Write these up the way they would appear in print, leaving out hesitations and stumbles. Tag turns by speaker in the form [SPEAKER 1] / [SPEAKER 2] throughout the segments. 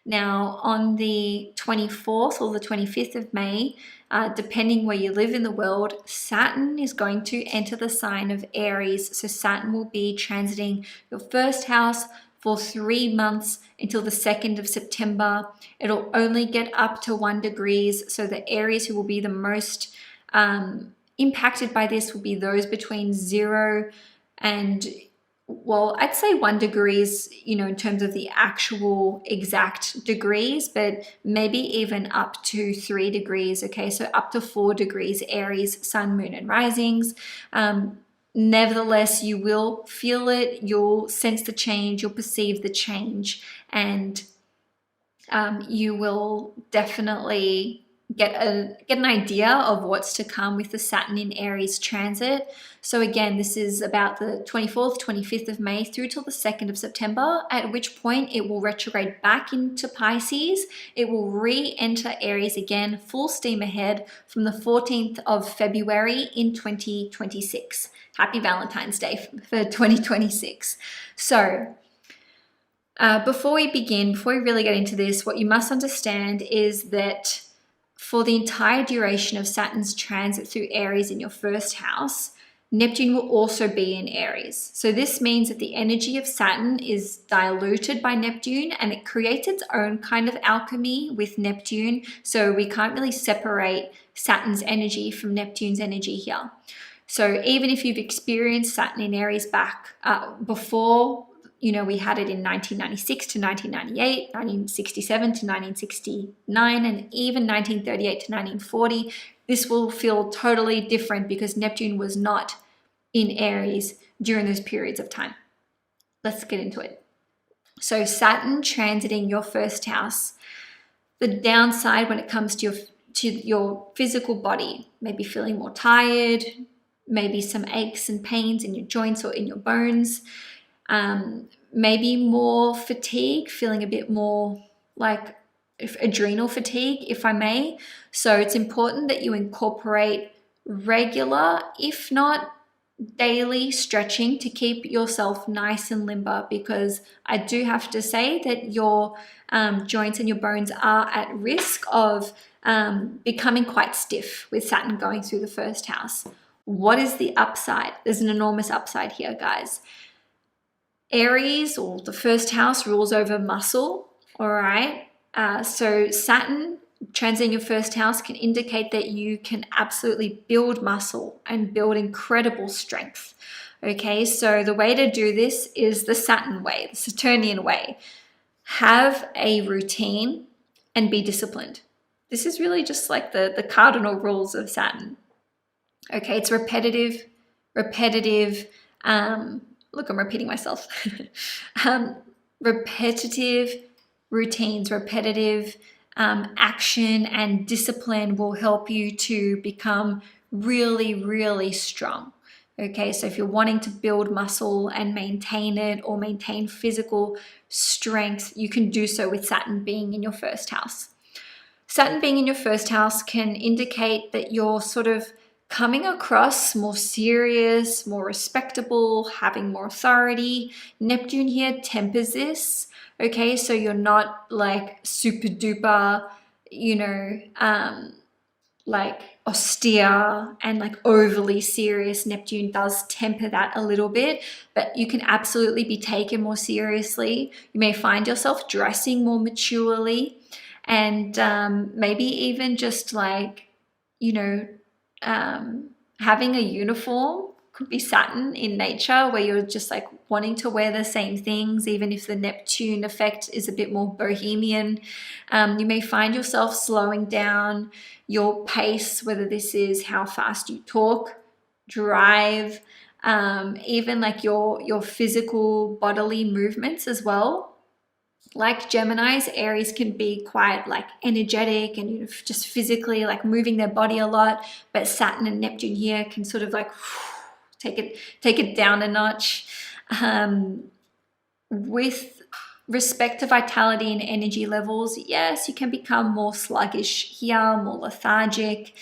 [SPEAKER 1] Now, on the 24th or the 25th of May, depending where you live in the world, Saturn is going to enter the sign of Aries. So Saturn will be transiting your first house for 3 months until the 2nd of September. It'll only get up to 1 degree. So the Aries who will be the most impacted by this will be those between 0 and, well, I'd say 1 degrees, in terms of the actual exact degrees, but maybe even up to 3 degrees. Okay, so up to 4 degrees Aries, sun, moon, and risings. Nevertheless, you will feel it, you'll sense the change, you'll perceive the change, and you will definitely get an idea of what's to come with the Saturn in Aries transit. So again, this is about the 24th, 25th of May through till the 2nd of September, at which point it will retrograde back into Pisces. It will re-enter Aries again, full steam ahead from the 14th of February in 2026. Happy Valentine's Day for 2026. So before we really get into this, what you must understand is that for the entire duration of Saturn's transit through Aries in your first house, Neptune will also be in Aries. So this means that the energy of Saturn is diluted by Neptune, and it creates its own kind of alchemy with Neptune. So we can't really separate Saturn's energy from Neptune's energy here. So even if you've experienced Saturn in Aries back before, we had it in 1996 to 1998, 1967 to 1969, and even 1938 to 1940. This will feel totally different because Neptune was not in Aries during those periods of time. Let's get into it. So Saturn transiting your first house. The downside when it comes to your physical body, maybe feeling more tired, maybe some aches and pains in your joints or in your bones, maybe more fatigue, feeling a bit more like adrenal fatigue, if I may. So it's important that you incorporate regular, if not daily, stretching to keep yourself nice and limber, because I do have to say that your joints and your bones are at risk of becoming quite stiff with Saturn going through the first house. What is the upside? There's an enormous upside here, guys. Aries, or the first house, rules over muscle, all right? So Saturn transiting your first house can indicate that you can absolutely build muscle and build incredible strength, okay? So the way to do this is the Saturn way, the Saturnian way. Have a routine and be disciplined. This is really just like the cardinal rules of Saturn. Okay, it's repetitive, look, I'm repeating myself. Repetitive routines, repetitive action and discipline will help you to become really, really strong. Okay, so if you're wanting to build muscle and maintain it or maintain physical strength, you can do so with Saturn being in your first house. Saturn being in your first house can indicate that you're sort of coming across more serious, more respectable, having more authority. Neptune here tempers this, okay? So you're not like super duper, like austere and like overly serious. Neptune does temper that a little bit, but you can absolutely be taken more seriously. You may find yourself dressing more maturely, and maybe even just like, having a uniform could be Saturn in nature, where you're just like wanting to wear the same things, even if the Neptune effect is a bit more bohemian. You may find yourself slowing down your pace, whether this is how fast you talk, drive, even like your physical bodily movements as well. Like Geminis, Aries can be quite like energetic and just physically like moving their body a lot, but Saturn and Neptune here can sort of like take it down a notch. With respect to vitality and energy levels, yes, you can become more sluggish here, more lethargic.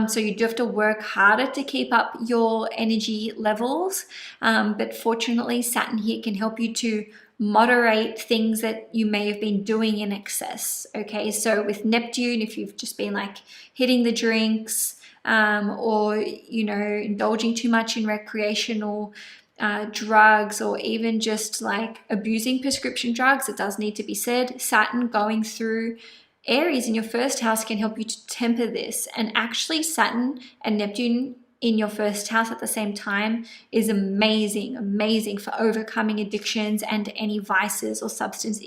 [SPEAKER 1] So you do have to work harder to keep up your energy levels. But fortunately, Saturn here can help you to moderate things that you may have been doing in excess. Okay, so with Neptune, if you've just been like hitting the drinks, or indulging too much in recreational drugs, or even just like abusing prescription drugs, it does need to be said, Saturn going through Aries in your first house can help you to temper this. And actually Saturn and Neptune in your first house at the same time is amazing for overcoming addictions and any vices or substance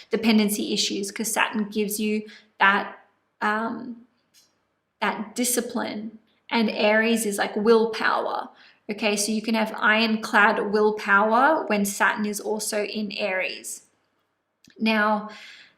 [SPEAKER 1] dependency issues, because Saturn gives you that discipline, and Aries is like willpower. Okay, so you can have ironclad willpower when Saturn is also in Aries. Now,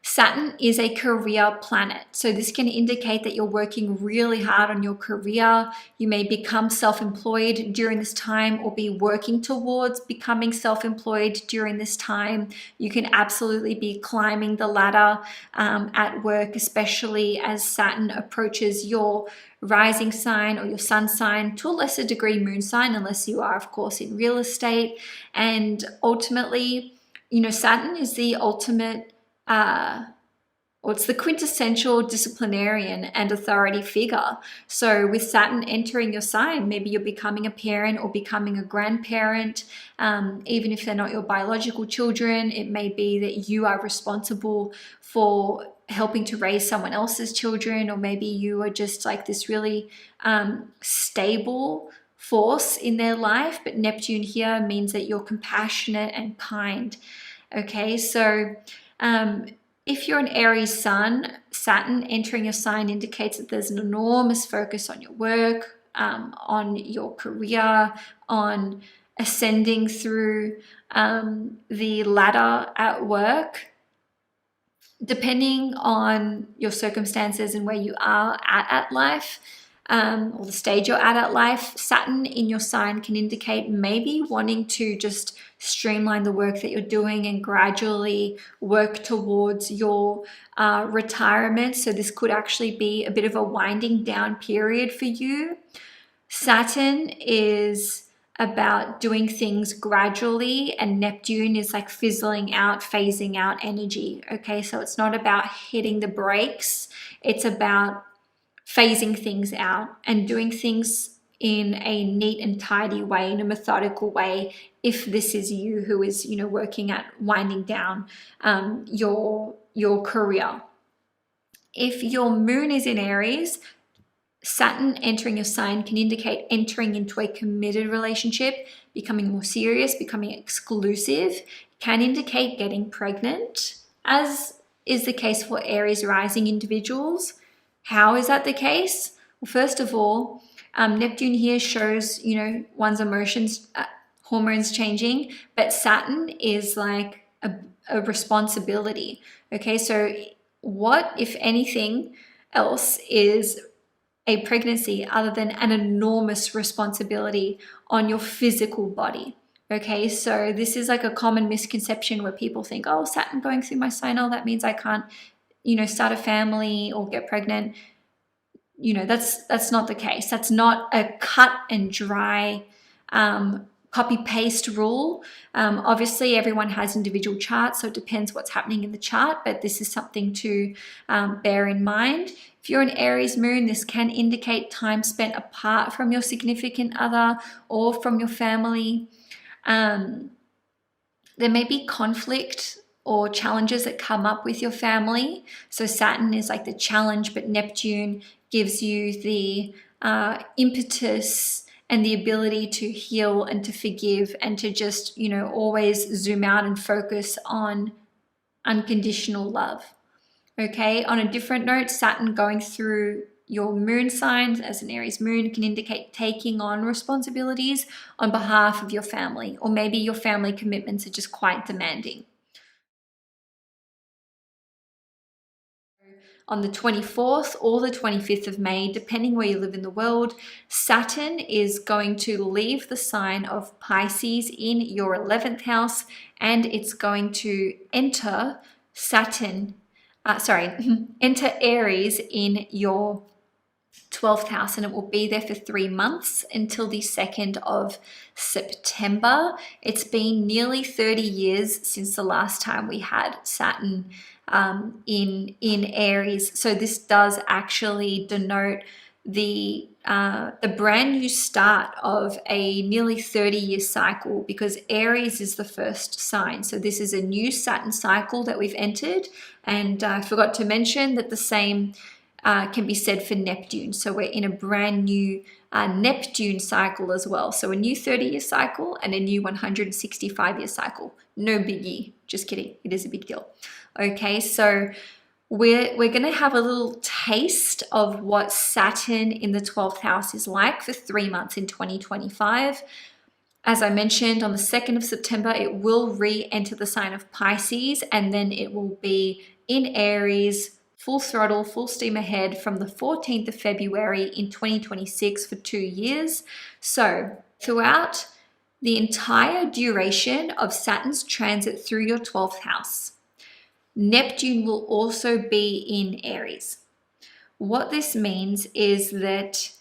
[SPEAKER 1] Saturn is a career planet, so this can indicate that you're working really hard on your career. You may become self-employed during this time, or be working towards becoming self-employed during this time. You can absolutely be climbing the ladder at work, especially as Saturn approaches your rising sign or your sun sign, to a lesser degree moon sign, unless you are, of course, in real estate. And ultimately, Saturn is the ultimate it's the quintessential disciplinarian and authority figure. So with Saturn entering your sign, maybe you're becoming a parent or becoming a grandparent. Even if they're not your biological children, it may be that you are responsible for helping to raise someone else's children, or maybe you are just like this really stable force in their life. But Neptune here means that you're compassionate and kind. Okay, so if you're an Aries sun, Saturn entering your sign indicates that there's an enormous focus on your work, on your career, on ascending through the ladder at work. Depending on your circumstances and where you are at life, or the stage you're at life, Saturn in your sign can indicate maybe wanting to just streamline the work that you're doing and gradually work towards your retirement. So this could actually be a bit of a winding down period for you. Saturn is about doing things gradually, and Neptune is like fizzling out, phasing out energy. Okay, so it's not about hitting the brakes, it's about phasing things out and doing things in a neat and tidy way, in a methodical way, if this is you who is, working at winding down your career. If your moon is in Aries, Saturn entering your sign can indicate entering into a committed relationship, becoming more serious, becoming exclusive, can indicate getting pregnant, as is the case for Aries rising individuals. How is that the case? Well, first of all, Neptune here shows, one's emotions, hormones changing, but Saturn is like a responsibility. Okay, so what, if anything else, is a pregnancy other than an enormous responsibility on your physical body? Okay, so this is like a common misconception where people think, oh, Saturn going through my sign, oh, that means I can't, start a family or get pregnant. That's not the case. That's not a cut and dry copy paste rule. Obviously everyone has individual charts, so it depends what's happening in the chart, but this is something to bear in mind. If you're an Aries moon, this can indicate time spent apart from your significant other or from your family. There may be conflict or challenges that come up with your family. So Saturn is like the challenge, but Neptune gives you the impetus and the ability to heal and to forgive and to just, always zoom out and focus on unconditional love. Okay, on a different note, Saturn going through your moon sign as an Aries moon can indicate taking on responsibilities on behalf of your family, or maybe your family commitments are just quite demanding. On the 24th or the 25th of May, depending where you live in the world, Saturn is going to leave the sign of Pisces in your 11th house, and it's going to enter Aries in your 12th house, and it will be there for 3 months until the 2nd of September. It's been nearly 30 years since the last time we had Saturn in Aries. So this does actually denote the brand new start of a nearly 30-year cycle, because Aries is the first sign. So this is a new Saturn cycle that we've entered. And I forgot to mention that the same can be said for Neptune. So we're in a brand new Neptune cycle as well. So a new 30-year cycle and a new 165-year cycle. No biggie. Just kidding. It is a big deal. Okay, so we're going to have a little taste of what Saturn in the 12th house is like for 3 months in 2025. As I mentioned, on the 2nd of September, it will re-enter the sign of Pisces, and then it will be in Aries, full throttle, full steam ahead from the 14th of February in 2026 for 2 years. So throughout the entire duration of Saturn's transit through your 12th house, Neptune will also be in Aries. What this means is that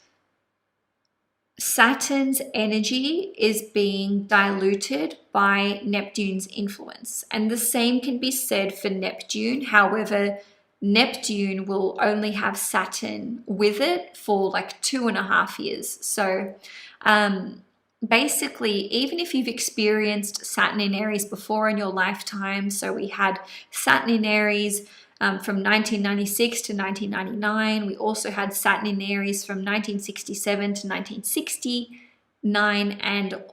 [SPEAKER 1] Saturn's energy is being diluted by Neptune's influence. And the same can be said for Neptune. However, Neptune will only have Saturn with it for like 2.5 years. So basically, even if you've experienced Saturn in Aries before in your lifetime, so we had Saturn in Aries from 1996 to 1999. We also had Saturn in Aries from 1967 to 1969, and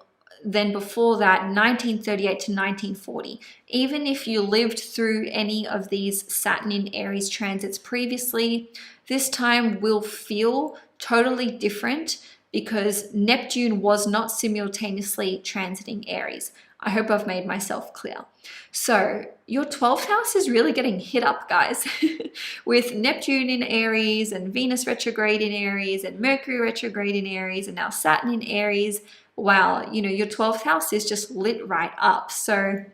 [SPEAKER 1] then before that, 1938 to 1940. Even if you lived through any of these Saturn in Aries transits previously, this time will feel totally different because Neptune was not simultaneously transiting Aries. I hope I've made myself clear. So your 12th house is really getting hit up, guys, with Neptune in Aries and Venus retrograde in Aries and Mercury retrograde in Aries and now Saturn in Aries. Wow, you know, your 12th house is just lit right up. So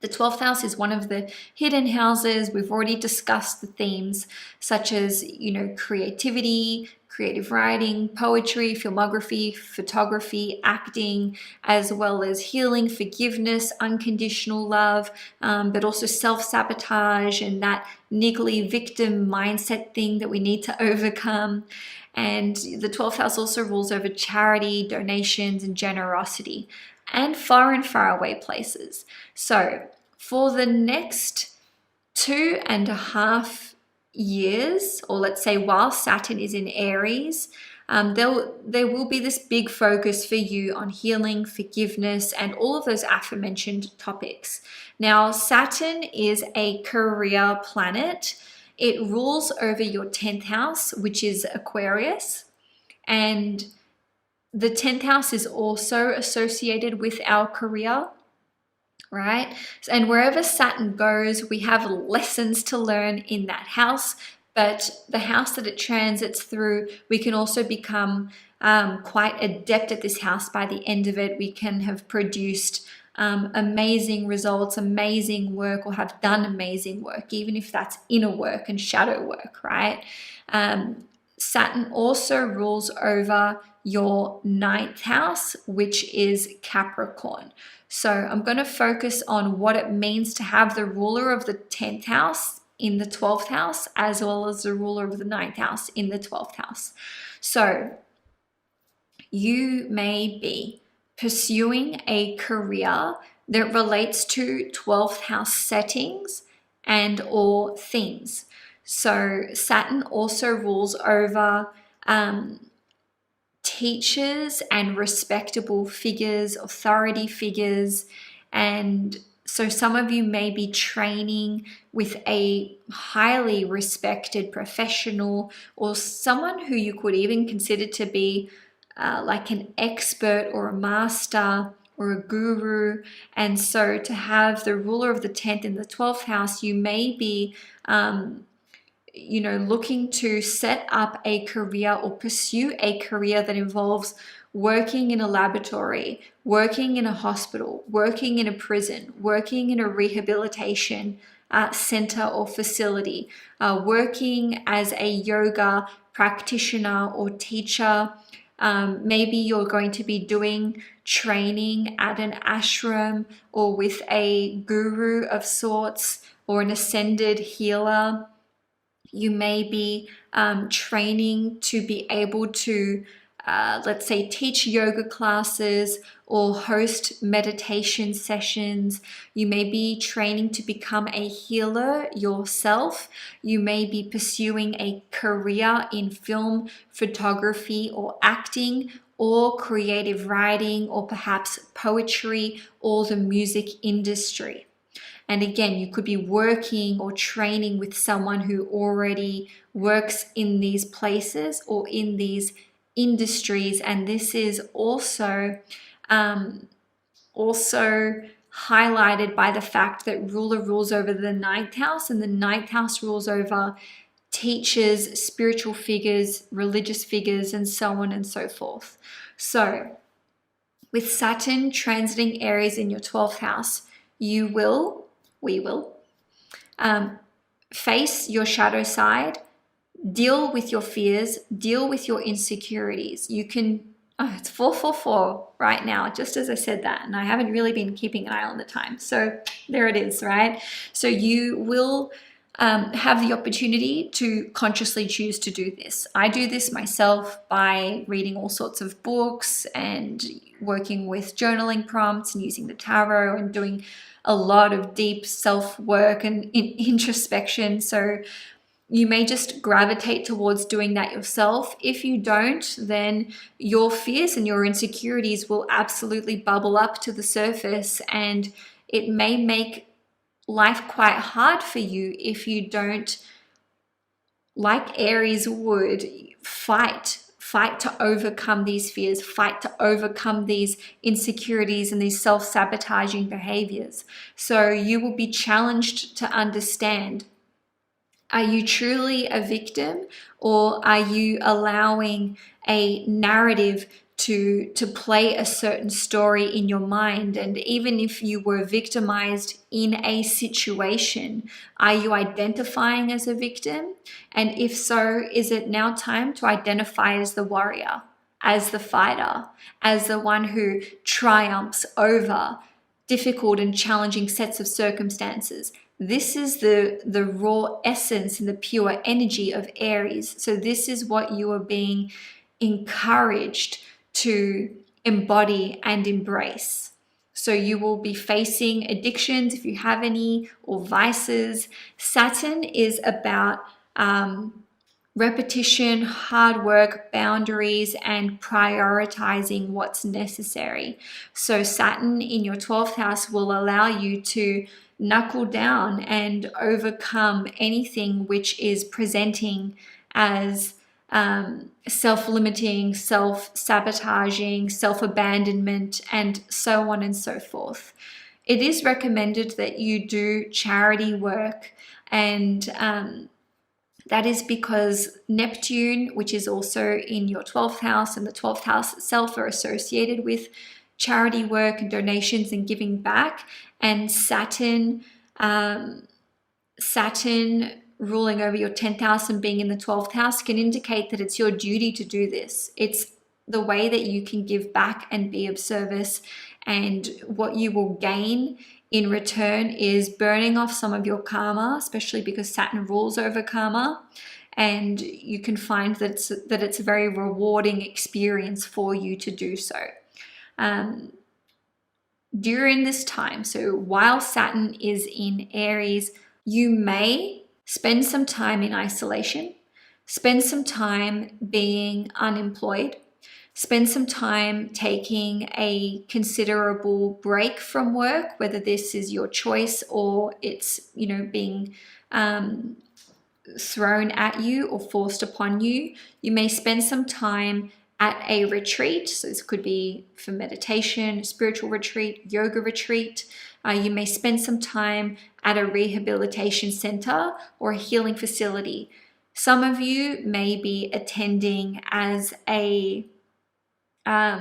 [SPEAKER 1] the 12th house is one of the hidden houses. We've already discussed the themes such as, you know, creativity, creative writing, poetry, filmography, photography, acting, as well as healing, forgiveness, unconditional love, but also self-sabotage and that niggly victim mindset thing that we need to overcome. And the 12th house also rules over charity, donations, and generosity, and far and far away places. So for the next 2.5 years, or let's say while Saturn is in Aries, there will be this big focus for you on healing, forgiveness, and all of those aforementioned topics. Now, Saturn is a career planet. It rules over your 10th house, which is Aquarius, and the 10th house is also associated with our career, right? And wherever Saturn goes, we have lessons to learn in that house, but the house that it transits through, we can also become quite adept at this house by the end of it. We can have produced amazing results, amazing work, or have done amazing work, even if that's inner work and shadow work, right? Saturn also rules over your 9th house, which is Capricorn. So I'm going to focus on what it means to have the ruler of the 10th house in the 12th house, as well as the ruler of the 9th house in the 12th house. So you may be pursuing a career that relates to 12th house settings and or themes. So Saturn also rules over teachers and respectable figures, authority figures. And so some of you may be training with a highly respected professional or someone who you could even consider to be like an expert or a master or a guru. And so to have the ruler of the 10th in the 12th house, you may be looking to set up a career or pursue a career that involves working in a laboratory, working in a hospital, working in a prison, working in a rehabilitation center or facility, working as a yoga practitioner or teacher. Maybe you're going to be doing training at an ashram or with a guru of sorts or an ascended healer. You may be training to be able to, let's say, teach yoga classes or host meditation sessions. You may be training to become a healer yourself. You may be pursuing a career in film, photography, or acting, or creative writing, or perhaps poetry, or the music industry. And again, you could be working or training with someone who already works in these places or in these industries. And this is also highlighted by the fact that ruler rules over the ninth house, and the ninth house rules over teachers, spiritual figures, religious figures, and so on and so forth. So with Saturn transiting Aries in your 12th house, we will face your shadow side, deal with your fears, deal with your insecurities. You can, it's 444 right now, just as I said that, and I haven't really been keeping an eye on the time. So there it is, right? So you will have the opportunity to consciously choose to do this. I do this myself by reading all sorts of books and working with journaling prompts and using the tarot and doing a lot of deep self-work and introspection. So you may just gravitate towards doing that yourself. If you don't, then your fears and your insecurities will absolutely bubble up to the surface, and it may make life quite hard for you if you don't, like Aries would, fight to overcome these fears, fight to overcome these insecurities and these self-sabotaging behaviors. So you will be challenged to understand, are you truly a victim, or are you allowing a narrative to play a certain story in your mind? And even if you were victimized in a situation, are you identifying as a victim? And if so, is it now time to identify as the warrior, as the fighter, as the one who triumphs over difficult and challenging sets of circumstances? This is the raw essence and the pure energy of Aries. So this is what you are being encouraged to embody and embrace. So you will be facing addictions if you have any, or vices. Saturn is about repetition, hard work, boundaries, and prioritizing what's necessary. So Saturn in your 12th house will allow you to knuckle down and overcome anything which is presenting as self-limiting, self-sabotaging, self-abandonment, and so on and so forth. It is recommended that you do charity work, and that is because Neptune, which is also in your 12th house, and the 12th house itself are associated with charity work and donations and giving back. And Saturn ruling over your 10th house and being in the 12th house can indicate that it's your duty to do this. It's the way that you can give back and be of service, and what you will gain in return is burning off some of your karma, especially because Saturn rules over karma, and you can find that it's a very rewarding experience for you to do so. During this time, so while Saturn is in Aries, you may spend some time in isolation, spend some time being unemployed, spend some time taking a considerable break from work, whether this is your choice or it's, being thrown at you or forced upon you. You may spend some time at a retreat. So this could be for meditation, spiritual retreat, yoga retreat. You may spend some time at a rehabilitation center or a healing facility. Some of you may be attending as a, I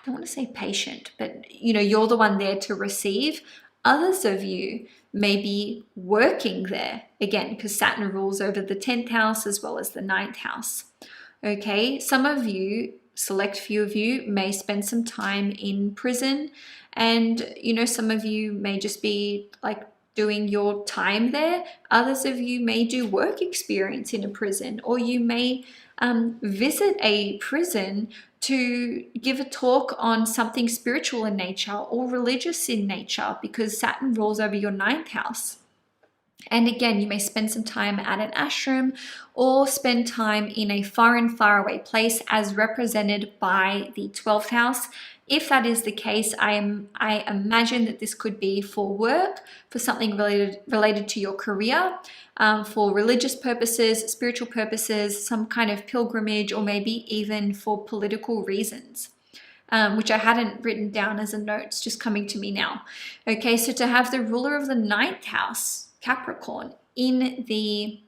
[SPEAKER 1] don't want to say patient, but you're the one there to receive. Others of you may be working there, again, because Saturn rules over the 10th house as well as the 9th house. Okay, some of you, select few of you, may spend some time in prison, and some of you may just be like doing your time there. Others of you may do work experience in a prison, or you may visit a prison to give a talk on something spiritual in nature or religious in nature, because Saturn rules over your 9th house. And again, you may spend some time at an ashram or spend time in a foreign, faraway place as represented by the 12th house. If that is the case, I imagine that this could be for work, for something related to your career, for religious purposes, spiritual purposes, some kind of pilgrimage, or maybe even for political reasons. Which I hadn't written down as a note, it's just coming to me now. Okay, so to have the ruler of the 9th house, Capricorn, in the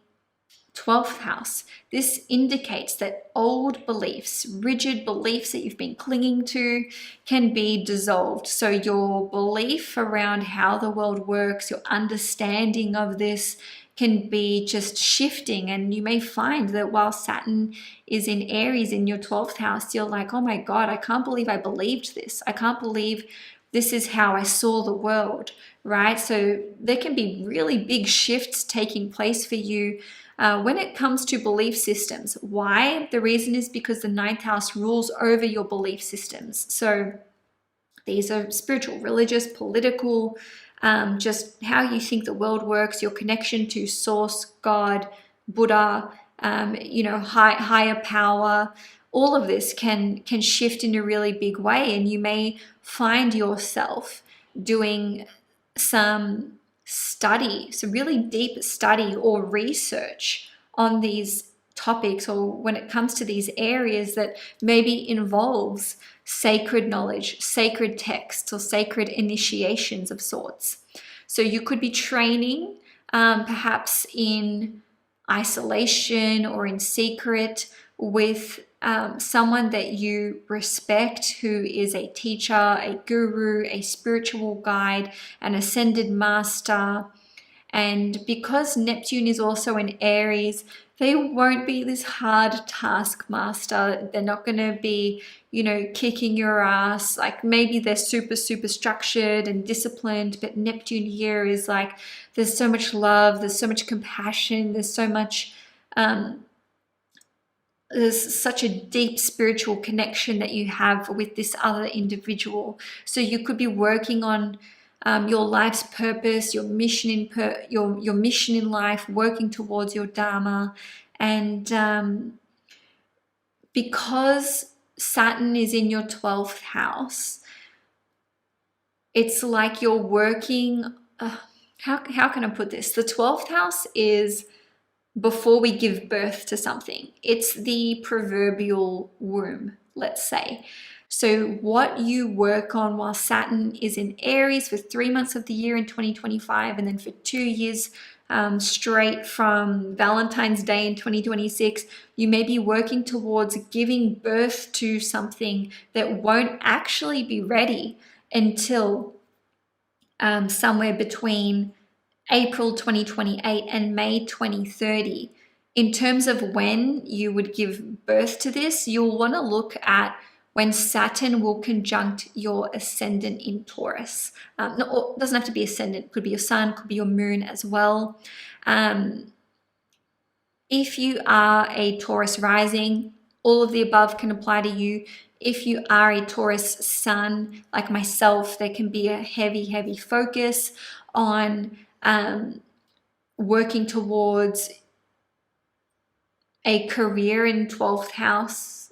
[SPEAKER 1] 12th house, this indicates that old beliefs, rigid beliefs that you've been clinging to, can be dissolved. So your belief around how the world works, your understanding of this, can be just shifting. And you may find that while Saturn is in Aries in your 12th house, you're like, oh my God, I can't believe I believed this. I can't believe this is how I saw the world, right? So there can be really big shifts taking place for you when it comes to belief systems. Why? The reason is because the 9th house rules over your belief systems. So these are spiritual, religious, political, just how you think the world works, your connection to Source, God, Buddha, higher power. All of this can shift in a really big way, and you may find yourself doing some study, some really deep study or research on these topics, or when it comes to these areas that maybe involves sacred knowledge, sacred texts, or sacred initiations of sorts. So you could be training perhaps in isolation or in secret with someone that you respect, who is a teacher, a guru, a spiritual guide, an ascended master. And because Neptune is also in Aries, they won't be this hard taskmaster. They're not going to be, kicking your ass. Like maybe they're super, super structured and disciplined, but Neptune here is like, there's so much love, there's so much compassion, there's so much, there's such a deep spiritual connection that you have with this other individual. So you could be working on your life's purpose, your mission your mission in life, working towards your dharma. And because Saturn is in your 12th house, it's like you're working. How can I put this? The 12th house is before we give birth to something. It's the proverbial womb, let's say. So what you work on while Saturn is in Aries for 3 months of the year in 2025, and then for 2 years straight from Valentine's Day in 2026, you may be working towards giving birth to something that won't actually be ready until somewhere between April 2028 and May 2030. In terms of when you would give birth to this, you'll want to look at when Saturn will conjunct your ascendant in Taurus. No, it doesn't have to be ascendant, could be your sun, could be your moon as well. If you are a Taurus rising, all of the above can apply to you. If you are a Taurus sun, like myself, there can be a heavy, heavy focus on working towards a career in 12th house,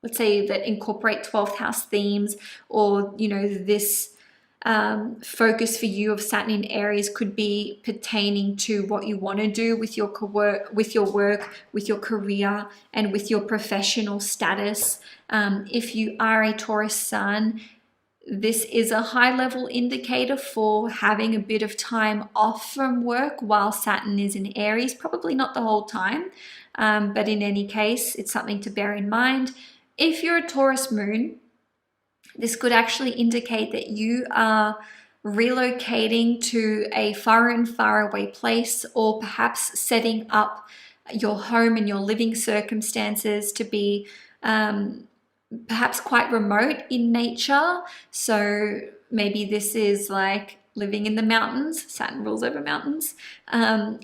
[SPEAKER 1] let's say that incorporate 12th house themes, or this focus for you of Saturn in Aries could be pertaining to what you want to do with your work, with your career, and with your professional status. If you are a Taurus sun, this is a high-level indicator for having a bit of time off from work while Saturn is in Aries. Probably not the whole time, but in any case, it's something to bear in mind. If you're a Taurus moon, This could actually indicate that you are relocating to a far away place, or perhaps setting up your home and your living circumstances to be perhaps quite remote in nature. So maybe this is like living in the mountains, Saturn rules over mountains,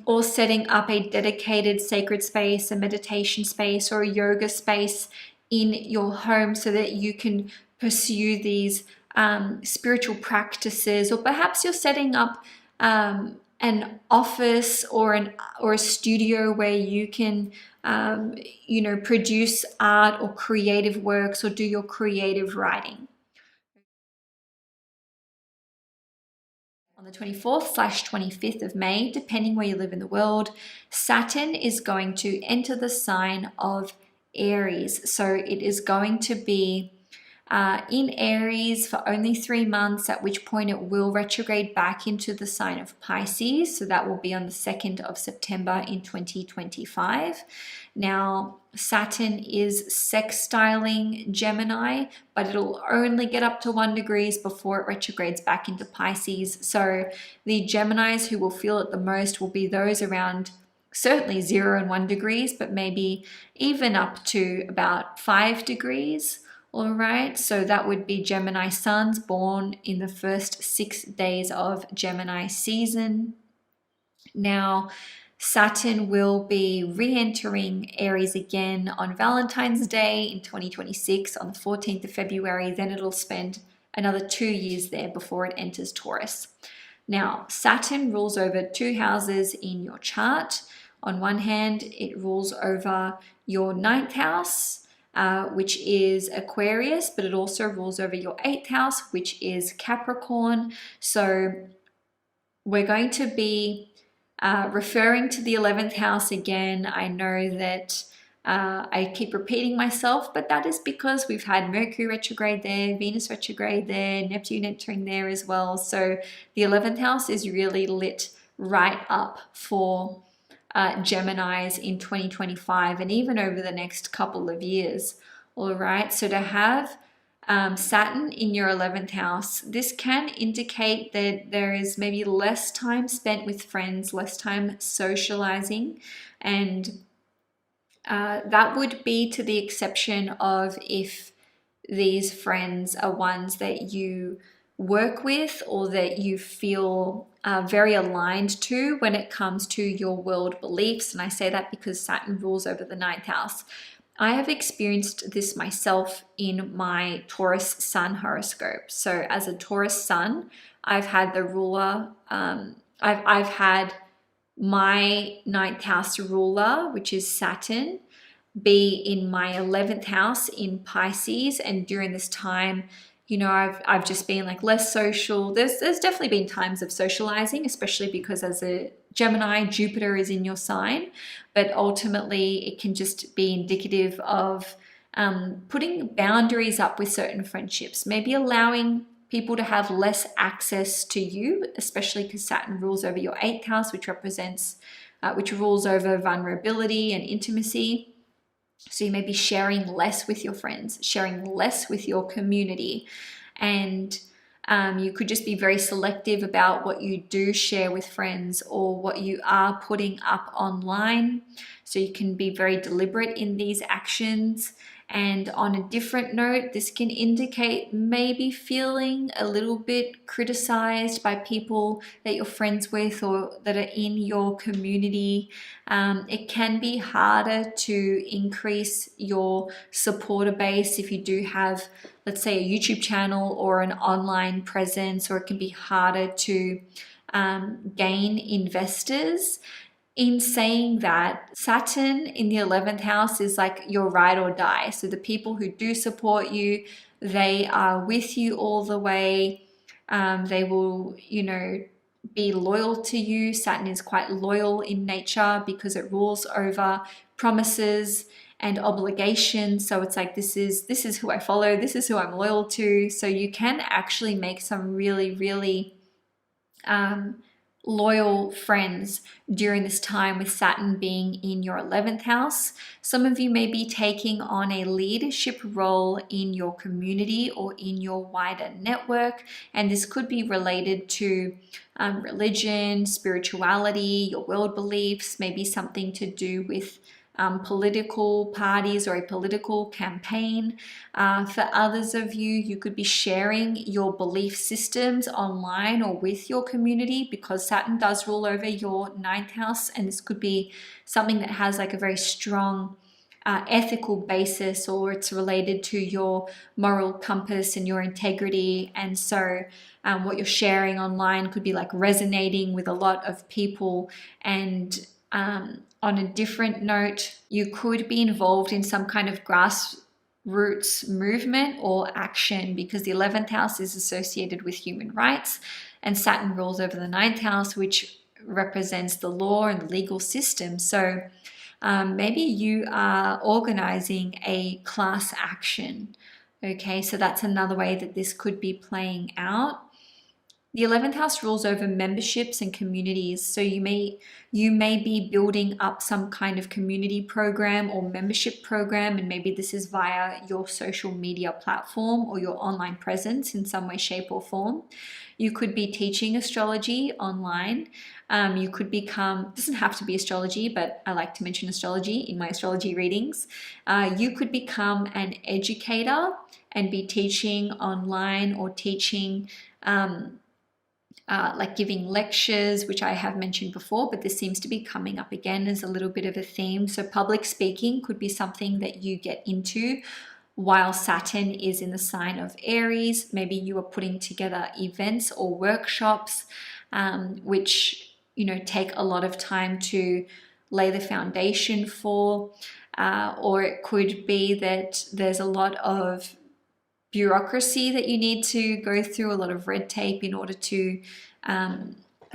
[SPEAKER 1] or setting up a dedicated sacred space, a meditation space, or a yoga space in your home so that you can pursue these spiritual practices. Or perhaps you're setting up an office or a studio where you can produce art or creative works or do your creative writing. On the 24th/25th of May, depending where you live in the world, Saturn is going to enter the sign of Aries. So it is going to be in Aries for only 3 months, at which point it will retrograde back into the sign of Pisces. So that will be on the 2nd of September in 2025. Now, Saturn is sextiling Gemini, but it'll only get up to 1 degree before it retrogrades back into Pisces. So the Geminis who will feel it the most will be those around certainly 0 and 1 degrees, but maybe even up to about 5 degrees. All right, so that would be Gemini suns born in the first 6 days of Gemini season. Now, Saturn will be re-entering Aries again on Valentine's Day in 2026 on the 14th of February. Then it'll spend another 2 years there before it enters Taurus. Now, Saturn rules over 2 houses in your chart. On one hand, it rules over your 9th house, which is Aquarius, but it also rules over your 8th house, which is Capricorn. So we're going to be referring to the 11th house again. I know that I keep repeating myself, but that is because we've had Mercury retrograde there, Venus retrograde there, Neptune entering there as well. So the 11th house is really lit right up for Geminis in 2025 and even over the next couple of years. All right, so to have Saturn in your 11th house, this can indicate that there is maybe less time spent with friends, less time socializing, and that would be to the exception of if these friends are ones that you work with or that you feel very aligned to when it comes to your world beliefs. And I say that because Saturn rules over the 9th house. I have experienced this myself in my Taurus sun horoscope. So as a Taurus sun, I've had the ruler, I've had my 9th house ruler, which is Saturn, be in my 11th house in Pisces. And during this time, I've just been like less social. There's definitely been times of socializing, especially because as a Gemini, Jupiter is in your sign, but ultimately it can just be indicative of putting boundaries up with certain friendships, maybe allowing people to have less access to you, especially because Saturn rules over your 8th house, which rules over vulnerability and intimacy. So you may be sharing less with your friends, sharing less with your community, and you could just be very selective about what you do share with friends or what you are putting up online. So you can be very deliberate in these actions. And on a different note, this can indicate maybe feeling a little bit criticized by people that you're friends with or that are in your community. It can be harder to increase your supporter base if you do have, let's say, a YouTube channel or an online presence, or it can be harder to gain investors. In saying that, Saturn in the 11th house is like your ride or die. So the people who do support you, they are with you all the way. They will, be loyal to you. Saturn is quite loyal in nature because it rules over promises and obligations. So it's like, this is who I follow. This is who I'm loyal to. So you can actually make some really, really loyal friends during this time with Saturn being in your 11th house. Some of you may be taking on a leadership role in your community or in your wider network, and this could be related to religion, spirituality, your world beliefs, maybe something to do with political parties or a political campaign. For others of you, you could be sharing your belief systems online or with your community, because Saturn does rule over your 9th house, and this could be something that has like a very strong ethical basis, or it's related to your moral compass and your integrity. And so what you're sharing online could be like resonating with a lot of people. And on a different note, you could be involved in some kind of grassroots movement or action, because the 11th house is associated with human rights, and Saturn rules over the 9th house, which represents the law and the legal system. So maybe you are organizing a class action. Okay, so that's another way that this could be playing out. The 11th house rules over memberships and communities. So you may be building up some kind of community program or membership program, and maybe this is via your social media platform or your online presence in some way, shape, or form. You could be teaching astrology online. You could become, doesn't have to be astrology, but I like to mention astrology in my astrology readings. You could become an educator and be teaching online, or teaching like giving lectures, which I have mentioned before, but this seems to be coming up again as a little bit of a theme. So public speaking could be something that you get into while Saturn is in the sign of Aries. Maybe you are putting together events or workshops, which, you know, take a lot of time to lay the foundation for, or it could be that there's a lot of bureaucracy that you need to go through, a lot of red tape in order to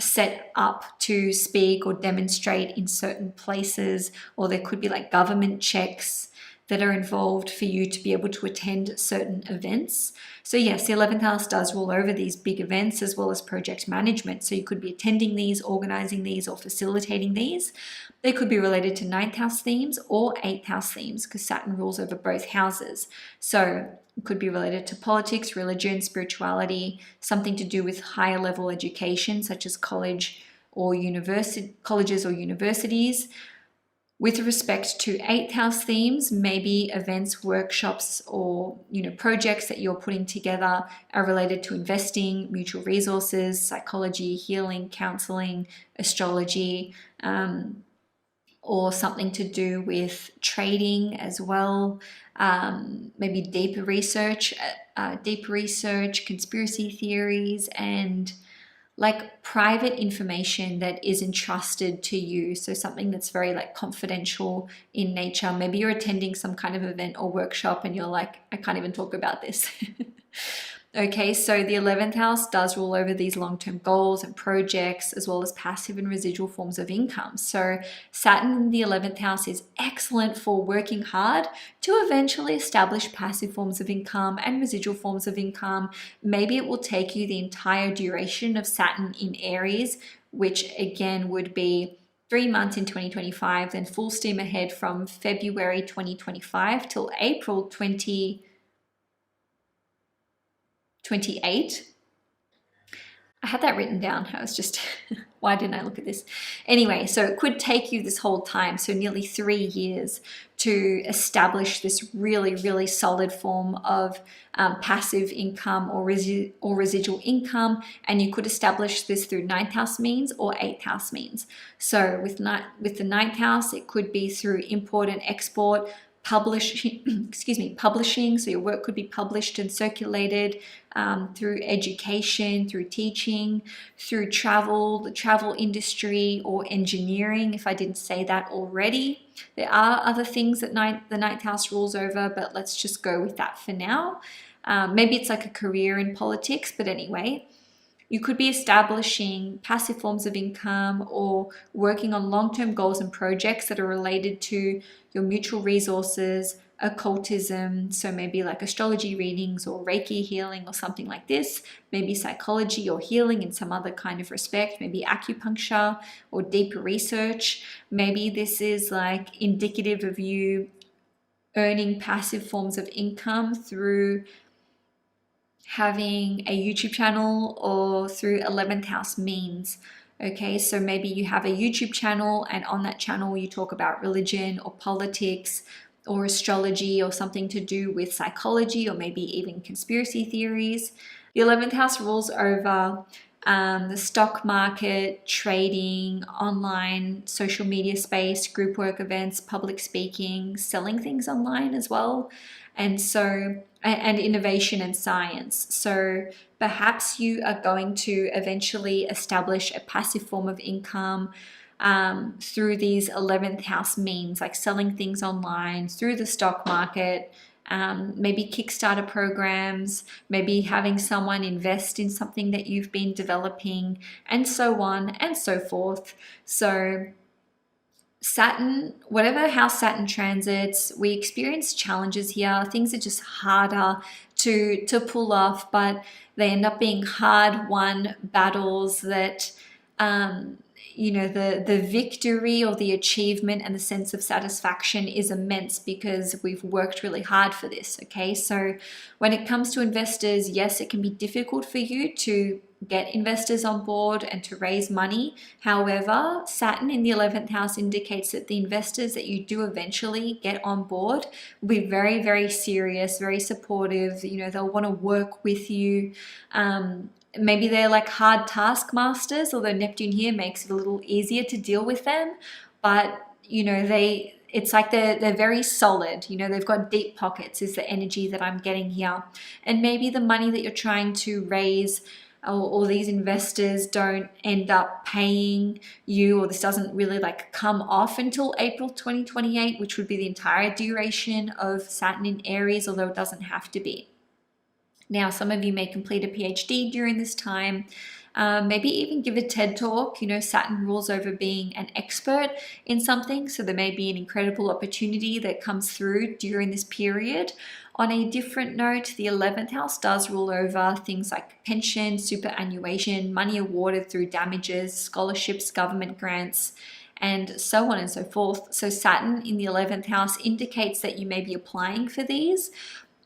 [SPEAKER 1] set up to speak or demonstrate in certain places, or there could be like government checks that are involved for you to be able to attend certain events. So yes, the 11th house does rule over these big events as well as project management. So you could be attending these, organizing these, or facilitating these. They could be related to 9th house themes or 8th house themes, because Saturn rules over both houses. So it could be related to politics, religion, spirituality, something to do with higher level education, such as colleges or universities. With respect to 8th house themes, maybe events, workshops, or projects that you're putting together are related to investing, mutual resources, psychology, healing, counseling, astrology, or something to do with trading as well. Maybe deeper research, conspiracy theories, and like private information that is entrusted to you. So something that's very like confidential in nature. Maybe you're attending some kind of event or workshop and you're like, I can't even talk about this. Okay, so the 11th house does rule over these long-term goals and projects, as well as passive and residual forms of income. So Saturn in the 11th house is excellent for working hard to eventually establish passive forms of income and residual forms of income. Maybe it will take you the entire duration of Saturn in Aries, which again would be 3 months in 2025, then full steam ahead from February 2025 till April 2028. I had that written down. I was just, why didn't I look at this? Anyway, so it could take you this whole time, so nearly 3 years, to establish this really, really solid form of passive income or residual income. And you could establish this through 9th house means or 8th house means. So with the 9th house, it could be through import and export, publishing, so your work could be published and circulated, through education, through teaching, through travel, the travel industry, or engineering, if I didn't say that already. There are other things that the 9th house rules over, but let's just go with that for now. Maybe it's like a career in politics, but anyway, you could be establishing passive forms of income or working on long-term goals and projects that are related to your mutual resources, occultism, so maybe like astrology readings or Reiki healing or something like this, maybe psychology or healing in some other kind of respect, maybe acupuncture or deeper research. Maybe this is like indicative of you earning passive forms of income through having a YouTube channel or through 11th house means. Okay, so maybe you have a YouTube channel and on that channel you talk about religion or politics or astrology or something to do with psychology or maybe even conspiracy theories. The 11th house rules over the stock market, trading, online, social media space, group work events, public speaking, selling things online as well. And so, and innovation and science. So perhaps you are going to eventually establish a passive form of income through these 11th house means, like selling things online, through the stock market, maybe Kickstarter programs, maybe having someone invest in something that you've been developing, and so on and so forth. So Saturn, whatever house Saturn transits, we experience challenges here. Things are just harder to pull off, but they end up being hard-won battles that you know, the victory or the achievement and the sense of satisfaction is immense because we've worked really hard for this. Okay, so when it comes to investors, yes, it can be difficult for you to get investors on board and to raise money. However, Saturn in the 11th house indicates that the investors that you do eventually get on board will be very, very serious, very supportive. You know, they'll want to work with you. Maybe they're like hard taskmasters, although Neptune here makes it a little easier to deal with them. But, you know, it's like they're very solid. You know, they've got deep pockets is the energy that I'm getting here. And maybe the money that you're trying to raise or these investors don't end up paying you, or this doesn't really like come off until April 2028, which would be the entire duration of Saturn in Aries, although it doesn't have to be. Now, some of you may complete a PhD during this time, maybe even give a TED talk. You know, Saturn rules over being an expert in something, so there may be an incredible opportunity that comes through during this period. On a different note, the 11th house does rule over things like pension, superannuation, money awarded through damages, scholarships, government grants, and so on and so forth. So Saturn in the 11th house indicates that you may be applying for these,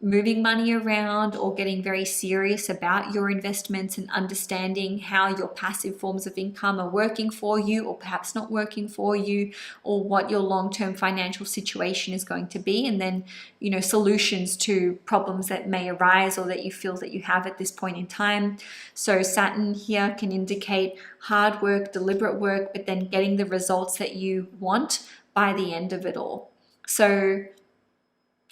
[SPEAKER 1] moving money around, or getting very serious about your investments and understanding how your passive forms of income are working for you or perhaps not working for you, or what your long-term financial situation is going to be, and then, you know, solutions to problems that may arise or that you feel that you have at this point in time. So Saturn here can indicate hard work, deliberate work, but then getting the results that you want by the end of it all. So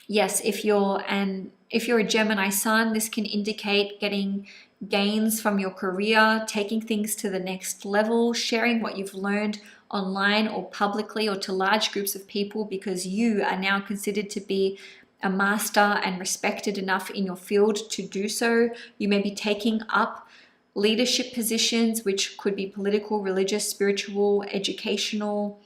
[SPEAKER 1] yes, if you're a Gemini sun, this can indicate getting gains from your career, taking things to the next level, sharing what you've learned online or publicly or to large groups of people, because you are now considered to be a master and respected enough in your field to do so. You may be taking up leadership positions, which could be political, religious, spiritual, educational,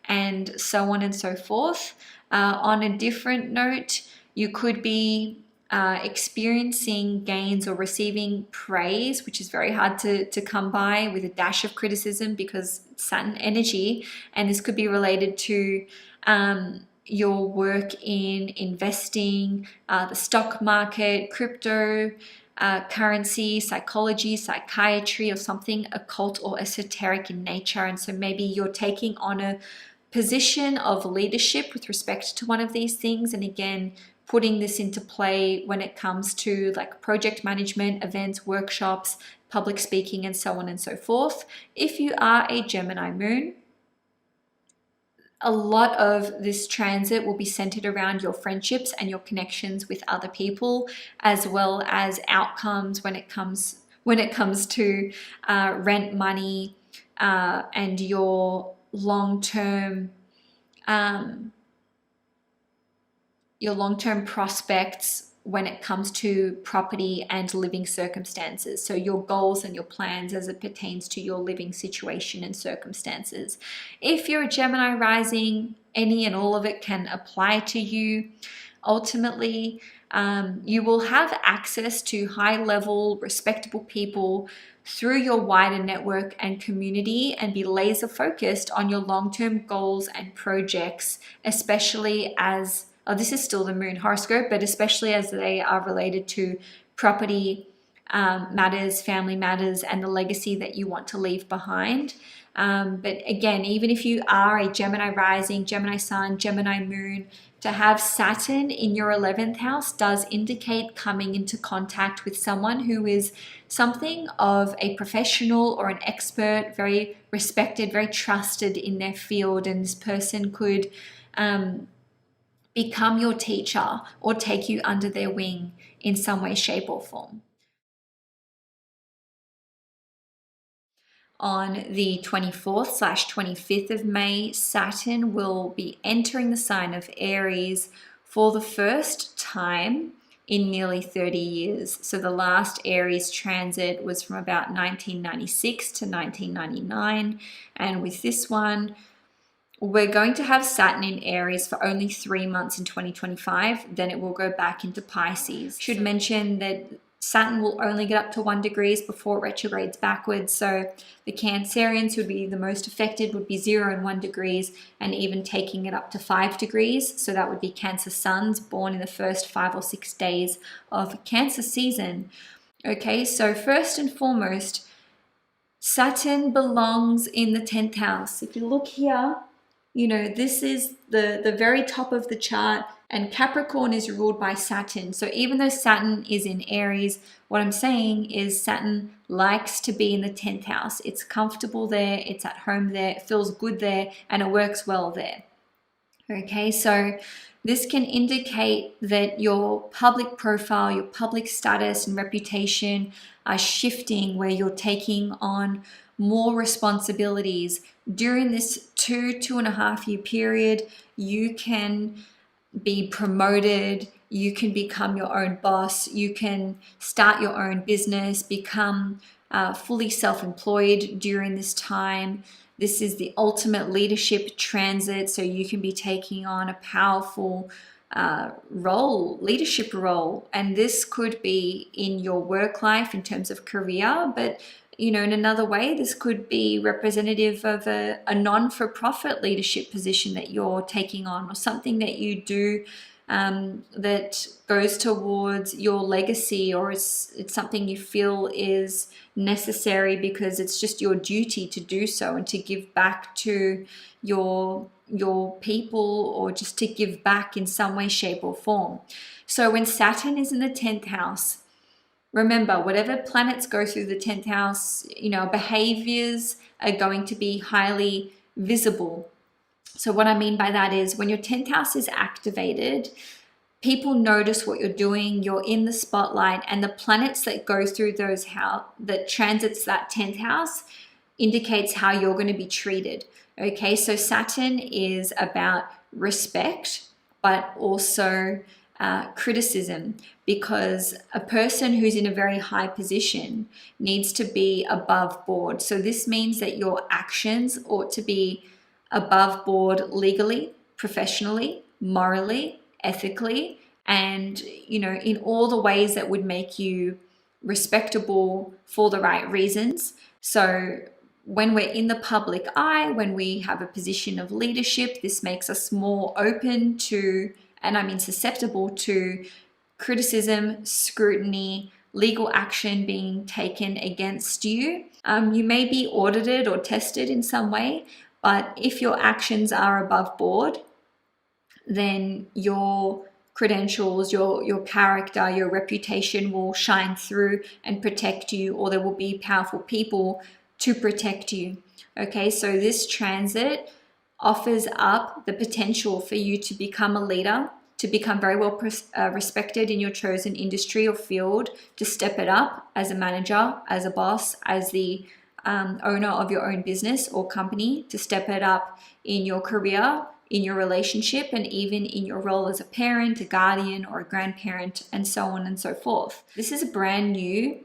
[SPEAKER 1] and so on and so forth. On a different note, you could be experiencing gains or receiving praise, which is very hard to come by, with a dash of criticism because it's Saturn energy, and this could be related to your work in investing, the stock market, crypto, currency, psychology, psychiatry, or something occult or esoteric in nature. And so maybe you're taking on a position of leadership with respect to one of these things, and again putting this into play when it comes to like project management, events, workshops, public speaking, and so on and so forth. If you are a Gemini moon, a lot of this transit will be centered around your friendships and your connections with other people, as well as outcomes when it comes to rent money and your long-term prospects when it comes to property and living circumstances. So your goals and your plans as it pertains to your living situation and circumstances. If you're a Gemini rising, any and all of it can apply to you. ultimately you will have access to high-level, respectable people through your wider network and community, and be laser focused on your long-term goals and projects, especially as, oh, this is still the moon horoscope, but especially as they are related to property matters, family matters, and the legacy that you want to leave behind. But again, even if you are a Gemini rising, Gemini sun, Gemini moon, to have Saturn in your 11th house does indicate coming into contact with someone who is something of a professional or an expert, very respected, very trusted in their field. And this person could become your teacher or take you under their wing in some way, shape, or form. On the 24th/25th of May, Saturn will be entering the sign of Aries for the first time in nearly 30 years. So the last Aries transit was from about 1996 to 1999. And with this one, we're going to have Saturn in Aries for only 3 months in 2025. Then it will go back into Pisces. Should mention that Saturn will only get up to 1 degree before it retrogrades backwards. So the Cancerians who would be the most affected would be 0 and 1 degrees, and even taking it up to 5 degrees. So that would be Cancer suns born in the first 5 or 6 days of Cancer season. Okay, so first and foremost, Saturn belongs in the 10th house. If you look here, you know, this is the very top of the chart, and Capricorn is ruled by Saturn. So even though Saturn is in Aries, what I'm saying is Saturn likes to be in the 10th house. It's comfortable there, it's at home there, it feels good there, and it works well there. Okay, so this can indicate that your public profile, your public status and reputation are shifting, where you're taking on more responsibilities. During this 2.5 year period, you can be promoted, you can become your own boss, you can start your own business, become fully self-employed during this time. This is the ultimate leadership transit, so you can be taking on a powerful leadership role, and this could be in your work life in terms of career, but you know, in another way, this could be representative of a non-for-profit leadership position that you're taking on, or something that you do that goes towards your legacy, or it's something you feel is necessary because it's just your duty to do so and to give back to your people, or just to give back in some way, shape, or form. So when Saturn is in the 10th house, remember, whatever planets go through the 10th house, you know, behaviors are going to be highly visible. So what I mean by that is when your 10th house is activated, people notice what you're doing, you're in the spotlight, and the planets that go through those house, that transits that 10th house, indicates how you're going to be treated. Okay, so Saturn is about respect, but also criticism, because a person who's in a very high position needs to be above board. So this means that your actions ought to be above board legally, professionally, morally, ethically, and you know, in all the ways that would make you respectable for the right reasons. So when we're in the public eye, when we have a position of leadership, this makes us more open to, and I mean susceptible to, criticism, scrutiny, legal action being taken against you. You may be audited or tested in some way, but if your actions are above board, then your credentials, your character, your reputation will shine through and protect you, or there will be powerful people to protect you. Okay, so this transit offers up the potential for you to become a leader, to become very well respected in your chosen industry or field, to step it up as a manager, as a boss, as the owner of your own business or company, to step it up in your career, in your relationship, and even in your role as a parent, a guardian, or a grandparent, and so on and so forth. This is a brand new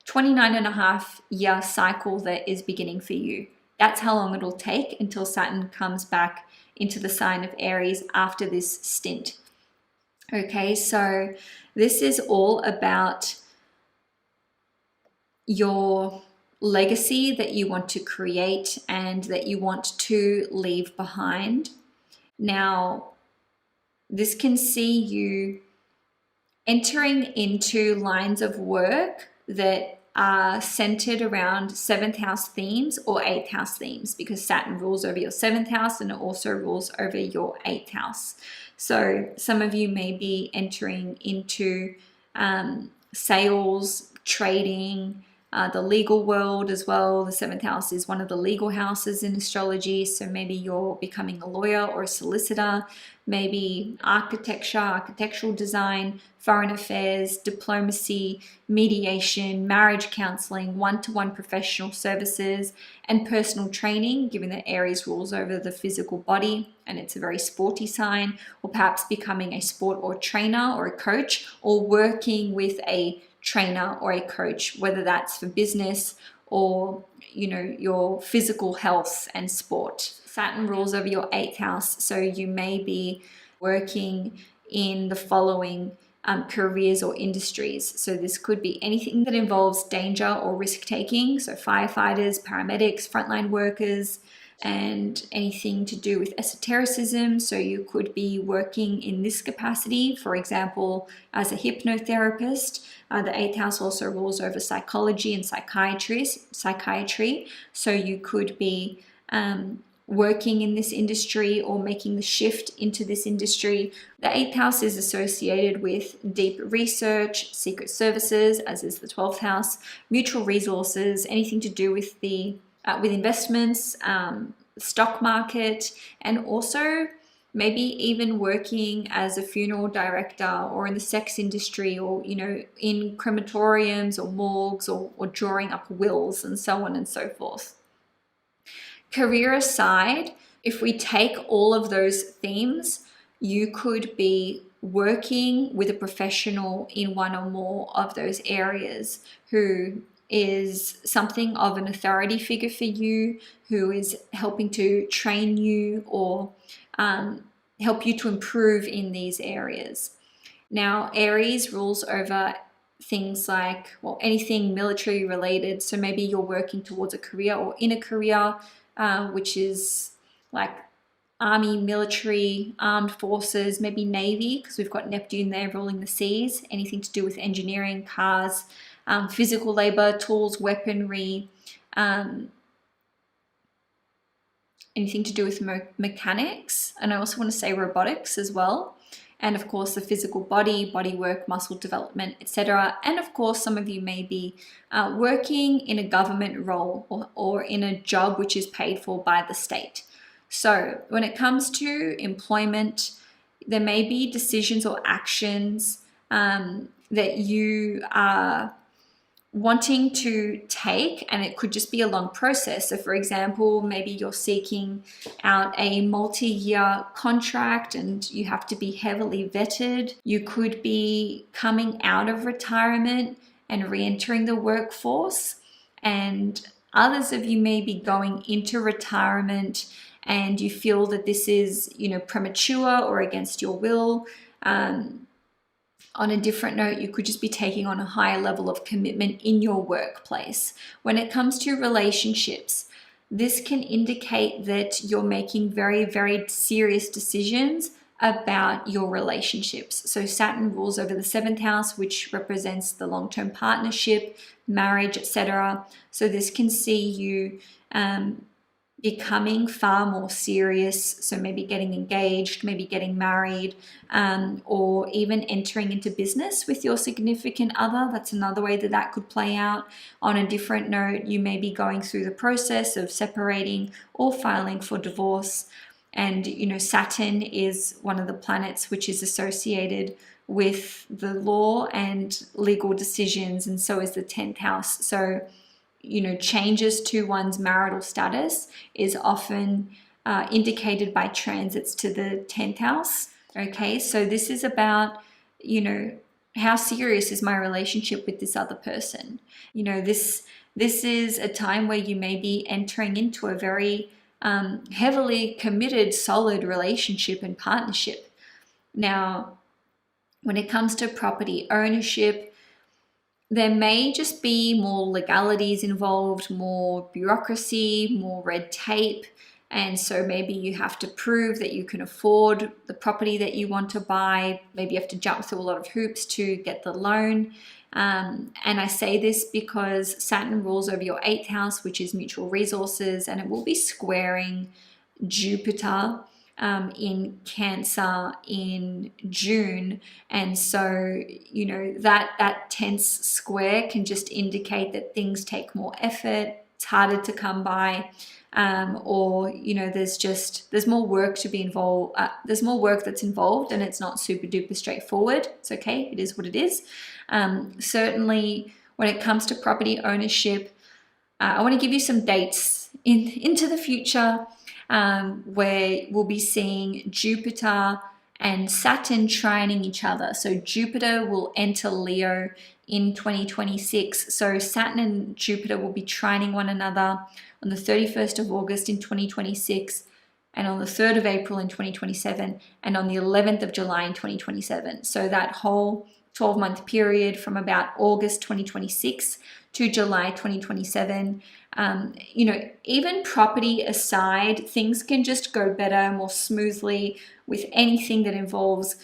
[SPEAKER 1] 29.5 year cycle that is beginning for you. That's how long it'll take until Saturn comes back into the sign of Aries after this stint. Okay, so this is all about your legacy that you want to create and that you want to leave behind. Now, this can see you entering into lines of work that are centered around 7th house themes or 8th house themes, because Saturn rules over your 7th house and it also rules over your 8th house. So some of you may be entering into sales, trading, the legal world as well. The 7th house is one of the legal houses in astrology. So maybe you're becoming a lawyer or a solicitor, maybe architecture, architectural design, foreign affairs, diplomacy, mediation, marriage counseling, one-to-one professional services, and personal training, given that Aries rules over the physical body and it's a very sporty sign, or perhaps becoming a sport or trainer or a coach, or working with a trainer or a coach, whether that's for business or your physical health and sport. Saturn rules over your 8th house, so you may be working in the following careers or industries. So this could be anything that involves danger or risk taking, so firefighters, paramedics, frontline workers, and anything to do with esotericism. So you could be working in this capacity, for example, as a hypnotherapist. The 8th house also rules over psychology and psychiatry. So you could be working in this industry or making the shift into this industry. The 8th house is associated with deep research, secret services, as is the 12th house, mutual resources, anything to do with with investments, stock market, and also maybe even working as a funeral director or in the sex industry, or in crematoriums or morgues, or drawing up wills and so on and so forth. Career aside, if we take all of those themes, you could be working with a professional in one or more of those areas who is something of an authority figure for you, who is helping to train you or help you to improve in these areas. Now, Aries rules over things like, anything military related. So maybe you're working towards a career or in a career, which is like army, military, armed forces, maybe navy, because we've got Neptune there ruling the seas, anything to do with engineering, cars, physical labor, tools, weaponry, anything to do with mechanics. And I also want to say robotics as well. And of course, the physical body, body work, muscle development, etc. And of course, some of you may be working in a government role or in a job which is paid for by the state. So when it comes to employment, there may be decisions or actions that you are wanting to take, and it could just be a long process. So for example, maybe you're seeking out a multi-year contract and you have to be heavily vetted. You could be coming out of retirement and re-entering the workforce, and others of you may be going into retirement and you feel that this is premature or against your will. On a different note, you could just be taking on a higher level of commitment in your workplace. When it comes to relationships, this can indicate that you're making very, very serious decisions about your relationships. So Saturn rules over the 7th house, which represents the long-term partnership, marriage, etc. So this can see you becoming far more serious, so maybe getting engaged, maybe getting married, or even entering into business with your significant other. That's another way that could play out. On a different note, you may be going through the process of separating or filing for divorce. And Saturn is one of the planets which is associated with the law and legal decisions, and so is the 10th house. So changes to one's marital status is often indicated by transits to the 10th house. Okay, so this is about, how serious is my relationship with this other person? This is a time where you may be entering into a very heavily committed, solid relationship and partnership. Now, When it comes to property ownership, there may just be more legalities involved, more bureaucracy, more red tape. And so maybe you have to prove that you can afford the property that you want to buy. Maybe you have to jump through a lot of hoops to get the loan. And I say this because Saturn rules over your 8th house, which is mutual resources, and it will be squaring Jupiter in Cancer in June. And so, you know, that tense square can just indicate that things take more effort, it's harder to come by, or, you know, there's more work to be involved. There's more work that's involved, and it's not super duper straightforward. It's okay. It is what it is. Certainly when it comes to property ownership, I want to give you some dates into the future where we'll be seeing Jupiter and Saturn trining each other. So Jupiter will enter Leo in 2026. So Saturn and Jupiter will be trining one another on the 31st of August in 2026, and on the 3rd of April in 2027, and on the 11th of July in 2027. So that whole 12-month period from about August 2026 to July 2027. You know, even property aside, things can just go better, more smoothly with anything that involves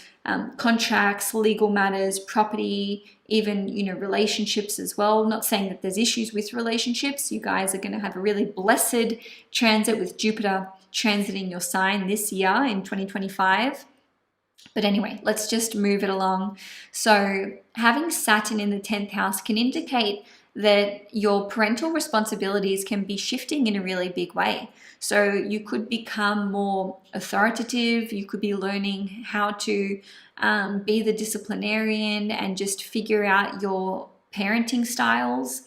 [SPEAKER 1] contracts, legal matters, property, even, you know, relationships as well. I'm not saying that there's issues with relationships. You guys are going to have a really blessed transit with Jupiter transiting your sign this year in 2025. But anyway, let's just move it along. So having Saturn in the 10th house can indicate that your parental responsibilities can be shifting in a really big way. So you could become more authoritative. You could be learning how to be the disciplinarian and just figure out your parenting styles.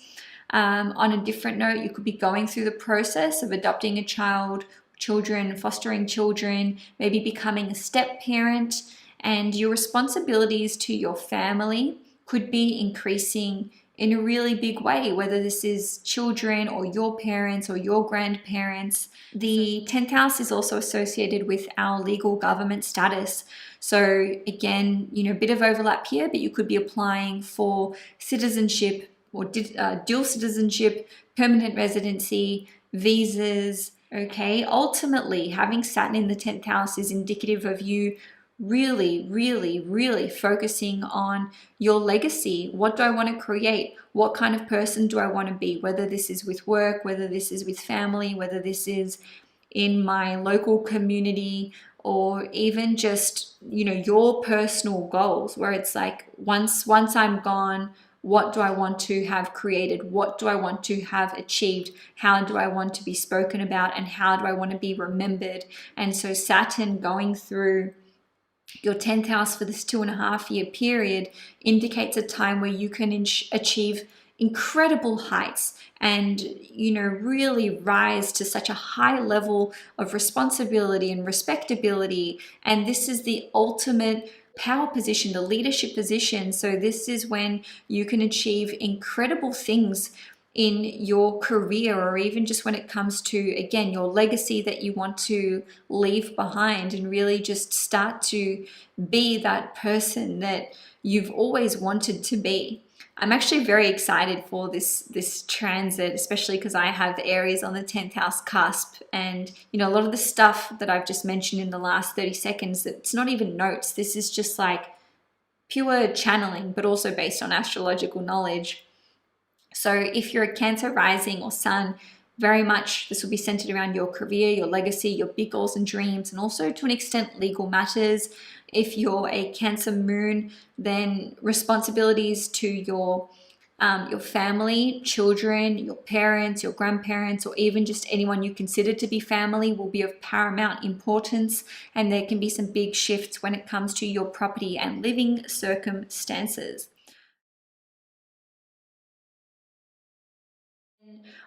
[SPEAKER 1] On a different note, you could be going through the process of adopting a child, children, fostering children, maybe becoming a step parent, and your responsibilities to your family could be increasing in a really big way, whether this is children or your parents or your grandparents. The 10th house is also associated with our legal government status. So again, you know, a bit of overlap here, but you could be applying for citizenship or dual citizenship, permanent residency, visas. Okay, ultimately having Saturn in the 10th house is indicative of you really focusing on your legacy. What do I want to create? What kind of person do I want to be? Whether this is with work, whether this is with family, whether this is in my local community, or even just, you know, your personal goals, where it's like once I'm gone, what do I want to have created? What do I want to have achieved? How do I want to be spoken about? And how do I want to be remembered? And so Saturn going through your 10th house for this 2.5 year period indicates a time where you can achieve incredible heights and, you know, really rise to such a high level of responsibility and respectability. And this is the ultimate power position, the leadership position. So this is when you can achieve incredible things in your career, or even just when it comes to, again, your legacy that you want to leave behind, and really just start to be that person that you've always wanted to be. I'm actually very excited for this transit, especially because I have Aries on the 10th house cusp, and, you know, a lot of the stuff that I've just mentioned in the last 30 seconds, it's not even notes. This is just like pure channeling, but also based on astrological knowledge. So if you're a Cancer rising or sun, very much this will be centered around your career, your legacy, your big goals and dreams, and also to an extent legal matters. If you're a Cancer moon, then responsibilities to your family, children, your parents, your grandparents, or even just anyone you consider to be family will be of paramount importance, and there can be some big shifts when it comes to your property and living circumstances.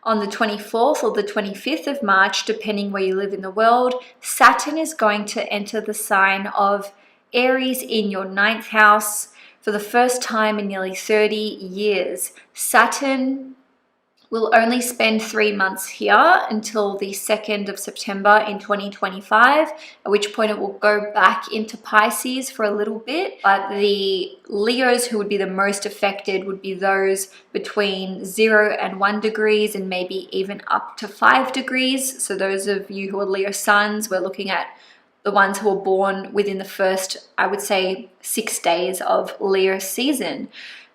[SPEAKER 1] On the 24th or the 25th of March, depending where you live in the world, Saturn is going to enter the sign of Aries in your 9th house for the first time in nearly 30 years. Saturn We'll only spend 3 months here until the 2nd of September in 2025, at which point it will go back into Pisces for a little bit. But the Leos who would be the most affected would be those between 0 and 1 degrees and maybe even up to 5 degrees. So those of you who are Leo suns, we're looking at the ones who were born within the first, I would say, 6 days of Leo season.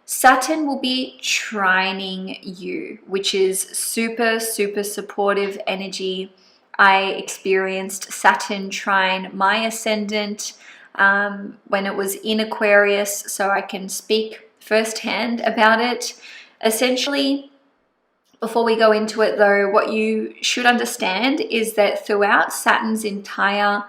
[SPEAKER 1] Saturn will be trining you, which is super, super supportive energy. I experienced Saturn trine my ascendant when it was in Aquarius, so I can speak firsthand about it. Essentially, before we go into it though, what you should understand is that throughout Saturn's entire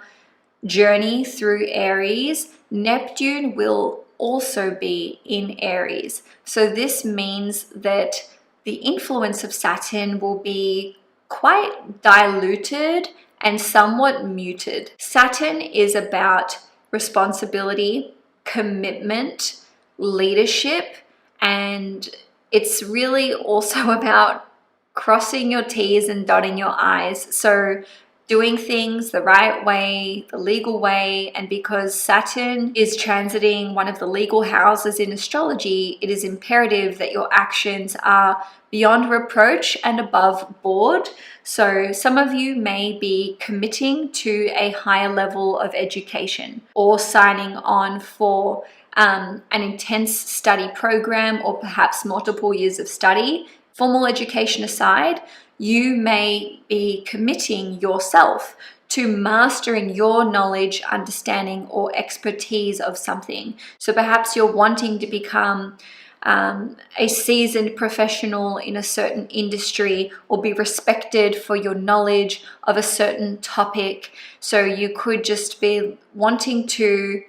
[SPEAKER 1] journey through Aries, Neptune will also be in Aries. So this means that the influence of Saturn will be quite diluted and somewhat muted. Saturn is about responsibility, commitment, leadership, and it's really also about crossing your T's and dotting your I's. So doing things the right way, the legal way, and because Saturn is transiting one of the legal houses in astrology, it is imperative that your actions are beyond reproach and above board. So some of you may be committing to a higher level of education or signing on for an intense study program or perhaps multiple years of study. Formal education aside, you may be committing yourself to mastering your knowledge, understanding, or expertise of something. So perhaps you're wanting to become a seasoned professional in a certain industry or be respected for your knowledge of a certain topic. So you could just be wanting to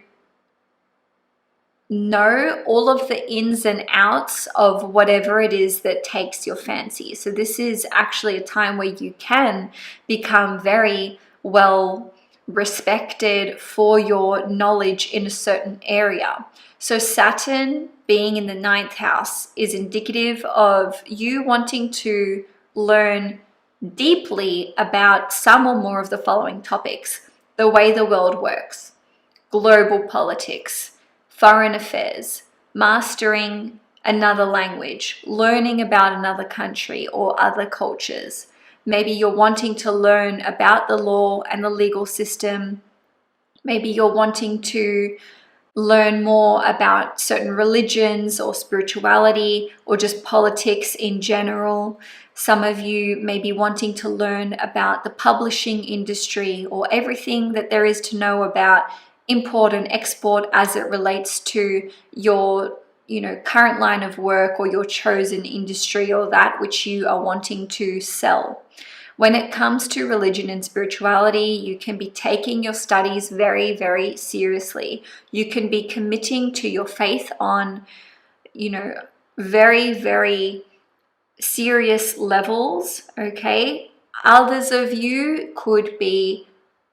[SPEAKER 1] know all of the ins and outs of whatever it is that takes your fancy. So this is actually a time where you can become very well respected for your knowledge in a certain area. So Saturn being in the 9th house is indicative of you wanting to learn deeply about some or more of the following topics: the way the world works, global politics, foreign affairs, mastering another language, learning about another country or other cultures. Maybe you're wanting to learn about the law and the legal system. Maybe you're wanting to learn more about certain religions or spirituality or just politics in general. Some of you may be wanting to learn about the publishing industry or everything that there is to know about import and export as it relates to your current line of work or your chosen industry or that which you are wanting to sell. When it comes to religion and spirituality, you can be taking your studies very, very seriously. You can be committing to your faith on, very, very serious levels, okay? Others of you could be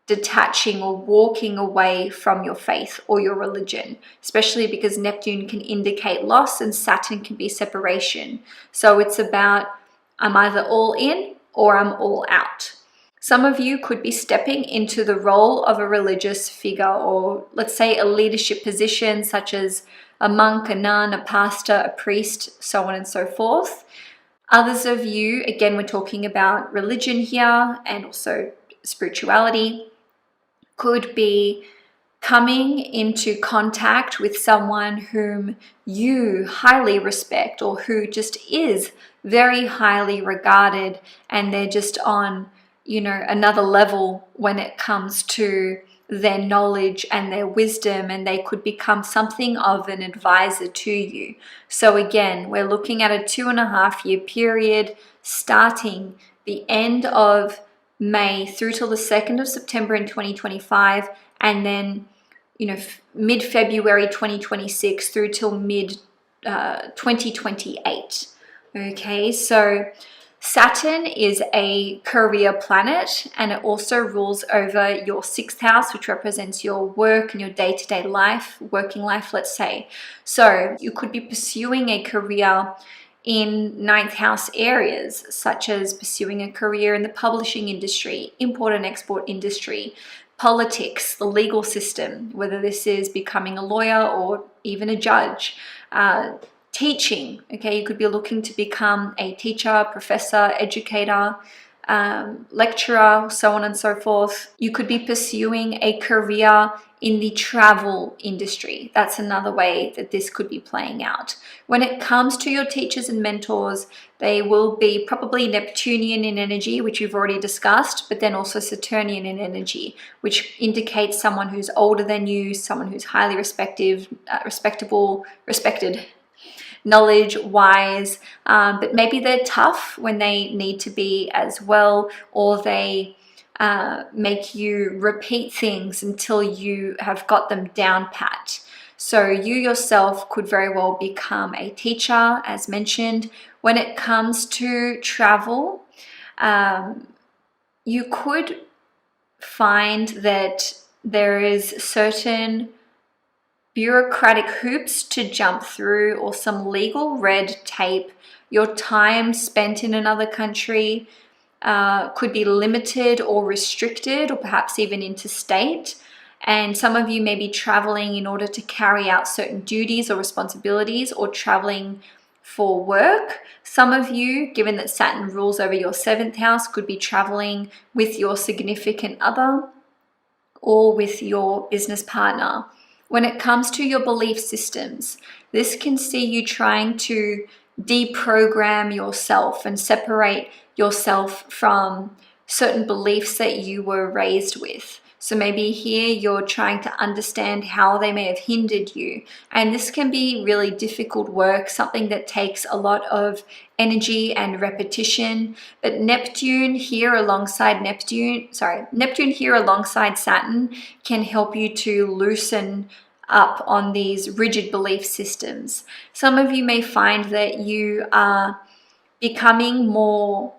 [SPEAKER 1] detaching or walking away from your faith or your religion, especially because Neptune can indicate loss and Saturn can be separation. So it's about, I'm either all in or I'm all out. Some of you could be stepping into the role of a religious figure or let's say a leadership position such as a monk, a nun, a pastor, a priest, so on and so forth. Others of you, again, we're talking about religion here and also spirituality, could be coming into contact with someone whom you highly respect or who just is very highly regarded, and they're just on, another level when it comes to their knowledge and their wisdom, and they could become something of an advisor to you. So again, we're looking at a 2.5-year period starting the end of May through till the 2nd of September in 2025, and then mid-February 2026 through till mid 2028. Okay, so Saturn is a career planet, and it also rules over your 6th house, which represents your work and your day-to-day life, working life, let's say. So you could be pursuing a career in ninth house areas, such as pursuing a career in the publishing industry, import and export industry, politics, the legal system, whether this is becoming a lawyer or even a judge, teaching. Okay, you could be looking to become a teacher, professor, educator, lecturer, so on and so forth. You could be pursuing a career in the travel industry. That's another way that this could be playing out. When it comes to your teachers and mentors, they will be probably Neptunian in energy, which we've already discussed, but then also Saturnian in energy, which indicates someone who's older than you, someone who's highly respected, knowledge wise, but maybe they're tough when they need to be as well, or they make you repeat things until you have got them down pat. So you yourself could very well become a teacher, as mentioned. When it comes to travel, you could find that there is certain bureaucratic hoops to jump through, or some legal red tape. Your time spent in another country could be limited or restricted, or perhaps even interstate. And some of you may be traveling in order to carry out certain duties or responsibilities, or traveling for work. Some of you, given that Saturn rules over your 7th house, could be traveling with your significant other or with your business partner. When it comes to your belief systems, this can see you trying to deprogram yourself and separate yourself from certain beliefs that you were raised with. So maybe here you're trying to understand how they may have hindered you. And this can be really difficult work, something that takes a lot of energy and repetition. But Neptune here alongside Saturn can help you to loosen up on these rigid belief systems. Some of you may find that you are becoming more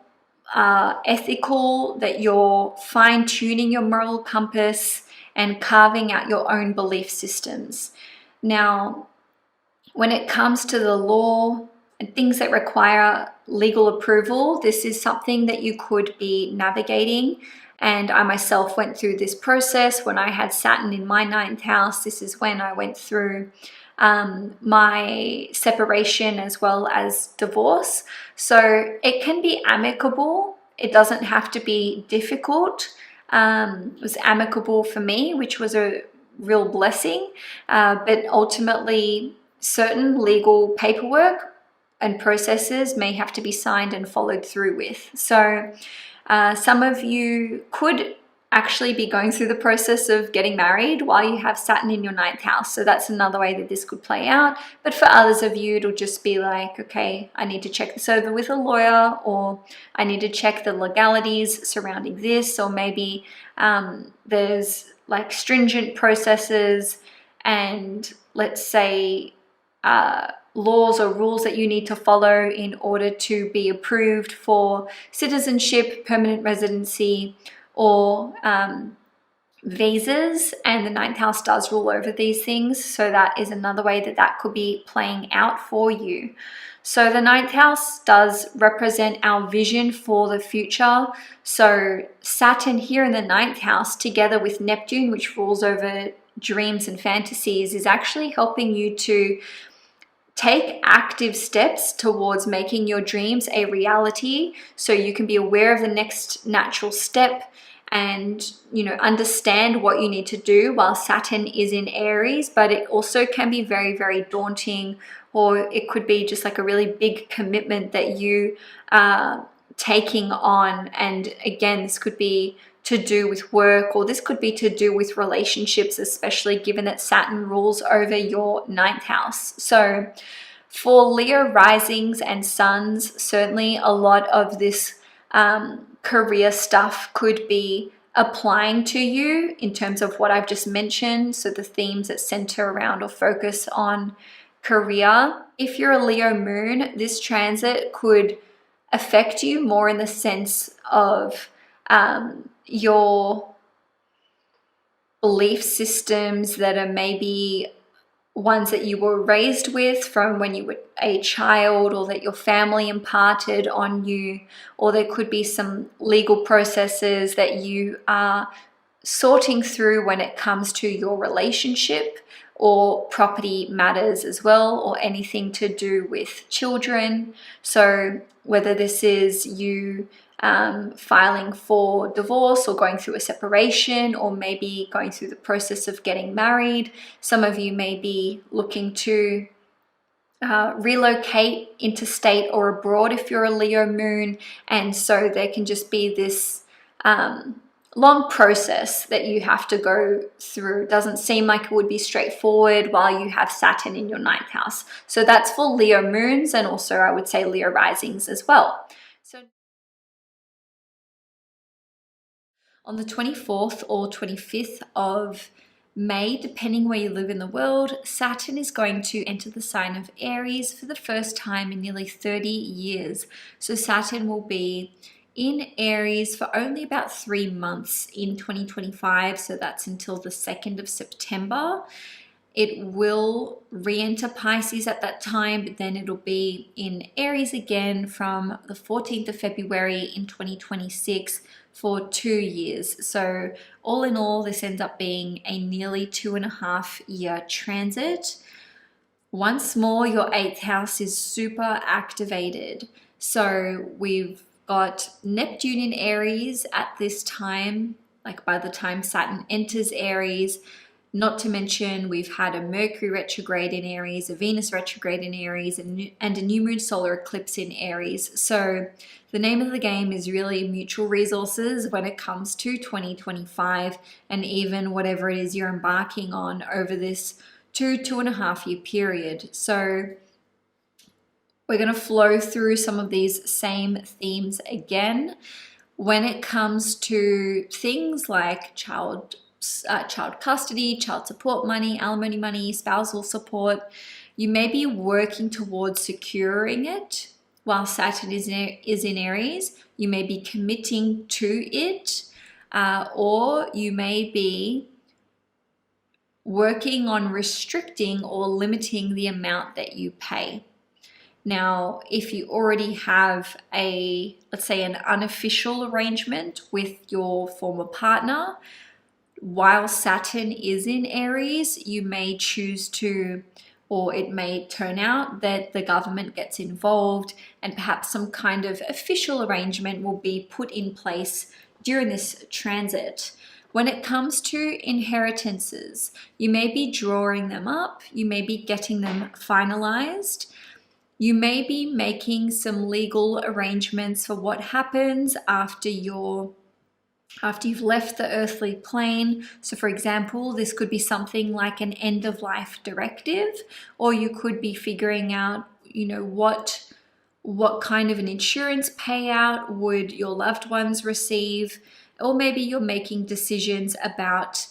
[SPEAKER 1] ethical, that you're fine-tuning your moral compass and carving out your own belief systems. Now, when it comes to the law and things that require legal approval, this is something that you could be navigating. And I myself went through this process when I had Saturn in my 9th house. This is when I went through my separation as well as divorce. So it can be amicable. It doesn't have to be difficult. It was amicable for me, which was a real blessing. But ultimately, certain legal paperwork and processes may have to be signed and followed through with. So some of you could actually be going through the process of getting married while you have Saturn in your 9th house. So that's another way that this could play out. But for others of you, it'll just be like, okay, I need to check this over with a lawyer, or I need to check the legalities surrounding this, or maybe there's like stringent processes and let's say laws or rules that you need to follow in order to be approved for citizenship, permanent residency, or visas, and the 9th house does rule over these things. So that is another way that that could be playing out for you. So the 9th house does represent our vision for the future. So Saturn here in the 9th house, together with Neptune, which rules over dreams and fantasies, is actually helping you to take active steps towards making your dreams a reality, so you can be aware of the next natural step and, you know, understand what you need to do while Saturn is in Aries. But it also can be very, very daunting, or it could be just like a really big commitment that you are taking on. And again, this could be to do with work, or this could be to do with relationships, especially given that Saturn rules over your 9th house. So for Leo risings and suns, certainly a lot of this career stuff could be applying to you in terms of what I've just mentioned. So the themes that center around or focus on career. If you're a Leo moon, this transit could affect you more in the sense of your belief systems that are maybe ones that you were raised with from when you were a child, or that your family imparted on you, or there could be some legal processes that you are sorting through when it comes to your relationship or property matters as well, or anything to do with children. So whether this is you filing for divorce, or going through a separation, or maybe going through the process of getting married. Some of you may be looking to relocate interstate or abroad if you're a Leo moon, and so there can just be this long process that you have to go through. It doesn't seem like it would be straightforward while you have Saturn in your ninth house. So that's for Leo moons, and also I would say Leo risings as well. So on the 24th or 25th of May, depending where you live in the world, Saturn is going to enter the sign of Aries for the first time in nearly 30 years. So Saturn will be in Aries for only about 3 months in 2025. So that's until the 2nd of September. It will re-enter Pisces at that time, but then it'll be in Aries again from the 14th of February in 2026 for 2 years. So all in all, this ends up being a nearly 2.5-year transit. Once more, your 8th house is super activated. So we've got Neptune in Aries at this time, like by the time Saturn enters Aries. Not to mention, we've had a Mercury retrograde in Aries, a Venus retrograde in Aries, and a new moon solar eclipse in Aries. So the name of the game is really mutual resources when it comes to 2025, and even whatever it is you're embarking on over this 2.5 year period. So we're going to flow through some of these same themes again. When it comes to things like child custody, child support money, alimony money, spousal support, you may be working towards securing it while Saturn is in Aries. You may be committing to it, or you may be working on restricting or limiting the amount that you pay. Now, if you already have let's say an unofficial arrangement with your former partner, while Saturn is in Aries, you may choose to, or it may turn out that the government gets involved, and perhaps some kind of official arrangement will be put in place during this transit. When it comes to inheritances, you may be drawing them up, you may be getting them finalized. You may be making some legal arrangements for what happens after you've left the earthly plane. So for example, this could be something like an end-of-life directive, or you could be figuring out, what kind of an insurance payout would your loved ones receive, or maybe you're making decisions about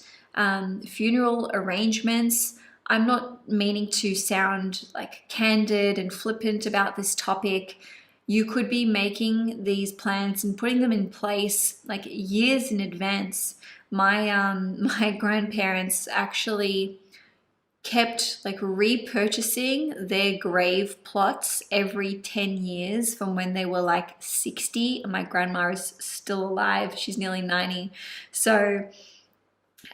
[SPEAKER 1] funeral arrangements. I'm not meaning to sound like candid and flippant about this topic. You could be making these plans and putting them in place like years in advance. My grandparents actually kept like repurchasing their grave plots every 10 years from when they were like 60. And my grandma is still alive. She's nearly 90. So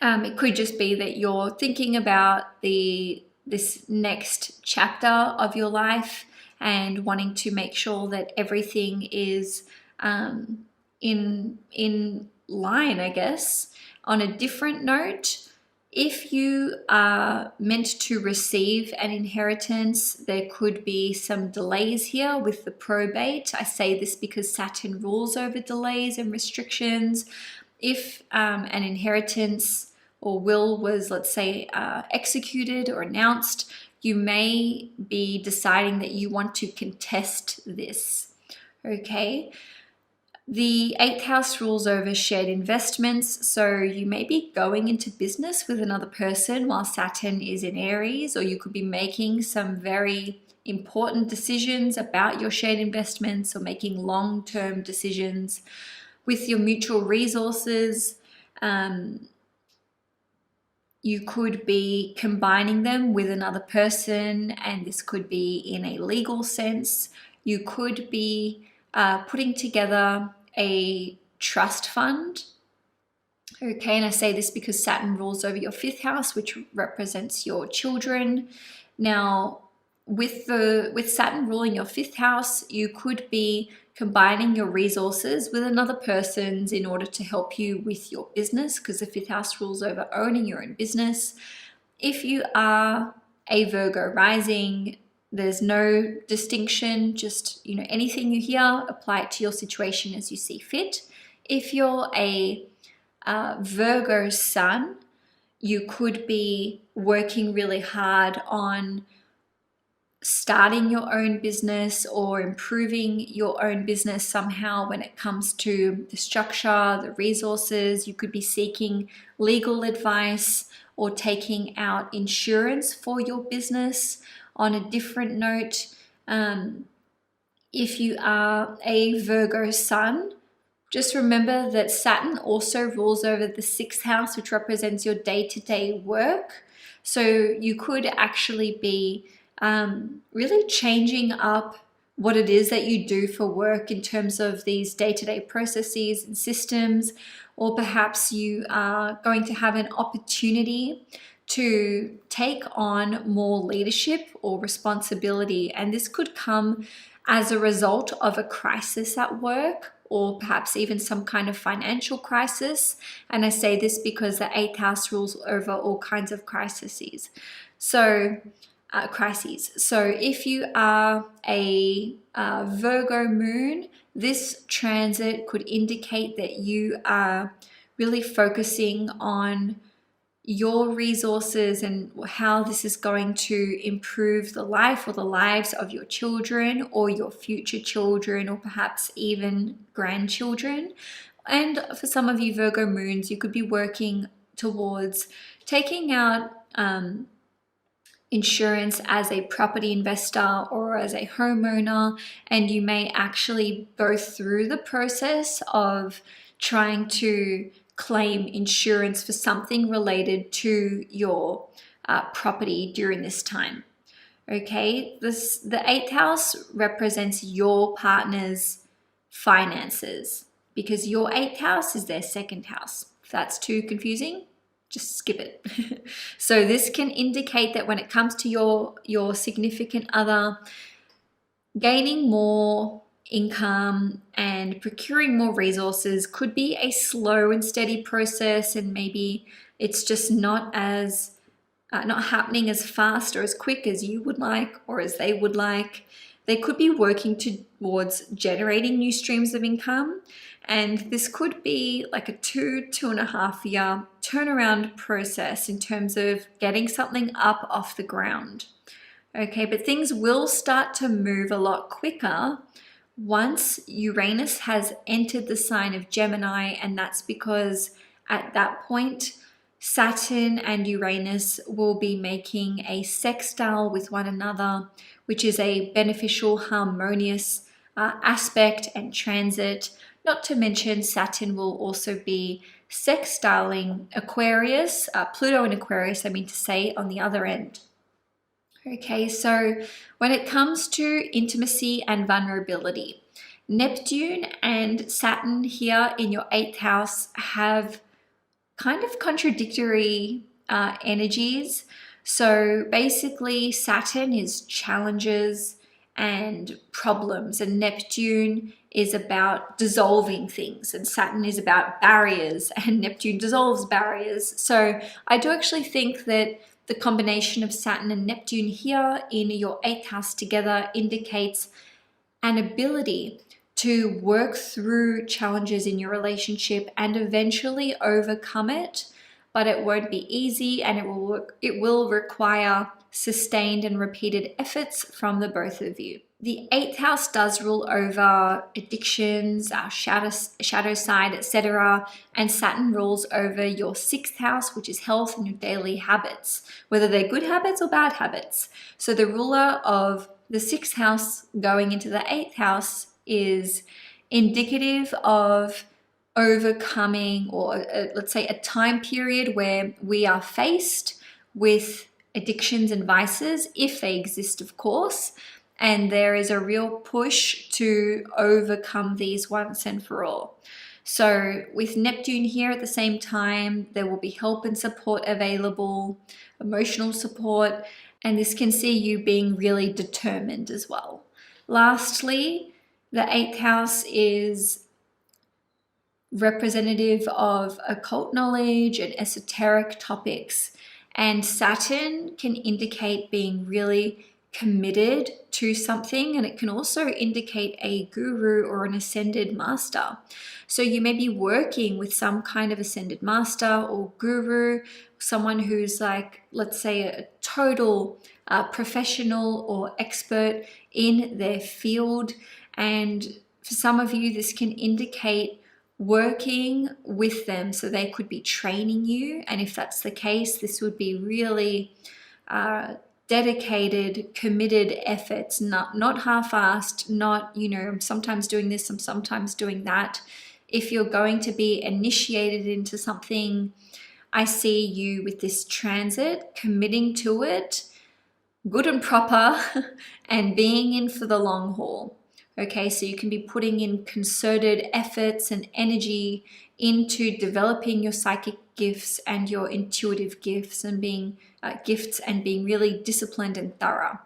[SPEAKER 1] it could just be that you're thinking about this next chapter of your life and wanting to make sure that everything is in line, I guess. On a different note, if you are meant to receive an inheritance, there could be some delays here with the probate. I say this because Saturn rules over delays and restrictions. If an inheritance or will was, let's say, executed or announced, you may be deciding that you want to contest this, okay? The 8th house rules over shared investments, so you may be going into business with another person while Saturn is in Aries, or you could be making some very important decisions about your shared investments or making long-term decisions with your mutual resources. You could be combining them with another person, and this could be in a legal sense. You could be putting together a trust fund. Okay, and I say this because Saturn rules over your 5th house, which represents your children. Now, with Saturn ruling your 5th house, you could be combining your resources with another person's in order to help you with your business, because the 5th house rules over owning your own business. If you are a Virgo rising, there's no distinction, just anything you hear, apply it to your situation as you see fit. If you're a Virgo sun, you could be working really hard on starting your own business or improving your own business somehow when it comes to the structure, the resources. You could be seeking legal advice or taking out insurance for your business. On a different note, if you are a Virgo sun, just remember that Saturn also rules over the 6th house, which represents your day-to-day work. So you could actually be really changing up what it is that you do for work in terms of these day-to-day processes and systems, or perhaps you are going to have an opportunity to take on more leadership or responsibility. And this could come as a result of a crisis at work, or perhaps even some kind of financial crisis. And I say this because the 8th house rules over all kinds of crises. So if you are a Virgo moon, this transit could indicate that you are really focusing on your resources and how this is going to improve the life or the lives of your children or your future children, or perhaps even grandchildren. And for some of you Virgo moons, you could be working towards taking out insurance as a property investor or as a homeowner, and you may actually go through the process of trying to claim insurance for something related to your property during this time. Okay, the 8th house represents your partner's finances, because your 8th house is their 2nd house. If that's too confusing, just skip it. So this can indicate that when it comes to your significant other, gaining more income and procuring more resources could be a slow and steady process, and maybe it's just not happening as fast or as quick as you would like or as they would like. They could be working towards generating new streams of income, and this could be like a 2.5 year turnaround process in terms of getting something up off the ground. Okay, but things will start to move a lot quicker once Uranus has entered the sign of Gemini, and that's because at that point, Saturn and Uranus will be making a sextile with one another, which is a beneficial, harmonious aspect and transit. Not to mention, Saturn will also be sextiling Aquarius, Pluto and Aquarius, I mean to say, on the other end. Okay, so when it comes to intimacy and vulnerability, Neptune and Saturn here in your 8th house have kind of contradictory energies. So basically, Saturn is challenges and problems, and Neptune is about dissolving things, and Saturn is about barriers, and Neptune dissolves barriers. So I do actually think that the combination of Saturn and Neptune here in your 8th house together indicates an ability to work through challenges in your relationship and eventually overcome it, but it won't be easy, and it will require sustained and repeated efforts from the both of you. The 8th house does rule over addictions, our shadow side, etc. And Saturn rules over your 6th house, which is health and your daily habits, whether they're good habits or bad habits. So the ruler of the 6th house going into the 8th house is indicative of overcoming, or let's say a time period where we are faced with addictions and vices, if they exist, of course, and there is a real push to overcome these once and for all. So with Neptune here at the same time, there will be help and support available, emotional support, and this can see you being really determined as well. Lastly, the 8th house is representative of occult knowledge and esoteric topics, and Saturn can indicate being really committed to something, and it can also indicate a guru or an ascended master. So you may be working with some kind of ascended master or guru, someone who's like, let's say, a total professional or expert in their field. And for some of you, this can indicate working with them, so they could be training you. And if that's the case, this would be really dedicated, committed efforts, not half-assed, not, I'm sometimes doing this, I'm sometimes doing that. If you're going to be initiated into something, I see you with this transit, committing to it, good and proper, and being in for the long haul. Okay, so you can be putting in concerted efforts and energy into developing your psychic gifts and your intuitive gifts, and being really disciplined and thorough.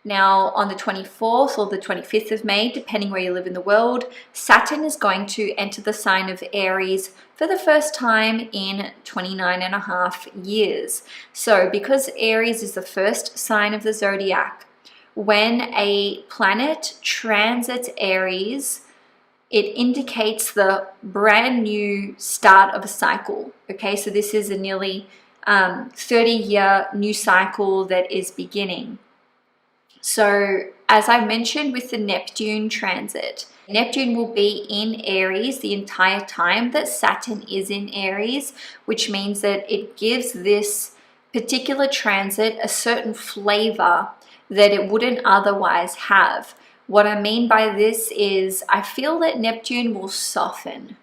[SPEAKER 1] Now, on the 24th or the 25th of May, depending where you live in the world, Saturn is going to enter the sign of Aries for the first time in 29.5 years. So because Aries is the first sign of the zodiac, when a planet transits Aries, it indicates the brand new start of a cycle. Okay, so this is a nearly 30-year new cycle that is beginning. So as I mentioned with the Neptune transit, Neptune will be in Aries the entire time that Saturn is in Aries, which means that it gives this particular transit a certain flavor that it wouldn't otherwise have. What I mean by this is I feel that Neptune will soften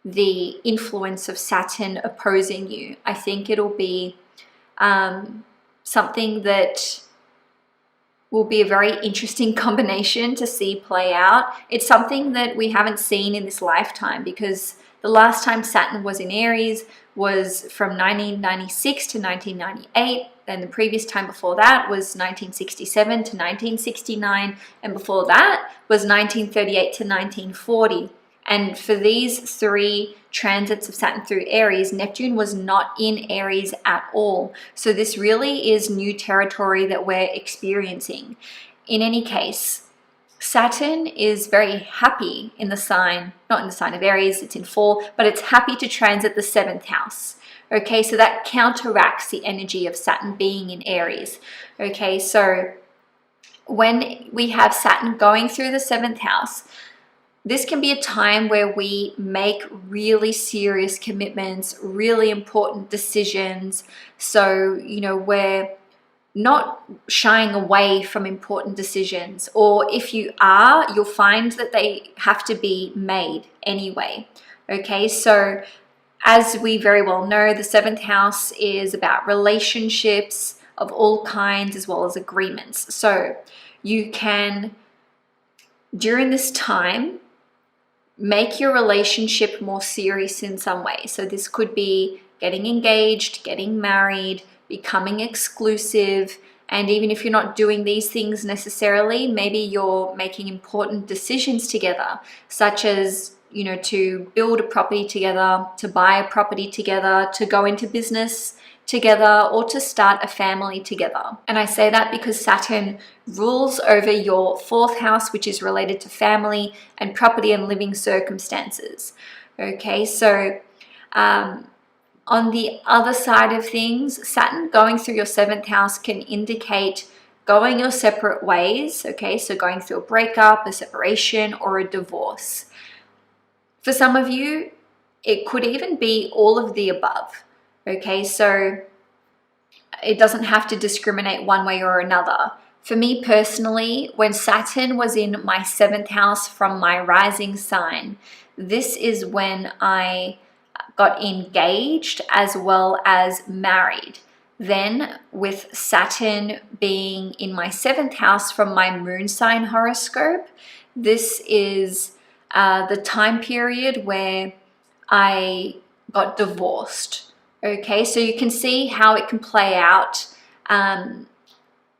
[SPEAKER 1] the influence of Saturn opposing you. I think it'll be something that will be a very interesting combination to see play out. It's something that we haven't seen in this lifetime, because the last time Saturn was in Aries was from 1996 to 1998, and the previous time before that was 1967 to 1969, and before that was 1938 to 1940. And for these 3 transits of Saturn through Aries, Neptune was not in Aries at all. So this really is new territory that we're experiencing. In any case, Saturn is very happy in the sign, not in the sign of Aries, it's in fall, but it's happy to transit the 7th house. Okay, so that counteracts the energy of Saturn being in Aries. Okay, so when we have Saturn going through the 7th house, this can be a time where we make really serious commitments, really important decisions. So, we're not shying away from important decisions, or if you are, you'll find that they have to be made anyway. Okay, so as we very well know, the 7th house is about relationships of all kinds as well as agreements. So you can, during this time, make your relationship more serious in some way. So this could be getting engaged, getting married, becoming exclusive. And even if you're not doing these things necessarily, maybe you're making important decisions together, such as, to build a property together, to buy a property together, to go into business together, or to start a family together. And I say that because Saturn rules over your 4th house, which is related to family and property and living circumstances. Okay, so on the other side of things, Saturn going through your 7th house can indicate going your separate ways. Okay, so going through a breakup, a separation, or a divorce. For some of you, it could even be all of the above. Okay, so it doesn't have to discriminate one way or another. For me personally, when Saturn was in my 7th house from my rising sign, this is when I got engaged as well as married. Then with Saturn being in my 7th house from my moon sign horoscope, this is the time period where I got divorced. Okay, so you can see how it can play out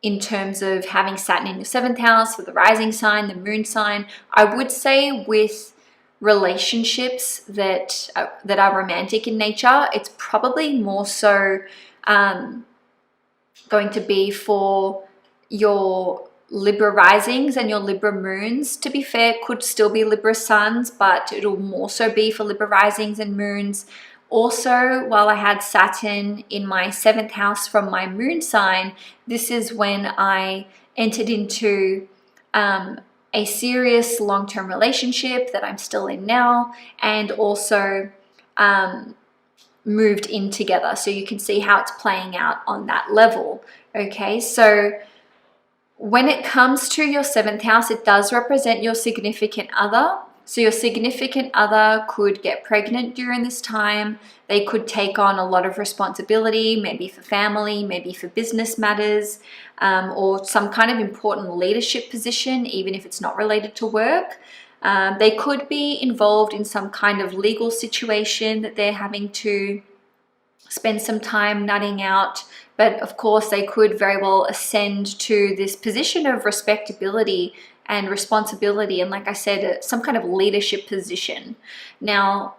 [SPEAKER 1] in terms of having Saturn in your 7th house with the rising sign, the moon sign. I would say with relationships that are romantic in nature, it's probably more so going to be for your Libra risings and your Libra moons. To be fair, could still be Libra suns, but it'll more so be for Libra risings and moons. Also, while I had Saturn in my 7th house from my moon sign, this is when I entered into a serious long-term relationship that I'm still in now, and also moved in together. So you can see how it's playing out on that level. Okay, so when it comes to your 7th house, it does represent your significant other. So your significant other could get pregnant during this time. They could take on a lot of responsibility, maybe for family, maybe for business matters, or some kind of important leadership position, even if it's not related to work. They could be involved in some kind of legal situation that they're having to spend some time nutting out. But of course, they could very well ascend to this position of respectability and responsibility, and like I said, some kind of leadership position. Now,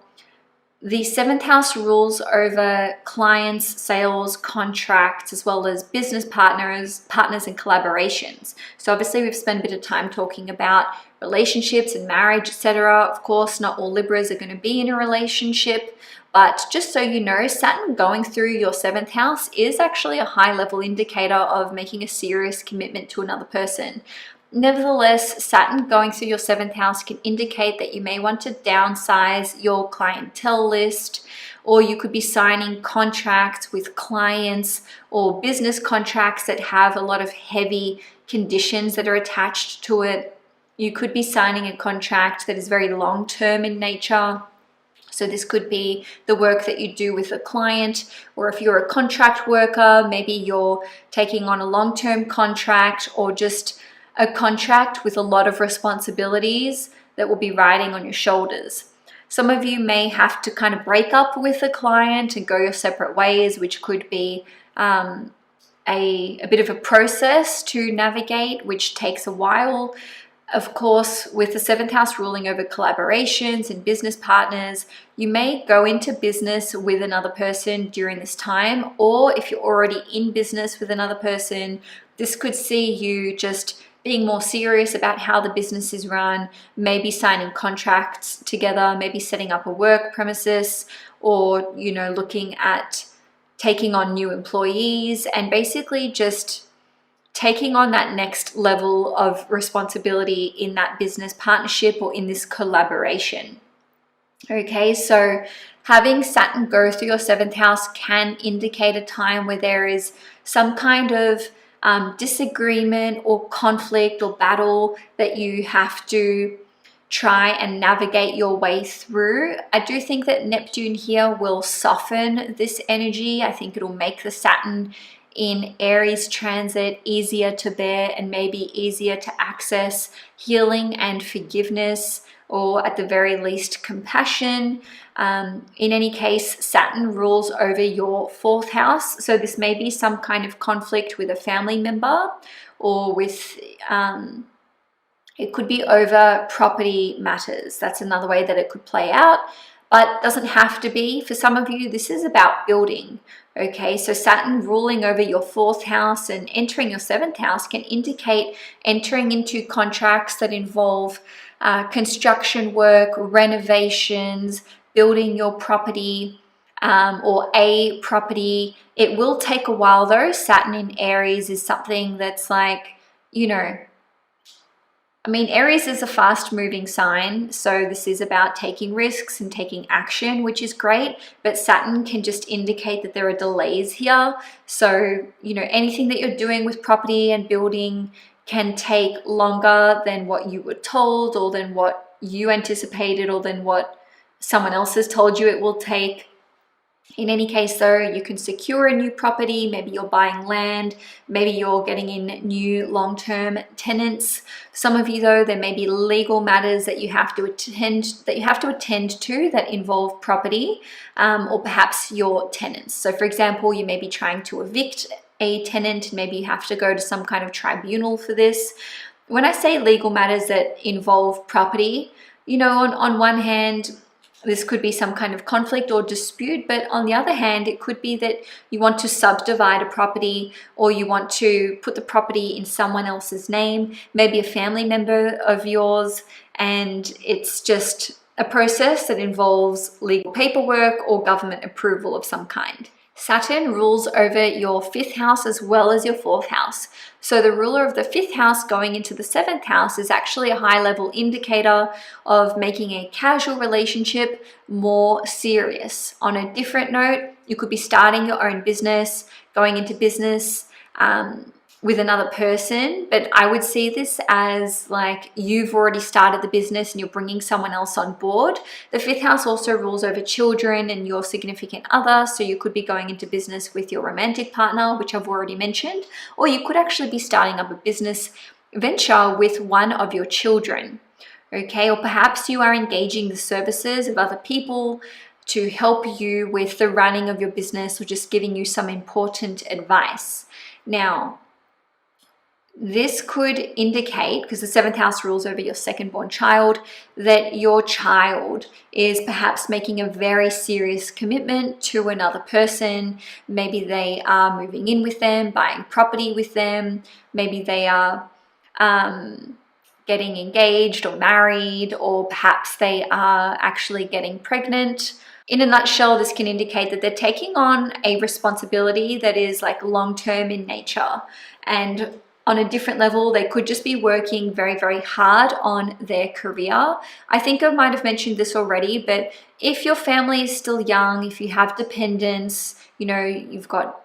[SPEAKER 1] the 7th house rules over clients, sales, contracts, as well as business partners and collaborations. So obviously we've spent a bit of time talking about relationships and marriage, etc. Of course, not all Libras are going to be in a relationship, but just so you know, Saturn going through your 7th house is actually a high level indicator of making a serious commitment to another person. Nevertheless, Saturn going through your 7th house can indicate that you may want to downsize your clientele list, or you could be signing contracts with clients or business contracts that have a lot of heavy conditions that are attached to it. You could be signing a contract that is very long-term in nature. So this could be the work that you do with a client, or if you're a contract worker, maybe you're taking on a long-term contract, or just a contract with a lot of responsibilities that will be riding on your shoulders. Some of you may have to kind of break up with a client and go your separate ways, which could be a bit of a process to navigate, which takes a while. Of course, with the 7th house ruling over collaborations and business partners, you may go into business with another person during this time, or if you're already in business with another person, this could see you just being more serious about how the business is run, maybe signing contracts together, maybe setting up a work premises, or, you know, looking at taking on new employees and basically just taking on that next level of responsibility in that business partnership or in this collaboration. Okay, so having Saturn go through your 7th house can indicate a time where there is some kind of disagreement or conflict or battle that you have to try and navigate your way through. I do think that Neptune here will soften this energy. I think it'll make the Saturn in Aries transit easier to bear and maybe easier to access healing and forgiveness, or at the very least compassion. In any case, Saturn rules over your 4th house, so this may be some kind of conflict with a family member, or with it could be over property matters. That's another way that it could play out, but doesn't have to be. For some of you, this is about building. Okay, so Saturn ruling over your 4th house and entering your 7th house can indicate entering into contracts that involve construction work, renovations, building your property, or a property. It will take a while though. Saturn in Aries is something that's like, you know, I mean, Aries is a fast-moving sign, so this is about taking risks and taking action, which is great, but Saturn can just indicate that there are delays here. So, you know, anything that you're doing with property and building can take longer than what you were told, or than what you anticipated, or than what someone else has told you it will take. In any case though, you can secure a new property, maybe you're buying land, maybe you're getting in new long-term tenants. Some of you though, there may be legal matters that you have to attend to that involve property, or perhaps your tenants. So for example, you may be trying to evict a tenant, maybe you have to go to some kind of tribunal for this. When I say legal matters that involve property, you know, on one hand, this could be some kind of conflict or dispute, but on the other hand, it could be that you want to subdivide a property, or you want to put the property in someone else's name, maybe a family member of yours, and it's just a process that involves legal paperwork or government approval of some kind. Saturn rules over your 5th house as well as your 4th house. So the ruler of the 5th house going into the 7th house is actually a high-level indicator of making a casual relationship more serious. On a different note, you could be starting your own business, going into business with another person, but I would see this as like you've already started the business and you're bringing someone else on board. The 5th house also rules over children and your significant other, so you could be going into business with your romantic partner, which I've already mentioned, or you could actually be starting up a business venture with one of your children, okay? Or perhaps you are engaging the services of other people to help you with the running of your business, or just giving you some important advice. Now, this could indicate, because the 7th house rules over your second-born child, that your child is perhaps making a very serious commitment to another person. Maybe they are moving in with them, buying property with them. Maybe they are getting engaged or married, or perhaps they are actually getting pregnant. In a nutshell, this can indicate that they're taking on a responsibility that is like long-term in nature, and on a different level, they could just be working very, very hard on their career. I think I might have mentioned this already, but if your family is still young, if you have dependents, you know, you've got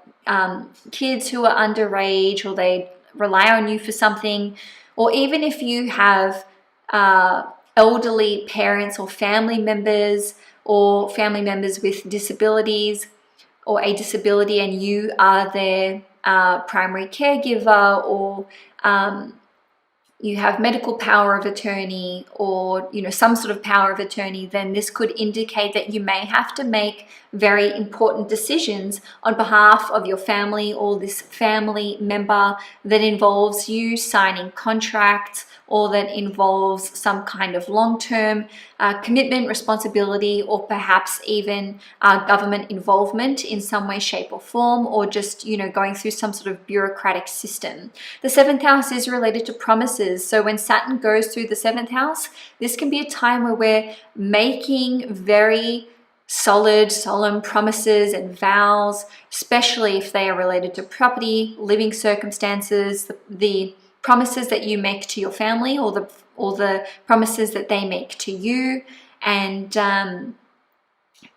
[SPEAKER 1] kids who are underage, or they rely on you for something, or even if you have elderly parents or family members, or family members with disabilities or a disability, and you are their primary caregiver, or you have medical power of attorney, or you know, some sort of power of attorney, then this could indicate that you may have to make very important decisions on behalf of your family or this family member that involves you signing contracts, or that involves some kind of long-term commitment, responsibility, or perhaps even government involvement in some way, shape, or form, or just, you know, going through some sort of bureaucratic system. The 7th house is related to promises. So when Saturn goes through the 7th house, this can be a time where we're making very solid, solemn promises and vows, especially if they are related to property, living circumstances, the promises that you make to your family, or the promises that they make to you. And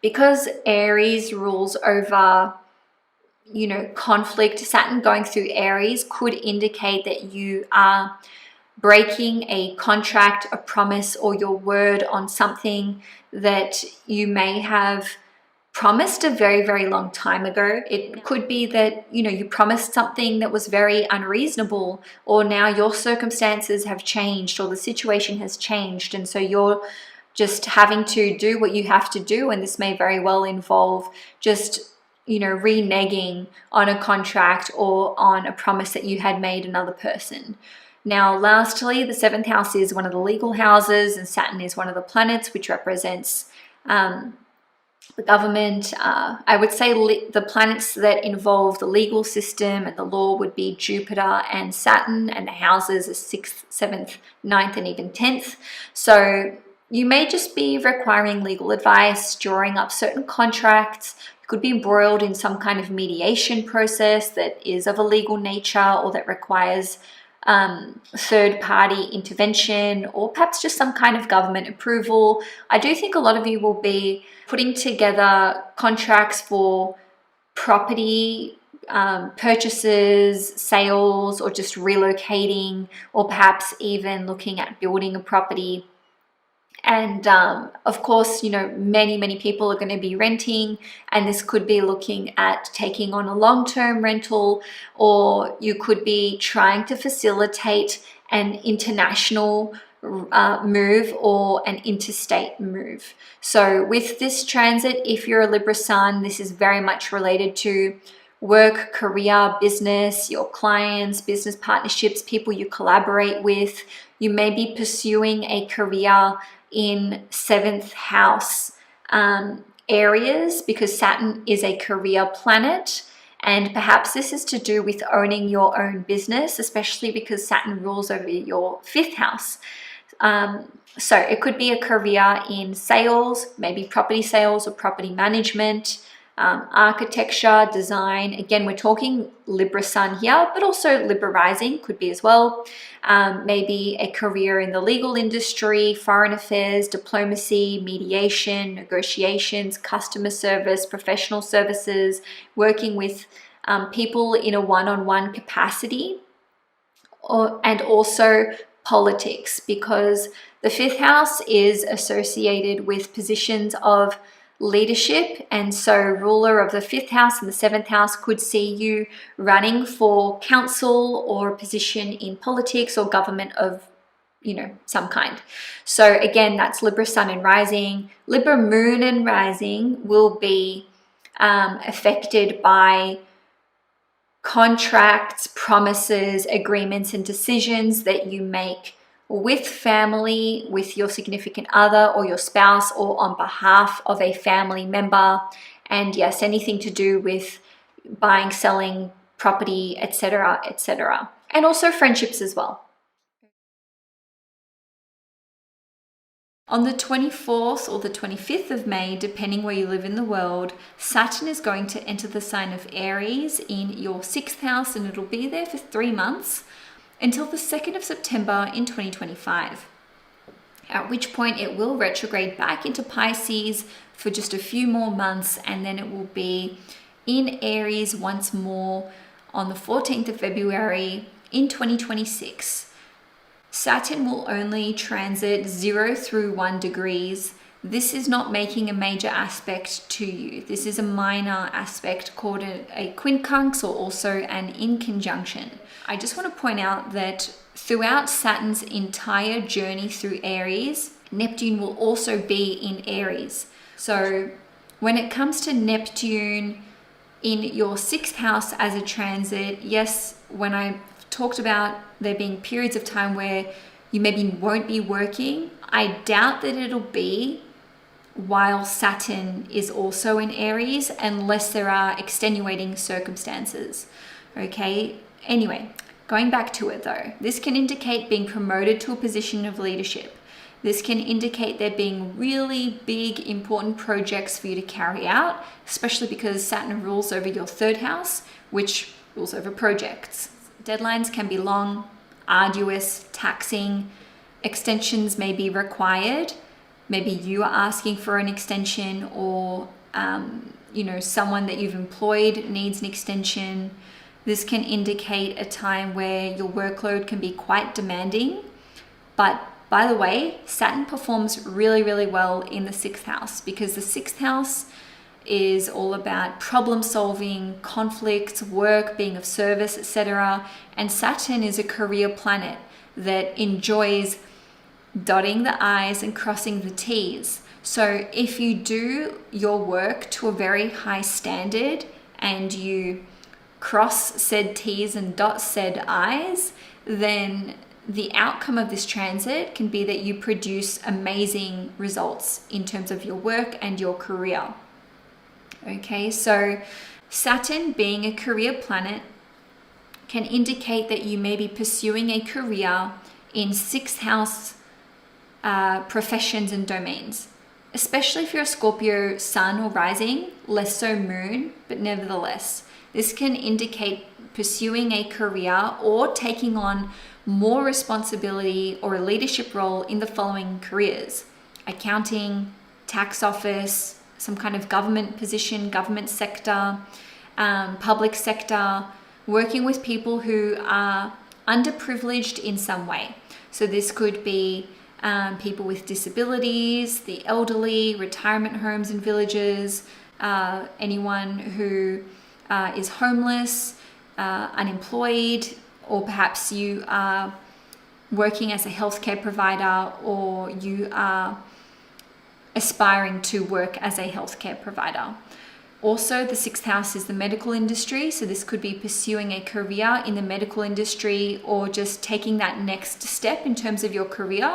[SPEAKER 1] because Aries rules over, you know, conflict, Saturn going through Aries could indicate that you are breaking a contract, a promise, or your word on something that you may have promised a very, very long time ago. It could be that, you know, you promised something that was very unreasonable, or now your circumstances have changed, or the situation has changed, and so you're just having to do what you have to do, and this may very well involve just, you know, reneging on a contract or on a promise that you had made another person. Now, lastly, the 7th house is one of the legal houses, and Saturn is one of the planets which represents the government. I would say the planets that involve the legal system and the law would be Jupiter and Saturn, and the houses are 6th, 7th, 9th, and even 10th. So you may just be requiring legal advice, drawing up certain contracts. You could be embroiled in some kind of mediation process that is of a legal nature, or that requires third party intervention, or perhaps just some kind of government approval. I do think a lot of you will be putting together contracts for property purchases, sales, or just relocating, or perhaps even looking at building a property. And of course, you know, many people are going to be renting, and this could be looking at taking on a long-term rental, or you could be trying to facilitate an international move or an interstate move. So with this transit, if you're a Libra sun, this is very much related to work, career, business, your clients, business partnerships, people you collaborate with. You may be pursuing a career in 7th house areas, because Saturn is a career planet. And perhaps this is to do with owning your own business, especially because Saturn rules over your 5th house. So it could be a career in sales, maybe property sales or property management, architecture, design. Again, we're talking Libra sun here, but also Libra rising could be as well. Maybe a career in the legal industry, foreign affairs, diplomacy, mediation, negotiations, customer service, professional services, working with people in a one-on-one capacity, and also politics, because the 5th house is associated with positions of leadership, and so ruler of the 5th house and the 7th house could see you running for council or a position in politics or government of, you know, some kind. So again, that's Libra sun and rising. Libra moon and rising will be affected by contracts, promises, agreements, and decisions that you make with family, with your significant other or your spouse, or on behalf of a family member. And yes, anything to do with buying, selling, property, etc., etc. And also friendships as well. On the 24th or the 25th of May, depending where you live in the world, Saturn is going to enter the sign of Aries in your 6th house, and it'll be there for 3 months until the 2nd of September in 2025, at which point it will retrograde back into Pisces for just a few more months, and then it will be in Aries once more on the 14th of February in 2026. Saturn will only transit 0 through 1 degrees. This is not making a major aspect to you. This is a minor aspect called a quincunx, or also an inconjunction. I just want to point out that throughout Saturn's entire journey through Aries, Neptune will also be in Aries. So when it comes to Neptune in your 6th house as a transit, yes, when I talked about there being periods of time where you maybe won't be working, I doubt that it'll be while Saturn is also in Aries, unless there are extenuating circumstances. Okay, anyway, going back to it though, this can indicate being promoted to a position of leadership. This can indicate there being really big, important projects for you to carry out, especially because Saturn rules over your 3rd house, which rules over projects. Deadlines can be long, arduous, taxing. Extensions may be required. Maybe you are asking for an extension, or someone that you've employed needs an extension. This can indicate a time where your workload can be quite demanding. But by the way, Saturn performs really, really well in the 6th house, because the 6th house is all about problem solving, conflicts, work, being of service, etc. And Saturn is a career planet that enjoys dotting the I's and crossing the T's. So if you do your work to a very high standard and you cross said T's and dot said I's, then the outcome of this transit can be that you produce amazing results in terms of your work and your career. Okay, so Saturn, being a career planet, can indicate that you may be pursuing a career in 6th house professions and domains, especially if you're a Scorpio sun or rising, less so moon, but nevertheless, this can indicate pursuing a career or taking on more responsibility or a leadership role in the following careers: accounting, tax office, some kind of government position, government sector, public sector, working with people who are underprivileged in some way. So this could be people with disabilities, the elderly, retirement homes and villages, anyone who is homeless, unemployed, or perhaps you are working as a healthcare provider, or you are aspiring to work as a healthcare provider. Also, the sixth house is the medical industry. So this could be pursuing a career in the medical industry or just taking that next step in terms of your career.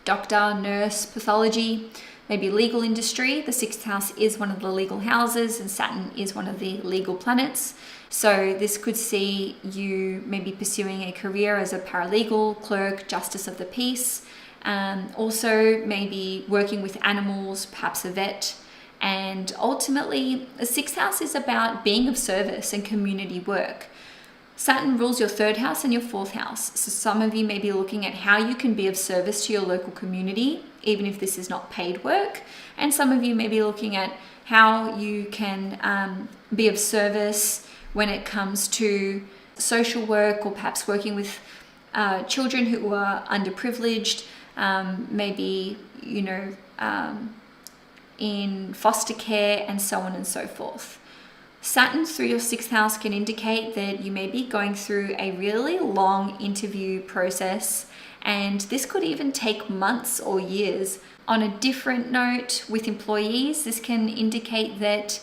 [SPEAKER 1] Doctor, nurse, pathology, maybe legal industry. The sixth house is one of the legal houses, and Saturn is one of the legal planets. So this could see you maybe pursuing a career as a paralegal, clerk, justice of the peace. Also maybe working with animals, perhaps a vet. And ultimately, the sixth house is about being of service and community work. Saturn rules your third house and your fourth house. So some of you may be looking at how you can be of service to your local community, even if this is not paid work. And some of you may be looking at how you can be of service when it comes to social work, or perhaps working with children who are underprivileged, maybe, in foster care, and so on and so forth. Saturn through your sixth house can indicate that you may be going through a really long interview process, and this could even take months or years. On a different note, with employees, this can indicate that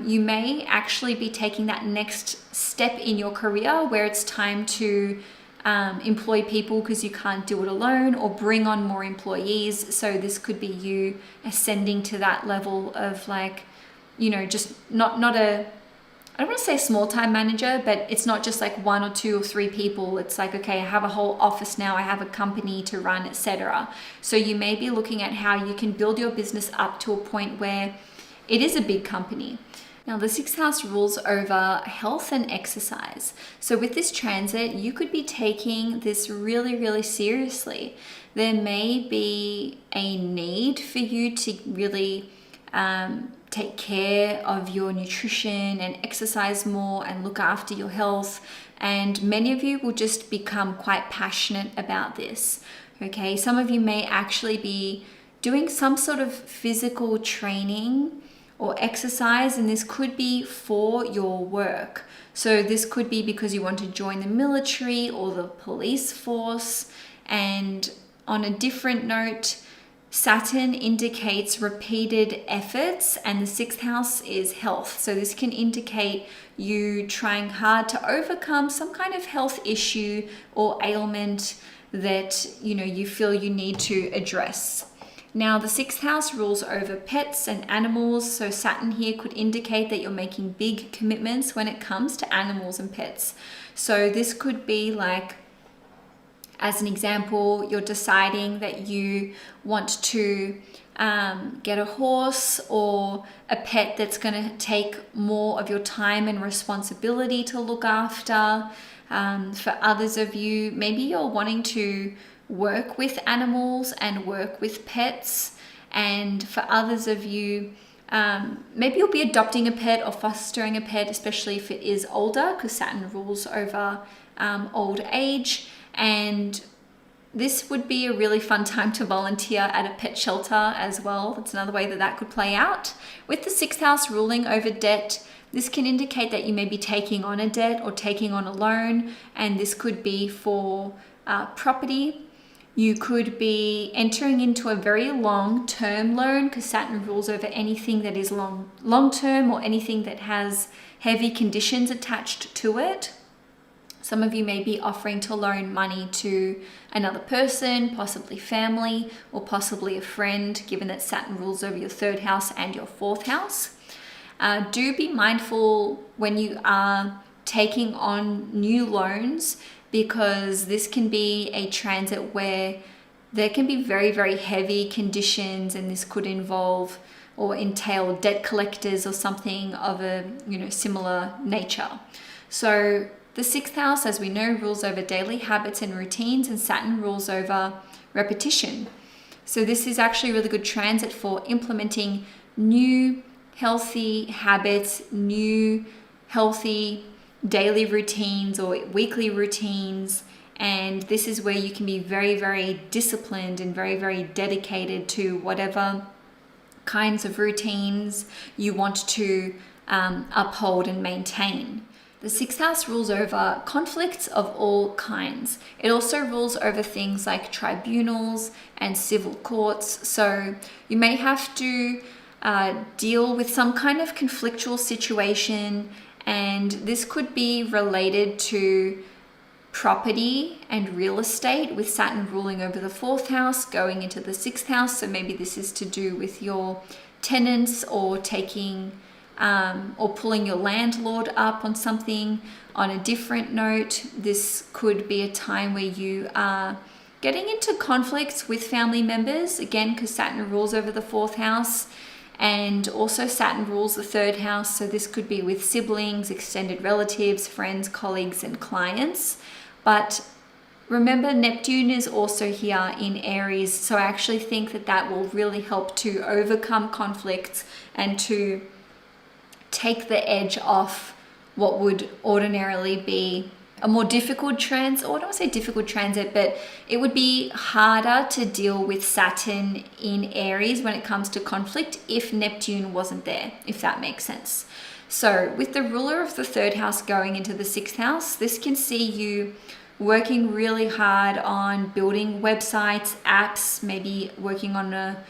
[SPEAKER 1] you may actually be taking that next step in your career where it's time to employ people because you can't do it alone, or bring on more employees. So this could be you ascending to that level of just not a, I don't want to say small time manager, but it's not just like one or two or three people. It's like, okay, I have a whole office now, I have a company to run, etc. So you may be looking at how you can build your business up to a point where it is a big company. Now, the sixth house rules over health and exercise. So with this transit, you could be taking this really, really seriously. There may be a need for you to really take care of your nutrition and exercise more and look after your health. And many of you will just become quite passionate about this. Okay, some of you may actually be doing some sort of physical training or exercise, and this could be for your work. So this could be because you want to join the military or the police force. And on a different note, Saturn indicates repeated efforts, and the sixth house is health. So this can indicate you trying hard to overcome some kind of health issue or ailment that you feel you need to address. Now, the sixth house rules over pets and animals. So Saturn here could indicate that you're making big commitments when it comes to animals and pets. So this could be like, as an example, you're deciding that you want to get a horse or a pet that's going to take more of your time and responsibility to look after. For others of you, maybe you're wanting to work with animals and work with pets. And for others of you, maybe you'll be adopting a pet or fostering a pet, especially if it is older, because Saturn rules over old age. And this would be a really fun time to volunteer at a pet shelter as well. That's another way that could play out. With the sixth house ruling over debt, this can indicate that you may be taking on a debt or taking on a loan, and this could be for property. You could be entering into a very long-term loan, because Saturn rules over anything that is long-term or anything that has heavy conditions attached to it. Some of you may be offering to loan money to another person, possibly family, or possibly a friend, given that Saturn rules over your third house and your fourth house. Do be mindful when you are taking on new loans, because this can be a transit where there can be very, very heavy conditions, and this could involve or entail debt collectors or something of a similar nature. So the sixth house, as we know, rules over daily habits and routines, and Saturn rules over repetition. So this is actually a really good transit for implementing new healthy habits, new healthy daily routines or weekly routines. And this is where you can be very, very disciplined and very, very dedicated to whatever kinds of routines you want to uphold and maintain. The sixth house rules over conflicts of all kinds. It also rules over things like tribunals and civil courts. So you may have to deal with some kind of conflictual situation, and this could be related to property and real estate, with Saturn ruling over the fourth house going into the sixth house. So maybe this is to do with your tenants or taking or pulling your landlord up on something. On a different note, this could be a time where you are getting into conflicts with family members, again, because Saturn rules over the fourth house, and also Saturn rules the third house. So this could be with siblings, extended relatives, friends, colleagues, and clients. But remember, Neptune is also here in Aries, so I actually think that that will really help to overcome conflicts and to take the edge off what would ordinarily be a more difficult transit, or I don't want to say difficult transit, but it would be harder to deal with Saturn in Aries when it comes to conflict if Neptune wasn't there, if that makes sense. So with the ruler of the third house going into the sixth house, this can see you working really hard on building websites, apps, maybe working on a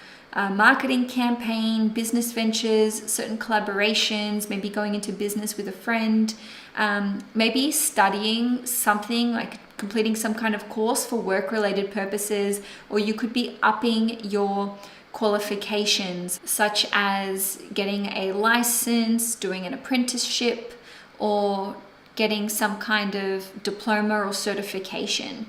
[SPEAKER 1] marketing campaign, business ventures, certain collaborations, maybe going into business with a friend, maybe studying something like completing some kind of course for work-related purposes, or you could be upping your qualifications, such as getting a license, doing an apprenticeship, or getting some kind of diploma or certification.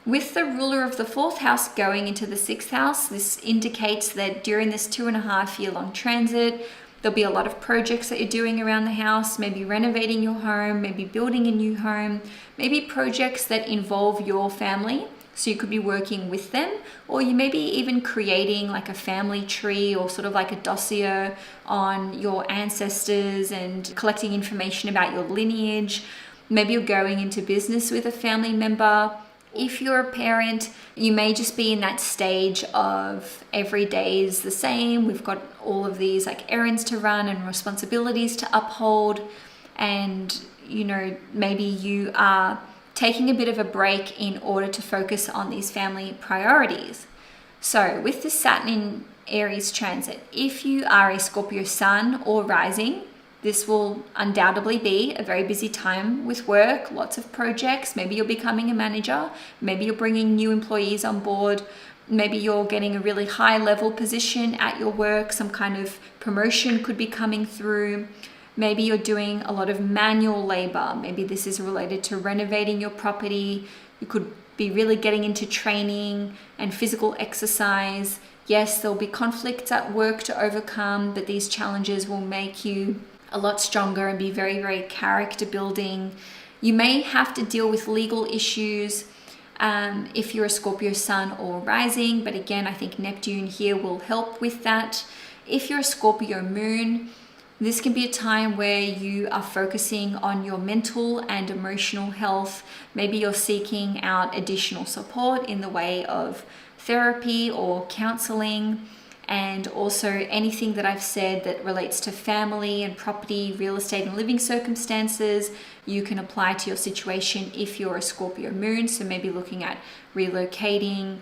[SPEAKER 1] With the ruler of the fourth house going into the sixth house, this indicates that during this 2.5 year long transit, there'll be a lot of projects that you're doing around the house, maybe renovating your home, maybe building a new home, maybe projects that involve your family. So you could be working with them, or you may be even creating like a family tree or sort of like a dossier on your ancestors and collecting information about your lineage. Maybe you're going into business with a family member. If you're a parent, you may just be in that stage of every day is the same. We've got all of these like errands to run and responsibilities to uphold. And, you know, maybe you are taking a bit of a break in order to focus on these family priorities. So with the Saturn in Aries transit, if you are a Scorpio sun or rising, this will undoubtedly be a very busy time with work, lots of projects. Maybe you're becoming a manager. Maybe you're bringing new employees on board. Maybe you're getting a really high level position at your work. Some kind of promotion could be coming through. Maybe you're doing a lot of manual labor. Maybe this is related to renovating your property. You could be really getting into training and physical exercise. Yes, there'll be conflicts at work to overcome, but these challenges will make you a lot stronger and be very, very character building. You may have to deal with legal issues if you're a Scorpio sun or rising, but again, I think Neptune here will help with that. If you're a Scorpio moon, this can be a time where you are focusing on your mental and emotional health. Maybe you're seeking out additional support in the way of therapy or counseling. And also anything that I've said that relates to family and property, real estate and living circumstances, you can apply to your situation if you're a Scorpio moon. So maybe looking at relocating,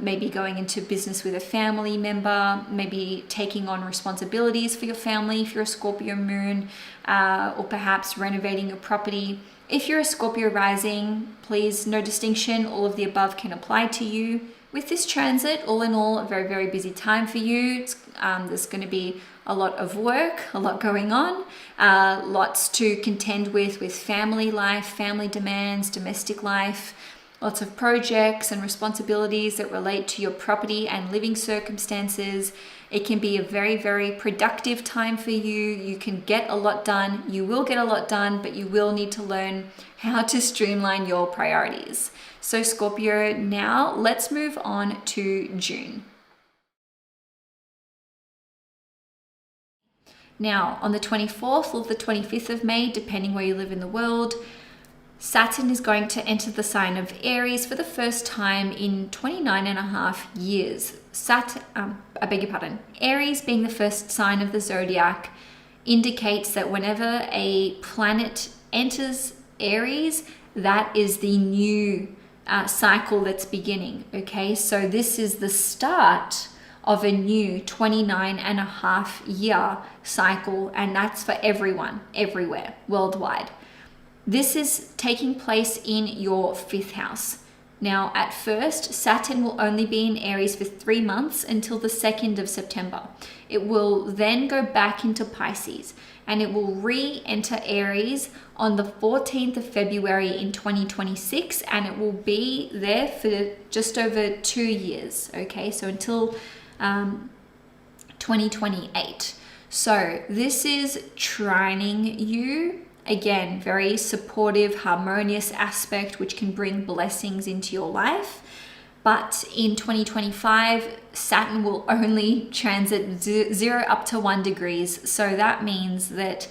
[SPEAKER 1] maybe going into business with a family member, maybe taking on responsibilities for your family if you're a Scorpio moon, or perhaps renovating your property. If you're a Scorpio rising, please, no distinction, all of the above can apply to you. With this transit, all in all, a very, very busy time for you. There's going to be a lot of work, a lot going on, lots to contend with family life, family demands, domestic life. lots of projects and responsibilities that relate to your property and living circumstances. It can be a very, very productive time for you. You can get a lot done. You will get a lot done, but you will need to learn how to streamline your priorities. So Scorpio, now let's move on to June. Now, on the 24th or the 25th of May, depending where you live in the world, Saturn is going to enter the sign of Aries for the first time in 29.5 years. Aries being the first sign of the zodiac indicates that whenever a planet enters Aries, that is the new cycle that's beginning. Okay, so this is the start of a new 29.5 year cycle, and that's for everyone, everywhere, worldwide. This is taking place in your 5th house. Now, at first, Saturn will only be in Aries for 3 months until the 2nd of September. It will then go back into Pisces, and it will re-enter Aries on the 14th of February in 2026, and it will be there for just over 2 years, okay? So until 2028. So this is trining you. Again, very supportive, harmonious aspect, which can bring blessings into your life. But in 2025, Saturn will only transit 0 up to 1 degrees. So that means that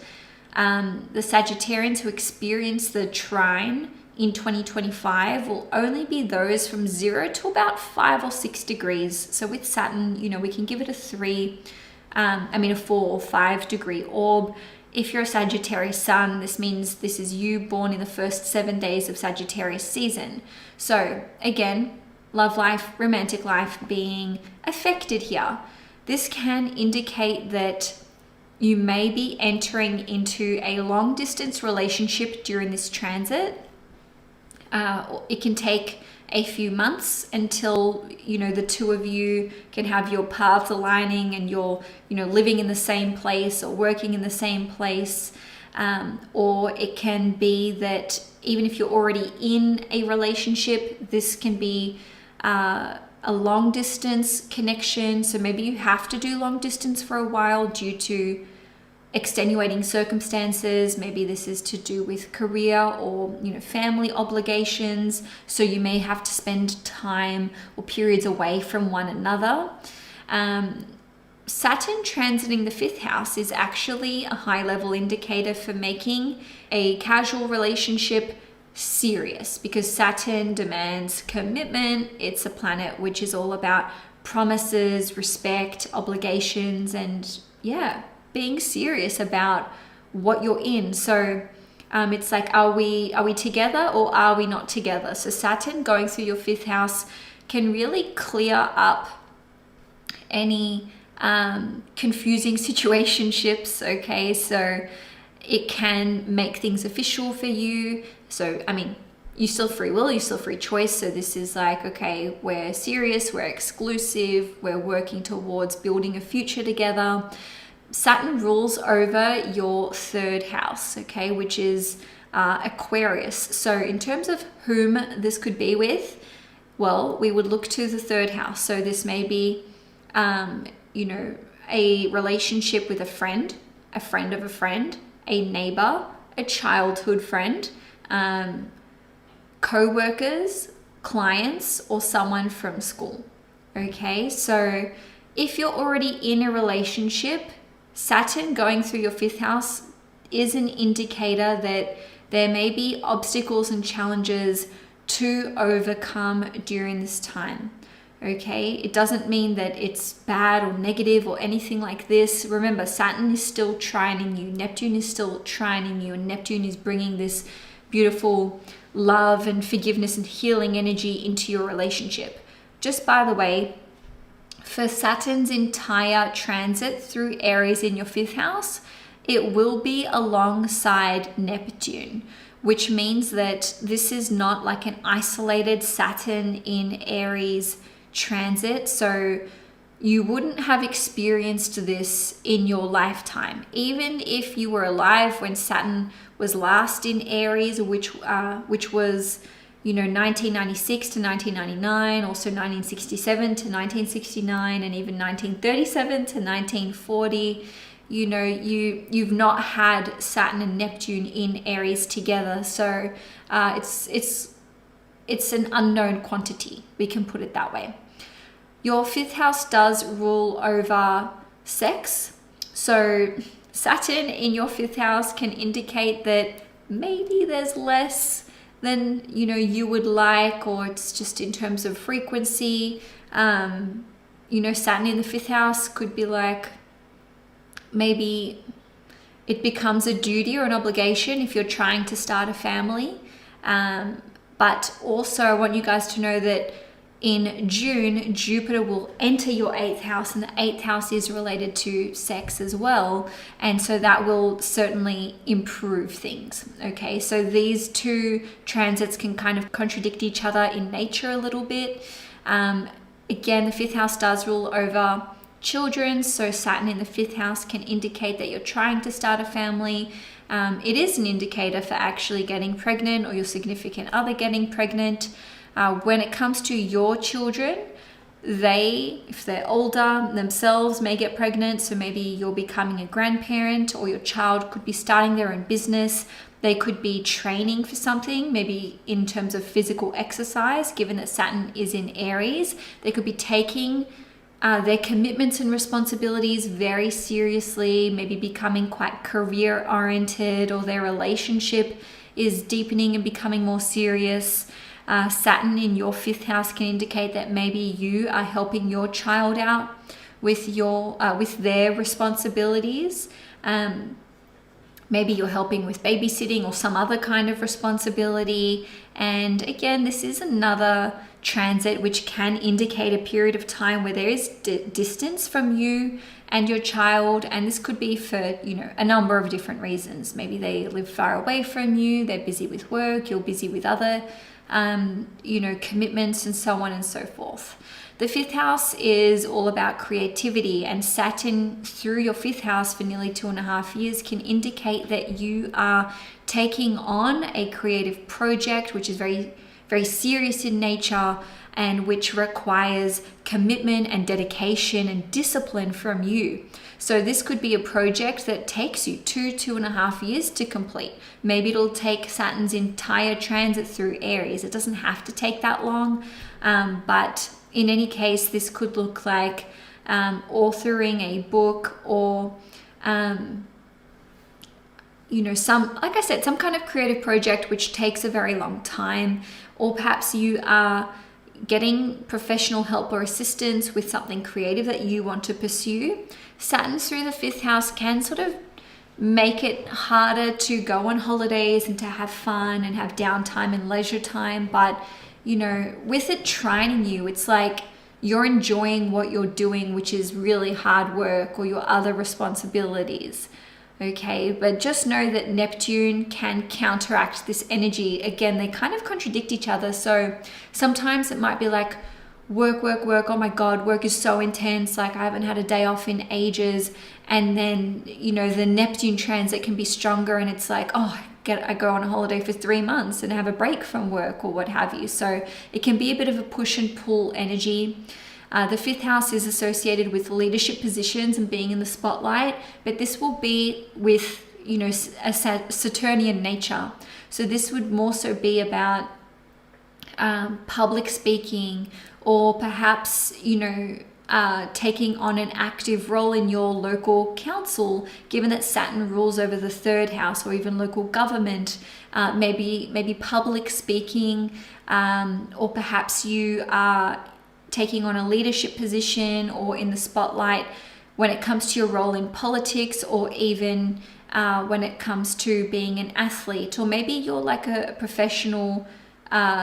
[SPEAKER 1] the Sagittarians who experience the trine in 2025 will only be those from 0 to about 5 or 6 degrees. So with Saturn, you know, we can give it a 4 or 5 degree orb. If you're a Sagittarius sun, this means this is you born in the first 7 days of Sagittarius season. So again, love life, romantic life being affected here. This can indicate that you may be entering into a long distance relationship during this transit. It can take a few months until, you know, the two of you can have your paths aligning and you're, you know, living in the same place or working in the same place. Or it can be that even if you're already in a relationship, this can be a long distance connection. So maybe you have to do long distance for a while due to extenuating circumstances. Maybe this is to do with career or, you know, family obligations. So you may have to spend time or periods away from one another. Saturn transiting the 5th house is actually a high level indicator for making a casual relationship serious, because Saturn demands commitment. It's a planet which is all about promises, respect, obligations, and being serious about what you're in. So it's like, are we together or are we not together? So Saturn going through your 5th house can really clear up any confusing situationships, okay? So it can make things official for you. So, I mean, you still free will, you still free choice. So this is like, okay, we're serious, we're exclusive, we're working towards building a future together. Saturn rules over your 3rd house, okay, which is Aquarius. So in terms of whom this could be with, well, we would look to the 3rd house. So this may be, you know, a relationship with a friend of a friend, a neighbor, a childhood friend, co-workers, clients, or someone from school, okay? So if you're already in a relationship, Saturn going through your 5th house is an indicator that there may be obstacles and challenges to overcome during this time. Okay, it doesn't mean that it's bad or negative or anything like this. Remember, Saturn is still trining you, Neptune is still trining you, and Neptune is bringing this beautiful love and forgiveness and healing energy into your relationship. Just by the way, for Saturn's entire transit through Aries in your 5th house, it will be alongside Neptune, which means that this is not like an isolated Saturn in Aries transit. So you wouldn't have experienced this in your lifetime. Even if you were alive when Saturn was last in Aries, which was, 1996 to 1999, also 1967 to 1969, and even 1937 to 1940. You've not had Saturn and Neptune in Aries together, so it's an unknown quantity, we can put it that way. Your 5th house does rule over sex, so Saturn in your 5th house can indicate that maybe there's less than you would like, or it's just in terms of frequency. Saturn in the 5th house could be like, maybe it becomes a duty or an obligation if you're trying to start a family. But also I want you guys to know that in June, Jupiter will enter your 8th house, and the 8th house is related to sex as well. And so that will certainly improve things. Okay, so these two transits can kind of contradict each other in nature a little bit. Again, the 5th house does rule over children. So Saturn in the 5th house can indicate that you're trying to start a family. It is an indicator for actually getting pregnant, or your significant other getting pregnant. When it comes to your children, if they're older themselves, may get pregnant. So maybe you're becoming a grandparent, or your child could be starting their own business. They could be training for something, maybe in terms of physical exercise, given that Saturn is in Aries. They could be taking their commitments and responsibilities very seriously, maybe becoming quite career oriented, or their relationship is deepening and becoming more serious. Saturn in your 5th house can indicate that maybe you are helping your child out with their responsibilities. Maybe you're helping with babysitting or some other kind of responsibility. And again, this is another transit which can indicate a period of time where there is distance from you and your child. And this could be for, a number of different reasons. Maybe they live far away from you, they're busy with work, you're busy with other commitments, and so on and so forth. The 5th house is all about creativity, and Saturn through your 5th house for nearly 2.5 years can indicate that you are taking on a creative project which is very, very serious in nature, and which requires commitment and dedication and discipline from you. So this could be a project that takes you 2.5 years to complete. Maybe it'll take Saturn's entire transit through Aries. It doesn't have to take that long, but in any case, this could look like authoring a book, or some kind of creative project which takes a very long time, or perhaps you are getting professional help or assistance with something creative that you want to pursue. Saturn through the 5th house can sort of make it harder to go on holidays and to have fun and have downtime and leisure time. But, with it trining you, it's like you're enjoying what you're doing, which is really hard work, or your other responsibilities. Okay, but just know that Neptune can counteract this energy. Again, they kind of contradict each other. So sometimes it might be like, work, oh my God, work is so intense, like I haven't had a day off in ages. And then, the Neptune transit can be stronger, and it's like, I go on a holiday for 3 months and have a break from work, or what have you. So it can be a bit of a push and pull energy. The 5th house is associated with leadership positions and being in the spotlight, but this will be with, a Saturnian nature. So this would more so be about public speaking, or perhaps, taking on an active role in your local council, given that Saturn rules over the 3rd house, or even local government, maybe public speaking, or perhaps you are taking on a leadership position or in the spotlight when it comes to your role in politics, or even when it comes to being an athlete, or maybe you're like a professional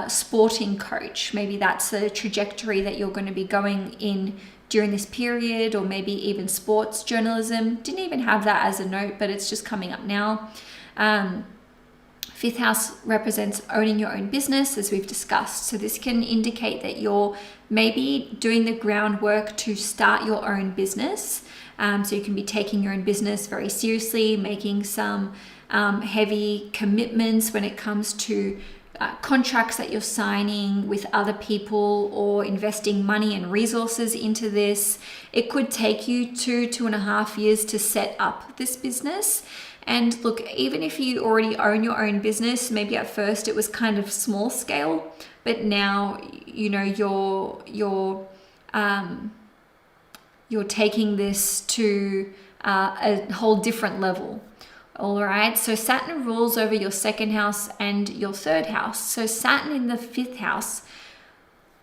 [SPEAKER 1] sporting coach. Maybe that's the trajectory that you're going to be going in during this period, or maybe even sports journalism. Didn't even have that as a note, but it's just coming up now. 5th house represents owning your own business, as we've discussed. So this can indicate that you're maybe doing the groundwork to start your own business. So you can be taking your own business very seriously, making some heavy commitments when it comes to contracts that you're signing with other people or investing money and resources into this. It could take you 2.5 years to set up this business. And look, even if you already own your own business, maybe at first it was kind of small scale, but now, you know, you're taking this to a whole different level. All right, so Saturn rules over your second house and your third house. So Saturn in the fifth house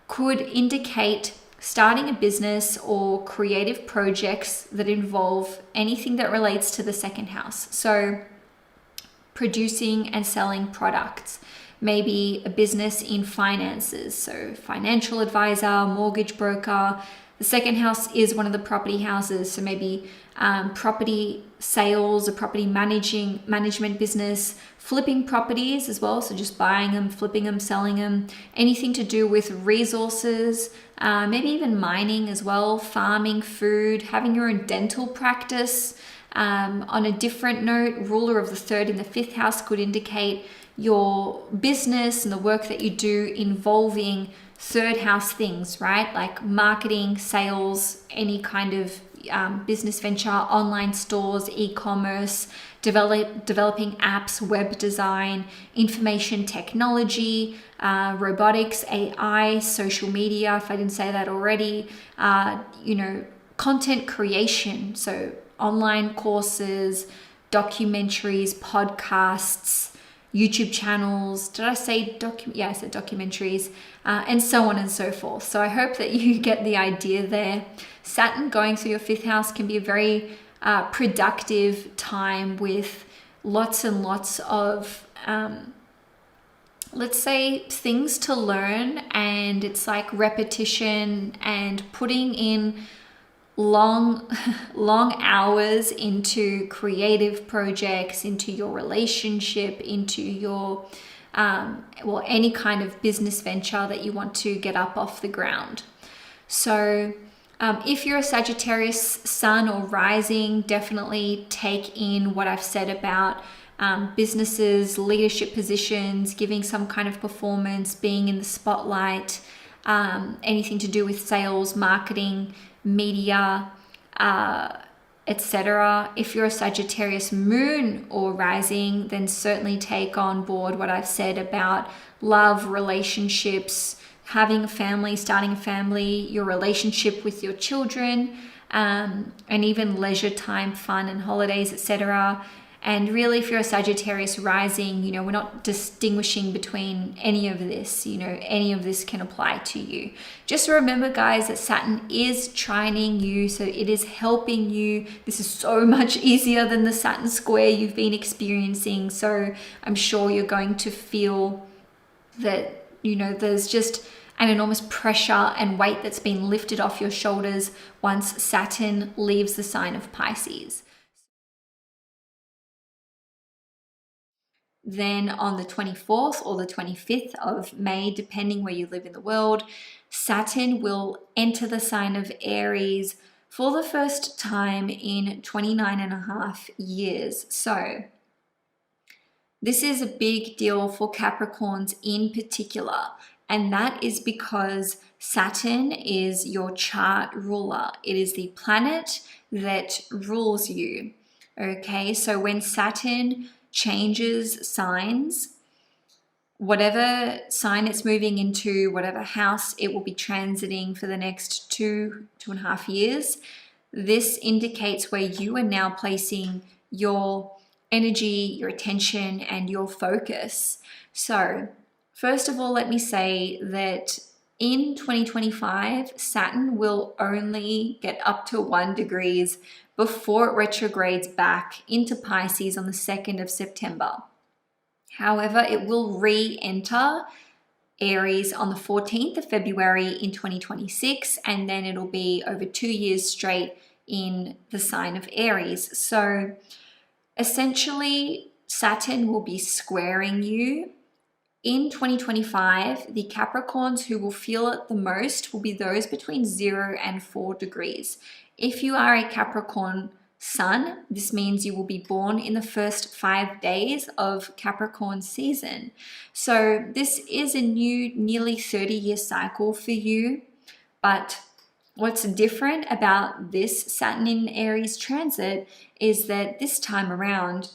[SPEAKER 1] could indicate starting a business or creative projects that involve anything that relates to the second house. So producing and selling products, maybe a business in finances, so financial advisor, mortgage broker. The second house is one of the property houses, so maybe property sales, a property management business, flipping properties as well, so just buying them, flipping them, selling them, anything to do with resources, maybe even mining as well, farming, food, having your own dental practice. On a different note, ruler of the third in the fifth house could indicate your business and the work that you do involving third house things, right? Like marketing, sales, any kind of business venture, online stores, e-commerce, developing apps, web design, information technology, robotics, AI, social media, if I didn't say that already, content creation, so online courses, documentaries, podcasts, YouTube channels. Did I say I said documentaries, and so on and so forth. So I hope that you get the idea there. Saturn going through your fifth house can be a very productive time with lots and lots of, let's say, things to learn, and it's like repetition and putting in long hours into creative projects, into your relationship, into your any kind of business venture that you want to get up off the ground. So if you're a Sagittarius sun or rising, definitely take in what I've said about businesses, leadership positions, giving some kind of performance, being in the spotlight, anything to do with sales, marketing, media, etc. If you're a Sagittarius moon or rising, then certainly take on board what I've said about love, relationships, having a family, starting a family, your relationship with your children, and even leisure time, fun and holidays, etc. And really, if you're a Sagittarius rising, we're not distinguishing between any of this. Any of this can apply to you. Just remember, guys, that Saturn is trining you, so it is helping you. This is so much easier than the Saturn square you've been experiencing. So I'm sure you're going to feel that, there's just an enormous pressure and weight that's been lifted off your shoulders once Saturn leaves the sign of Pisces. Then on the 24th or the 25th of May, depending where you live in the world, Saturn will enter the sign of Aries for the first time in 29.5 years. So this is a big deal for Capricorns in particular, and that is because Saturn is your chart ruler. It is the planet that rules you. Okay, so when Saturn changes signs, whatever sign it's moving into, whatever house it will be transiting for the next 2.5 years, this indicates where you are now placing your energy, your attention, and your focus. So first of all, let me say that in 2025, Saturn will only get up to 1 degree before it retrogrades back into Pisces on the 2nd of September. However, it will re-enter Aries on the 14th of February in 2026, and then it'll be over 2 years straight in the sign of Aries. So essentially, Saturn will be squaring you. In 2025, the Capricorns who will feel it the most will be those between 0 and 4 degrees. If you are a Capricorn sun. This means you will be born in the first 5 days of Capricorn season. So this is a new nearly 30-year cycle for you. But what's different about this Saturn in Aries transit is that this time around,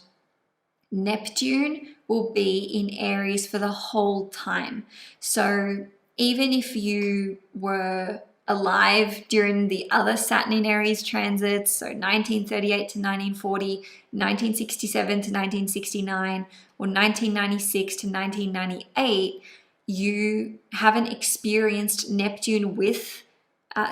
[SPEAKER 1] Neptune will be in Aries for the whole time. So even if you were alive during the other Saturn in Aries transits, so 1938 to 1940, 1967 to 1969, or 1996 to 1998, you haven't experienced Neptune with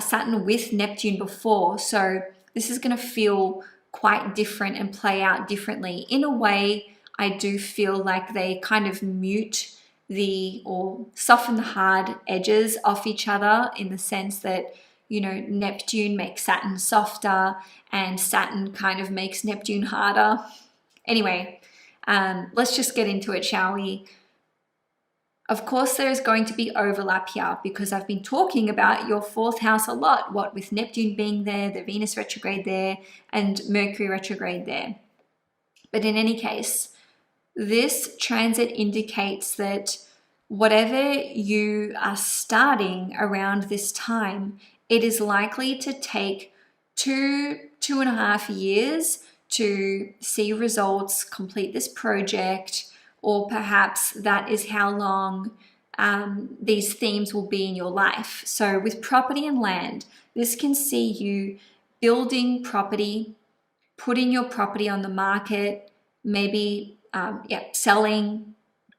[SPEAKER 1] Saturn with Neptune before. So this is going to feel quite different and play out differently. In a way, I do feel like they kind of mute or soften the hard edges off each other, in the sense that, you know, Neptune makes Saturn softer and Saturn kind of makes Neptune harder. Anyway, let's just get into it, shall we? Of course, there's going to be overlap here because I've been talking about your fourth house a lot, what with Neptune being there, the Venus retrograde there, and Mercury retrograde there. But in any case, this transit indicates that whatever you are starting around this time, it is likely to take 2.5 years to see results, complete this project, or perhaps that is how long these themes will be in your life. So with property and land, this can see you building property, putting your property on the market, maybe selling,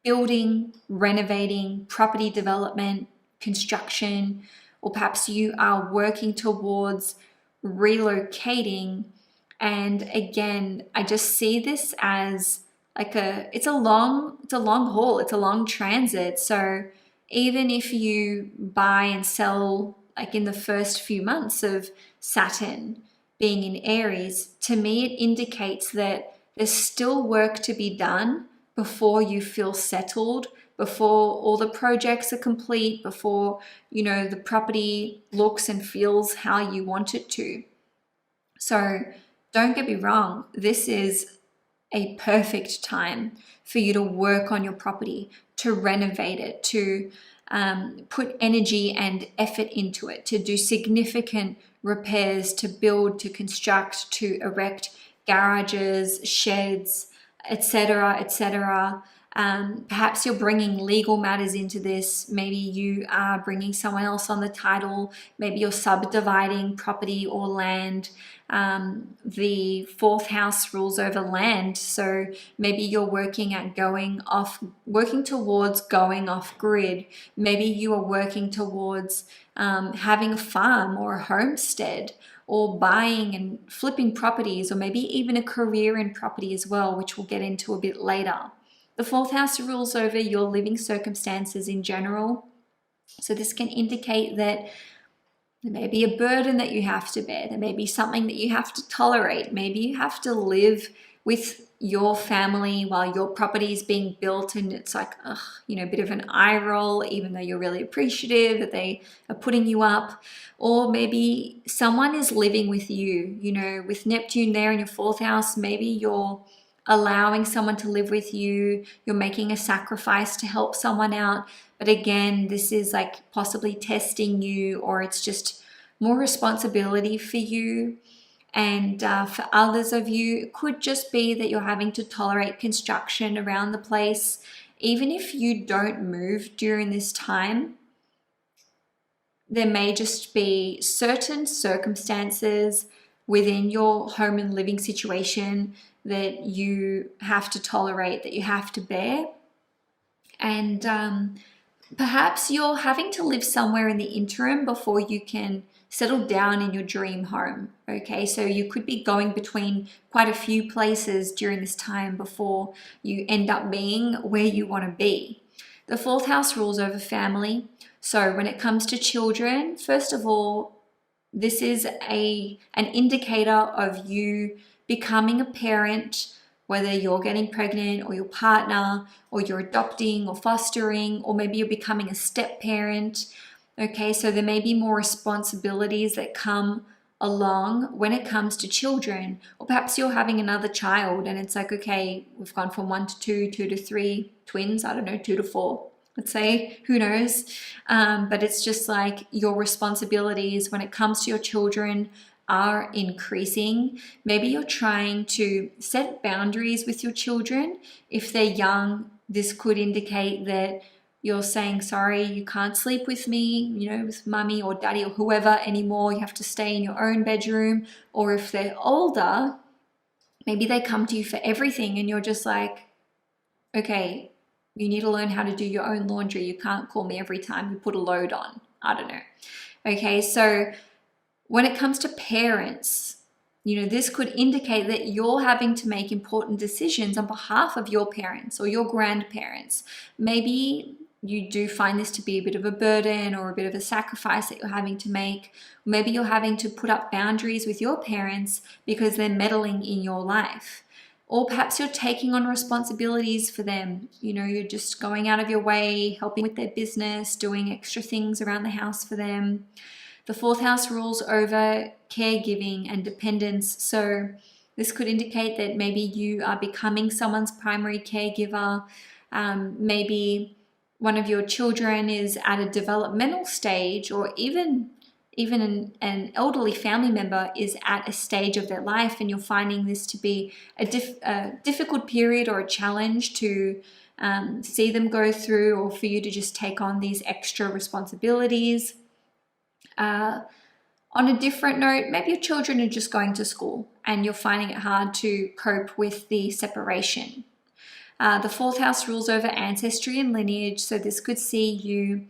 [SPEAKER 1] building, renovating, property development, construction, or perhaps you are working towards relocating. And again, I just see this as like it's a long haul, it's a long transit. So even if you buy and sell like in the first few months of Saturn being in Aries, to me it indicates that there's still work to be done before you feel settled, before all the projects are complete, before, you know, the property looks and feels how you want it to. So don't get me wrong, this is a perfect time for you to work on your property, to renovate it, to put energy and effort into it, to do significant repairs, to build, to construct, to erect garages, sheds, etc., etc. Perhaps you're bringing legal matters into this. Maybe you are bringing someone else on the title. Maybe you're subdividing property or land. The fourth house rules over land. So maybe you're working towards going off grid. Maybe you are working towards having a farm or a homestead, or buying and flipping properties, or maybe even a career in property as well, which we'll get into a bit later. The fourth house rules over your living circumstances in general. So this can indicate that there may be a burden that you have to bear. There may be something that you have to tolerate. Maybe you have to live with your family while your property is being built, and it's like, a bit of an eye roll, even though you're really appreciative that they are putting you up. Or maybe someone is living with you, with Neptune there in your fourth house. Maybe you're allowing someone to live with you. You're making a sacrifice to help someone out. But again, this is like possibly testing you, or it's just more responsibility for you. And for others of you, it could just be that you're having to tolerate construction around the place. Even if you don't move during this time, there may just be certain circumstances within your home and living situation that you have to tolerate, that you have to bear. And perhaps you're having to live somewhere in the interim before you can settle down in your dream home. Okay, so you could be going between quite a few places during this time before you end up being where you want to be. The fourth house rules over family. So when it comes to children, first of all, this is an indicator of you becoming a parent, whether you're getting pregnant or your partner, or you're adopting or fostering, or maybe you're becoming a step parent. Okay, so there may be more responsibilities that come along when it comes to children, or perhaps you're having another child and it's like, okay, we've gone from 1 to 2, 2 to 3 twins, I don't know, 2 to 4, let's say, who knows? But it's just like your responsibilities when it comes to your children are increasing. Maybe you're trying to set boundaries with your children. If they're young, this could indicate that you're saying, sorry, you can't sleep with me, with mummy or daddy or whoever anymore. You have to stay in your own bedroom. Or if they're older, maybe they come to you for everything and you're just like, okay, you need to learn how to do your own laundry. You can't call me every time you put a load on. I don't know. Okay, so when it comes to parents, this could indicate that you're having to make important decisions on behalf of your parents or your grandparents. Maybe you do find this to be a bit of a burden or a bit of a sacrifice that you're having to make. Maybe you're having to put up boundaries with your parents because they're meddling in your life. Or perhaps you're taking on responsibilities for them. You're just going out of your way, helping with their business, doing extra things around the house for them. The 4th house rules over caregiving and dependence. So this could indicate that maybe you are becoming someone's primary caregiver. Maybe one of your children is at a developmental stage, or even an elderly family member is at a stage of their life and you're finding this to be a difficult period or a challenge to see them go through, or for you to just take on these extra responsibilities. On a different note, maybe your children are just going to school and you're finding it hard to cope with the separation. The 4th house rules over ancestry and lineage, so this could see you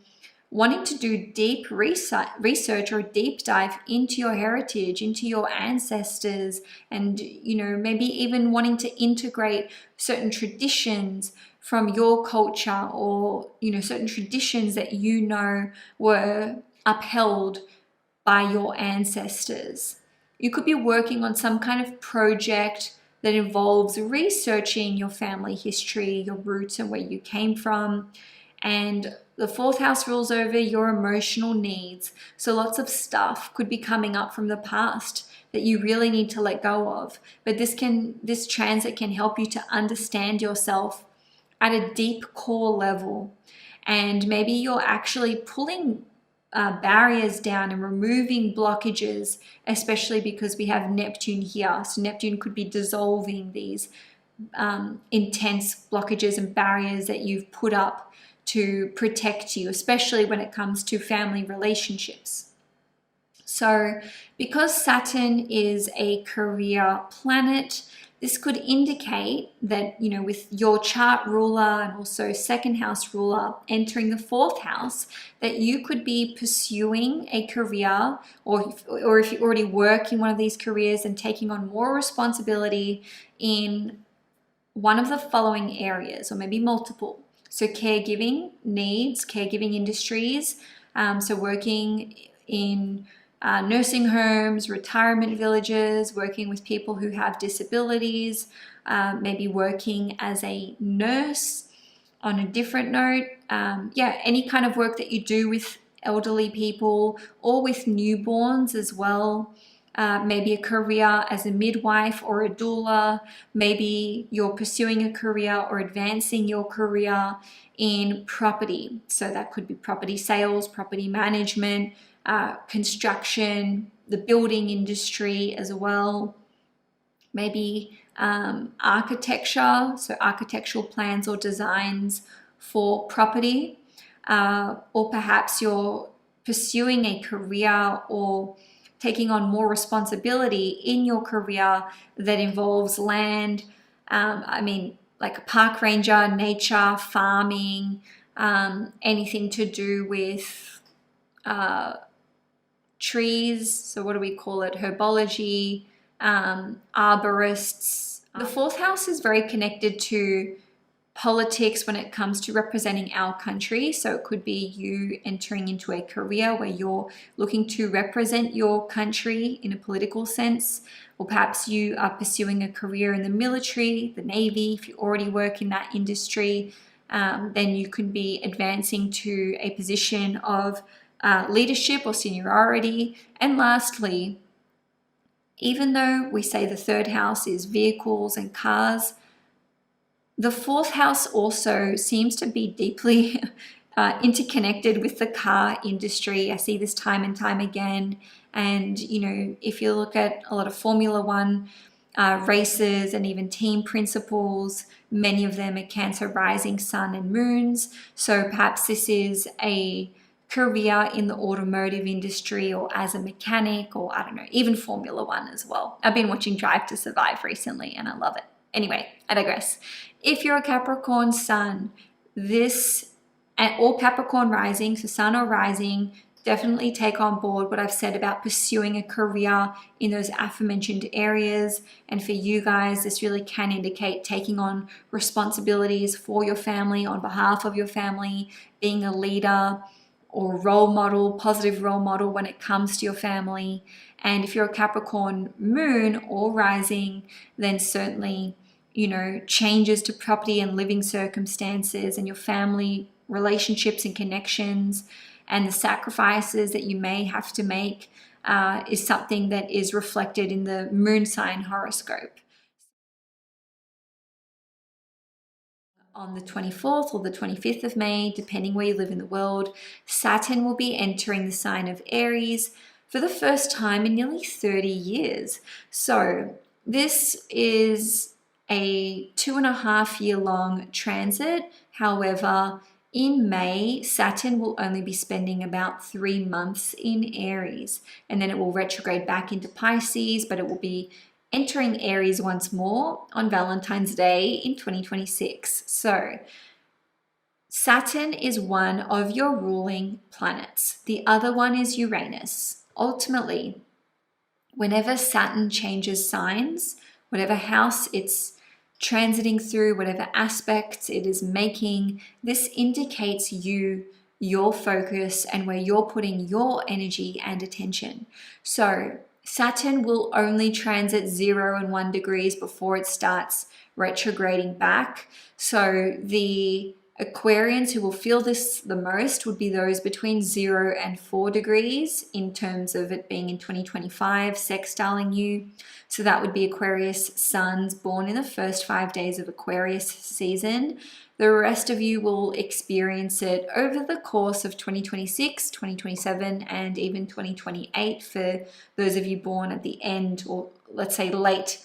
[SPEAKER 1] wanting to do deep research or a deep dive into your heritage, into your ancestors, and maybe even wanting to integrate certain traditions from your culture, or certain traditions that were upheld by your ancestors. You could be working on some kind of project that involves researching your family history, your roots, and where you came from. And the 4th house rules over your emotional needs. So lots of stuff could be coming up from the past that you really need to let go of. But this transit can help you to understand yourself at a deep core level. And maybe you're actually pulling barriers down and removing blockages, especially because we have Neptune here. So Neptune could be dissolving these intense blockages and barriers that you've put up to protect you, especially when it comes to family relationships. So because Saturn is a career planet, this could indicate that, with your chart ruler and also 2nd house ruler entering the 4th house, that you could be pursuing a career, or if you already work in one of these careers, and taking on more responsibility in one of the following areas, or maybe multiple. So caregiving needs, caregiving industries, so working in nursing homes, retirement villages, working with people who have disabilities, maybe working as a nurse. On a different note, any kind of work that you do with elderly people or with newborns as well. Maybe a career as a midwife or a doula. Maybe you're pursuing a career or advancing your career in property. So that could be property sales, property management, construction, the building industry as well. Maybe architecture, so architectural plans or designs for property. Or perhaps you're pursuing a career or taking on more responsibility in your career that involves land. Like a park ranger, nature, farming, anything to do with trees. So what do we call it? Herbology, arborists. The 4th house is very connected to politics when it comes to representing our country. So it could be you entering into a career where you're looking to represent your country in a political sense, or perhaps you are pursuing a career in the military, the Navy. If you already work in that industry, then you can be advancing to a position of leadership or seniority. And lastly, even though we say the third house is vehicles and cars, the fourth house also seems to be deeply interconnected with the car industry. I see this time and time again. And, you know, if you look at a lot of Formula One races and even team principals, many of them are Cancer rising sun and moons. So perhaps this is a career in the automotive industry or as a mechanic, or I don't know, even Formula One as well. I've been watching Drive to Survive recently and I love it. Anyway, I digress. If you're a Capricorn sun, or Capricorn rising, so sun or rising, definitely take on board what I've said about pursuing a career in those aforementioned areas. And for you guys, this really can indicate taking on responsibilities for your family, on behalf of your family, being a leader or role model, positive role model when it comes to your family. And if you're a Capricorn moon or rising, then certainly, you know, changes to property and living circumstances and your family relationships and connections and the sacrifices that you may have to make is something that is reflected in the moon sign horoscope. On the 24th or the 25th of May, depending where you live in the world, Saturn will be entering the sign of Aries for the first time in nearly 30 years. So this is a 2.5 year long transit. However, in May, Saturn will only be spending about 3 months in Aries, and then it will retrograde back into Pisces, but it will be entering Aries once more on Valentine's Day in 2026. So Saturn is one of your ruling planets. The other one is Uranus. Ultimately, whenever Saturn changes signs, whatever house it's transiting through, whatever aspects it is making, this indicates your focus and where you're putting your energy and attention. So Saturn will only transit 0 and 1 degrees before it starts retrograding back. So the Aquarians who will feel this the most would be those between 0 and 4 degrees in terms of it being in 2025, sextiling you. So that would be Aquarius suns born in the first 5 days of Aquarius season. The rest of you will experience it over the course of 2026, 2027, and even 2028 for those of you born at the end, or let's say late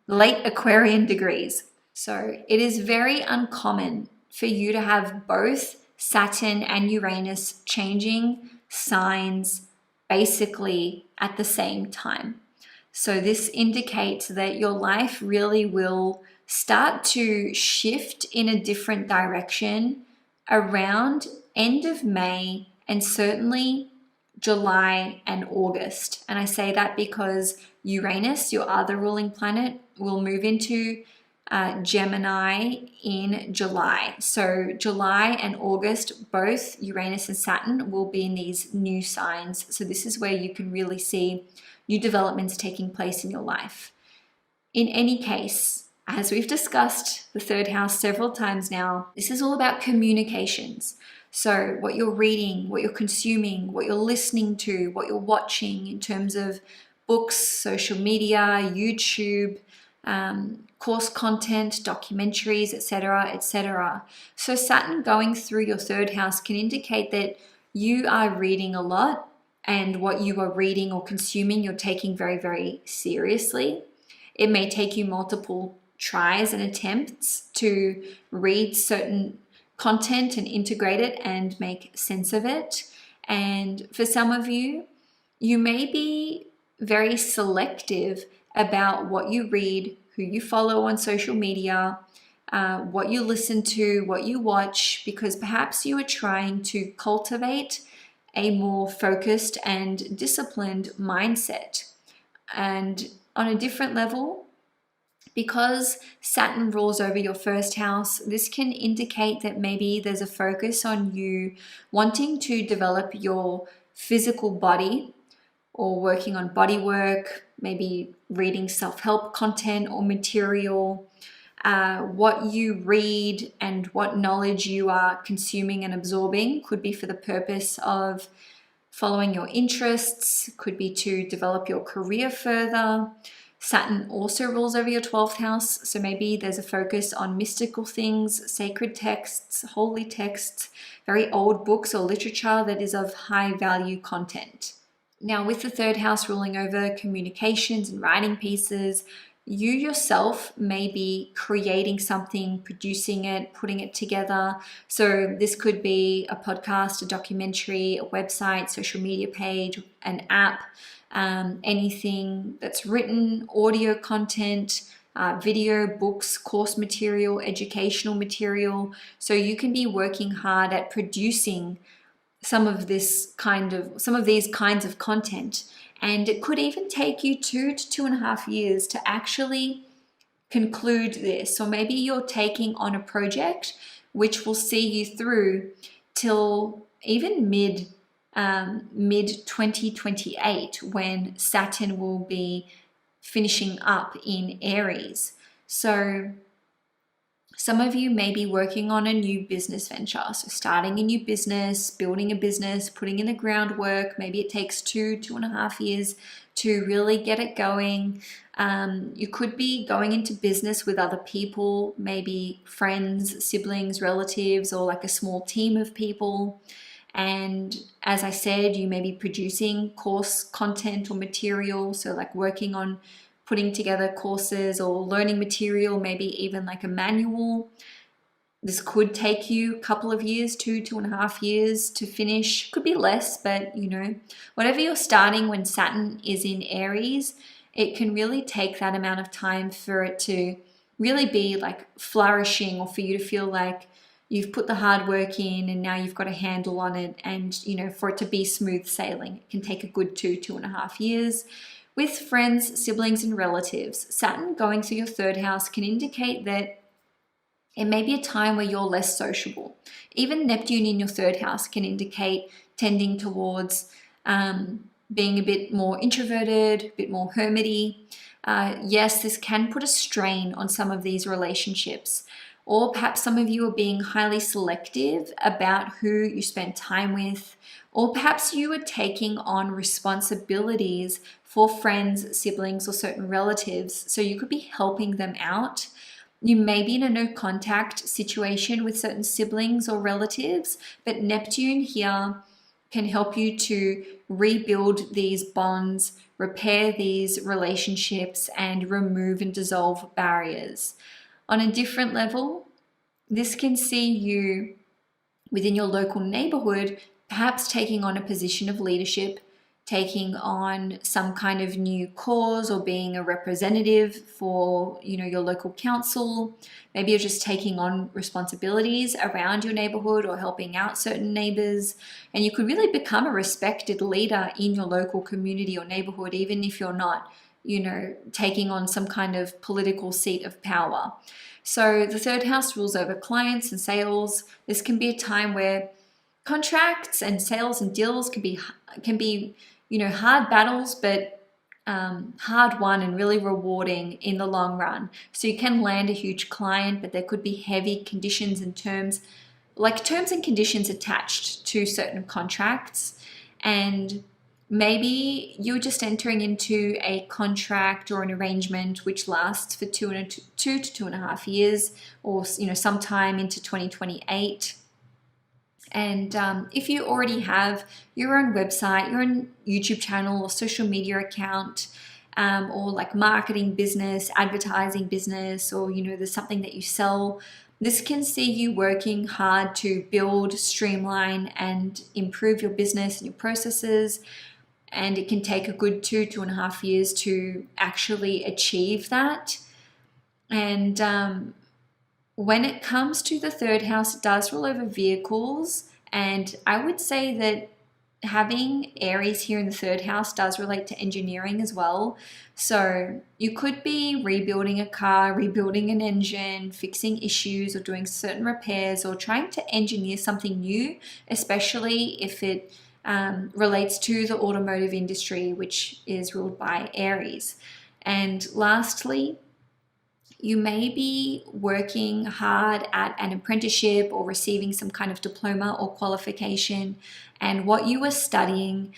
[SPEAKER 1] Aquarian degrees. So it is very uncommon for you to have both Saturn and Uranus changing signs basically at the same time. So this indicates that your life really will start to shift in a different direction around end of May and certainly July and August. And I say that because Uranus, your other ruling planet, will move into Gemini in July. So July and August, both Uranus and Saturn will be in these new signs. So this is where you can really see new developments taking place in your life. In any case, as we've discussed the third house several times now, this is all about communications. So what you're reading, what you're consuming, what you're listening to, what you're watching in terms of books, social media, YouTube, course content, documentaries, etc., etc. So Saturn going through your third house can indicate that you are reading a lot, and what you are reading or consuming, you're taking very, very seriously. It may take you multiple tries and attempts to read certain content and integrate it and make sense of it. And for some of you, you may be very selective about what you read, who you follow on social media, what you listen to, what you watch, because perhaps you are trying to cultivate a more focused and disciplined mindset. And on a different level, because Saturn rules over your first house, this can indicate that maybe there's a focus on you wanting to develop your physical body or working on body work, maybe reading self-help content or material. What you read and what knowledge you are consuming and absorbing could be for the purpose of following your interests, could be to develop your career further. Saturn also rules over your 12th house, so maybe there's a focus on mystical things, sacred texts, holy texts, very old books or literature that is of high value content. Now, with the 3rd house ruling over communications and writing pieces, you yourself may be creating something, producing it, putting it together. So this could be a podcast, a documentary, a website, social media page, an app, anything that's written, audio content, video, books, course material, educational material. So you can be working hard at producing some of these kinds of content. And it could even take you 2 to 2.5 years to actually conclude this. Or maybe you're taking on a project which will see you through till even mid 2028, when Saturn will be finishing up in Aries. So some of you may be working on a new business venture. So starting a new business, building a business, putting in the groundwork. Maybe it takes 2.5 years to really get it going. You could be going into business with other people, maybe friends, siblings, relatives, or like a small team of people. And as I said, you may be producing course content or material. So like working on putting together courses or learning material, maybe even like a manual. This could take you a couple of years, 2.5 years to finish. Could be less, but whatever you're starting when Saturn is in Aries, it can really take that amount of time for it to really be like flourishing, or for you to feel like you've put the hard work in and now you've got a handle on it, and for it to be smooth sailing. It can take a good 2.5 years. With friends, siblings, and relatives, Saturn going through your 3rd house can indicate that it may be a time where you're less sociable. Even Neptune in your 3rd house can indicate tending towards being a bit more introverted, a bit more hermity. Yes, this can put a strain on some of these relationships. Or perhaps some of you are being highly selective about who you spend time with. Or perhaps you are taking on responsibilities for friends, siblings, or certain relatives. So you could be helping them out. You may be in a no contact situation with certain siblings or relatives, but Neptune here can help you to rebuild these bonds, repair these relationships, and remove and dissolve barriers. On a different level, this can see you within your local neighborhood, perhaps taking on a position of leadership, taking on some kind of new cause, or being a representative for your local council. Maybe you're just taking on responsibilities around your neighborhood or helping out certain neighbors, and you could really become a respected leader in your local community or neighborhood, even if you're not taking on some kind of political seat of power. So the 3rd house rules over clients and sales. This can be a time where contracts and sales and deals can be hard battles, but hard won and really rewarding in the long run. So you can land a huge client, but there could be heavy conditions and terms and conditions attached to certain contracts. And maybe you're just entering into a contract or an arrangement which lasts for 2 to 2.5 years, or sometime into 2028. And if you already have your own website, your own YouTube channel or social media account, or like marketing business, advertising business, or there's something that you sell, this can see you working hard to build, streamline, and improve your business and your processes. And it can take a good 2.5 years to actually achieve that. And when it comes to the 3rd house, it does rule over vehicles. And I would say that having Aries here in the 3rd house does relate to engineering as well. So you could be rebuilding a car, rebuilding an engine, fixing issues, or doing certain repairs, or trying to engineer something new, especially if it relates to the automotive industry, which is ruled by Aries. And lastly, you may be working hard at an apprenticeship or receiving some kind of diploma or qualification, and what you were studying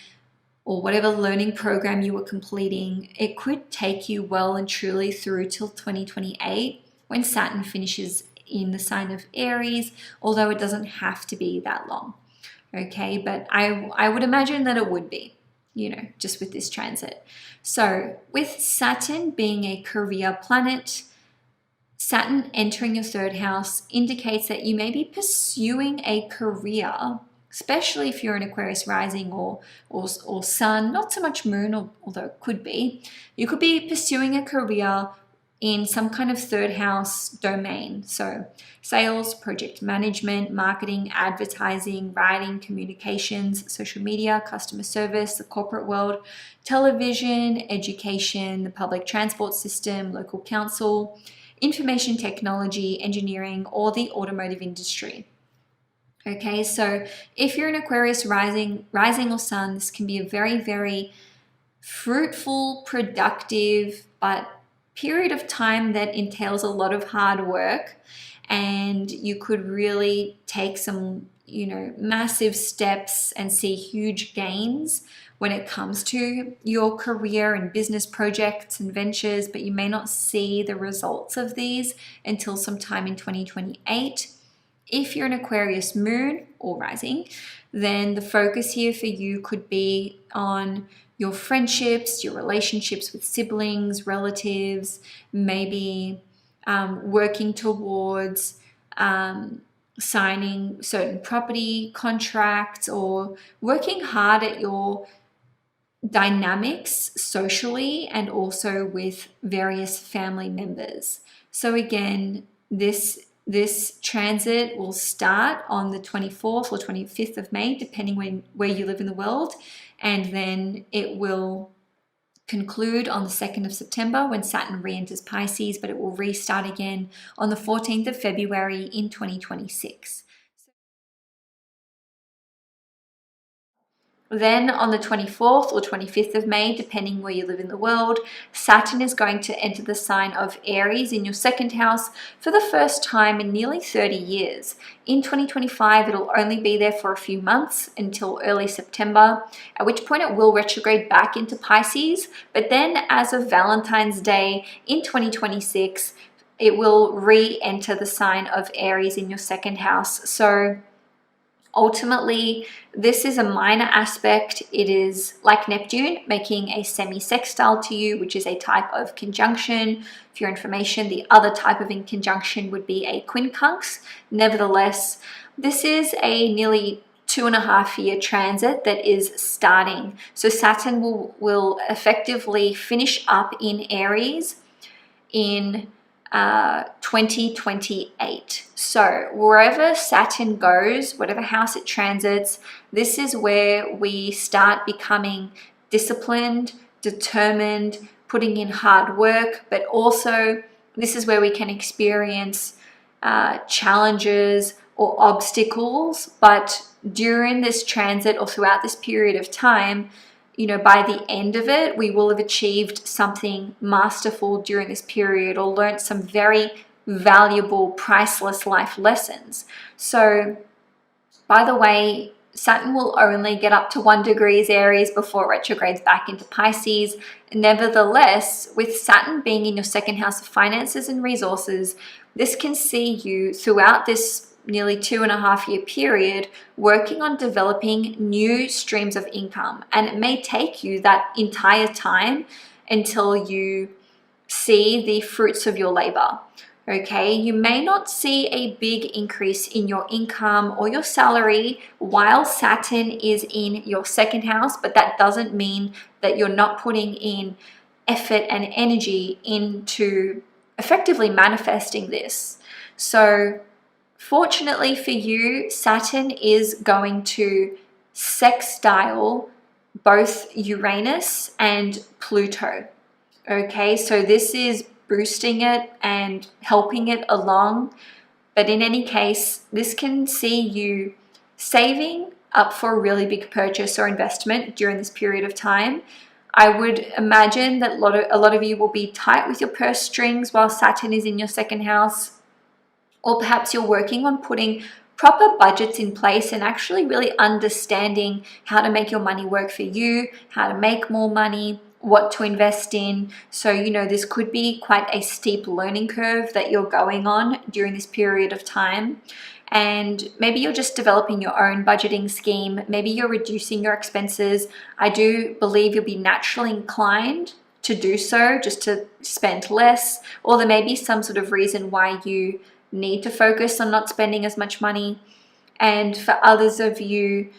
[SPEAKER 1] or whatever learning program you were completing, it could take you well and truly through till 2028 when Saturn finishes in the sign of Aries, although it doesn't have to be that long. Okay, but I would imagine that it would be, just with this transit. So with Saturn being a career planet, Saturn entering your third house indicates that you may be pursuing a career, especially if you're an Aquarius rising or sun, not so much moon, although it could be. You could be pursuing a career in some kind of third house domain. So sales, project management, marketing, advertising, writing, communications, social media, customer service, the corporate world, television, education, the public transport system, local council, information technology, engineering, or the automotive industry. Okay, so if you're an Aquarius rising or sun, this can be a very, very fruitful, productive, but period of time that entails a lot of hard work, and you could really take some, massive steps and see huge gains when it comes to your career and business projects and ventures, but you may not see the results of these until sometime in 2028. If you're an Aquarius moon or rising, then the focus here for you could be on your friendships, your relationships with siblings, relatives, maybe working towards signing certain property contracts, or working hard at your dynamics socially and also with various family members. So again, this transit will start on the 24th or 25th of May, depending where you live in the world, and then it will conclude on the 2nd of September when Saturn re-enters Pisces, but it will restart again on the 14th of February in 2026. Then on the 24th or 25th of May, depending where you live in the world, Saturn is going to enter the sign of Aries in your second house for the first time in nearly 30 years. In 2025, it'll only be there for a few months until early September, at which point it will retrograde back into Pisces. But then as of Valentine's Day in 2026, it will re-enter the sign of Aries in your second house. So ultimately, this is a minor aspect. It is like Neptune making a semi-sextile to you, which is a type of conjunction. For your information, the other type of conjunction would be a quincunx. Nevertheless, this is a nearly 2.5-year transit that is starting. So Saturn will effectively finish up in Aries in 2028. So wherever Saturn goes, whatever house it transits, this is where we start becoming disciplined, determined, putting in hard work, but also this is where we can experience challenges or obstacles. But during this transit or throughout this period of time, by the end of it, we will have achieved something masterful during this period or learned some very valuable, priceless life lessons. So, by the way, Saturn will only get up to 1 degree Aries before it retrogrades back into Pisces. Nevertheless, with Saturn being in your second house of finances and resources, this can see you throughout this nearly 2.5-year period working on developing new streams of income. And it may take you that entire time until you see the fruits of your labor. Okay, you may not see a big increase in your income or your salary while Saturn is in your second house, but that doesn't mean that you're not putting in effort and energy into effectively manifesting this. So fortunately for you, Saturn is going to sextile both Uranus and Pluto. Okay, so this is boosting it and helping it along. But in any case, this can see you saving up for a really big purchase or investment during this period of time. I would imagine that a lot of you will be tight with your purse strings while Saturn is in your second house. Or perhaps you're working on putting proper budgets in place and actually really understanding how to make your money work for you, how to make more money, what to invest in. So, this could be quite a steep learning curve that you're going on during this period of time. And maybe you're just developing your own budgeting scheme. Maybe you're reducing your expenses. I do believe you'll be naturally inclined to do so, just to spend less, or there may be some sort of reason why you need to focus on not spending as much money. And for others of you,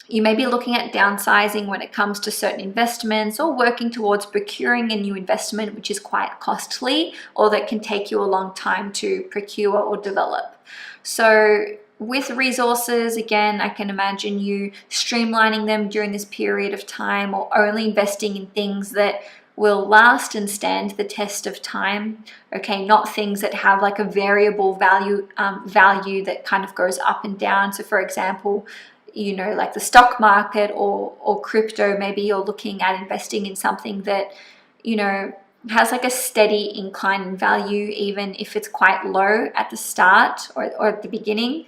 [SPEAKER 1] you may be looking at downsizing when it comes to certain investments, or working towards procuring a new investment which is quite costly or that can take you a long time to procure or develop. So with resources, again, I can imagine you streamlining them during this period of time, or only investing in things that will last and stand the test of time. Okay, not things that have like a variable value that kind of goes up and down. So for example, like the stock market or crypto, maybe you're looking at investing in something that, has like a steady incline in value, even if it's quite low at the start or at the beginning.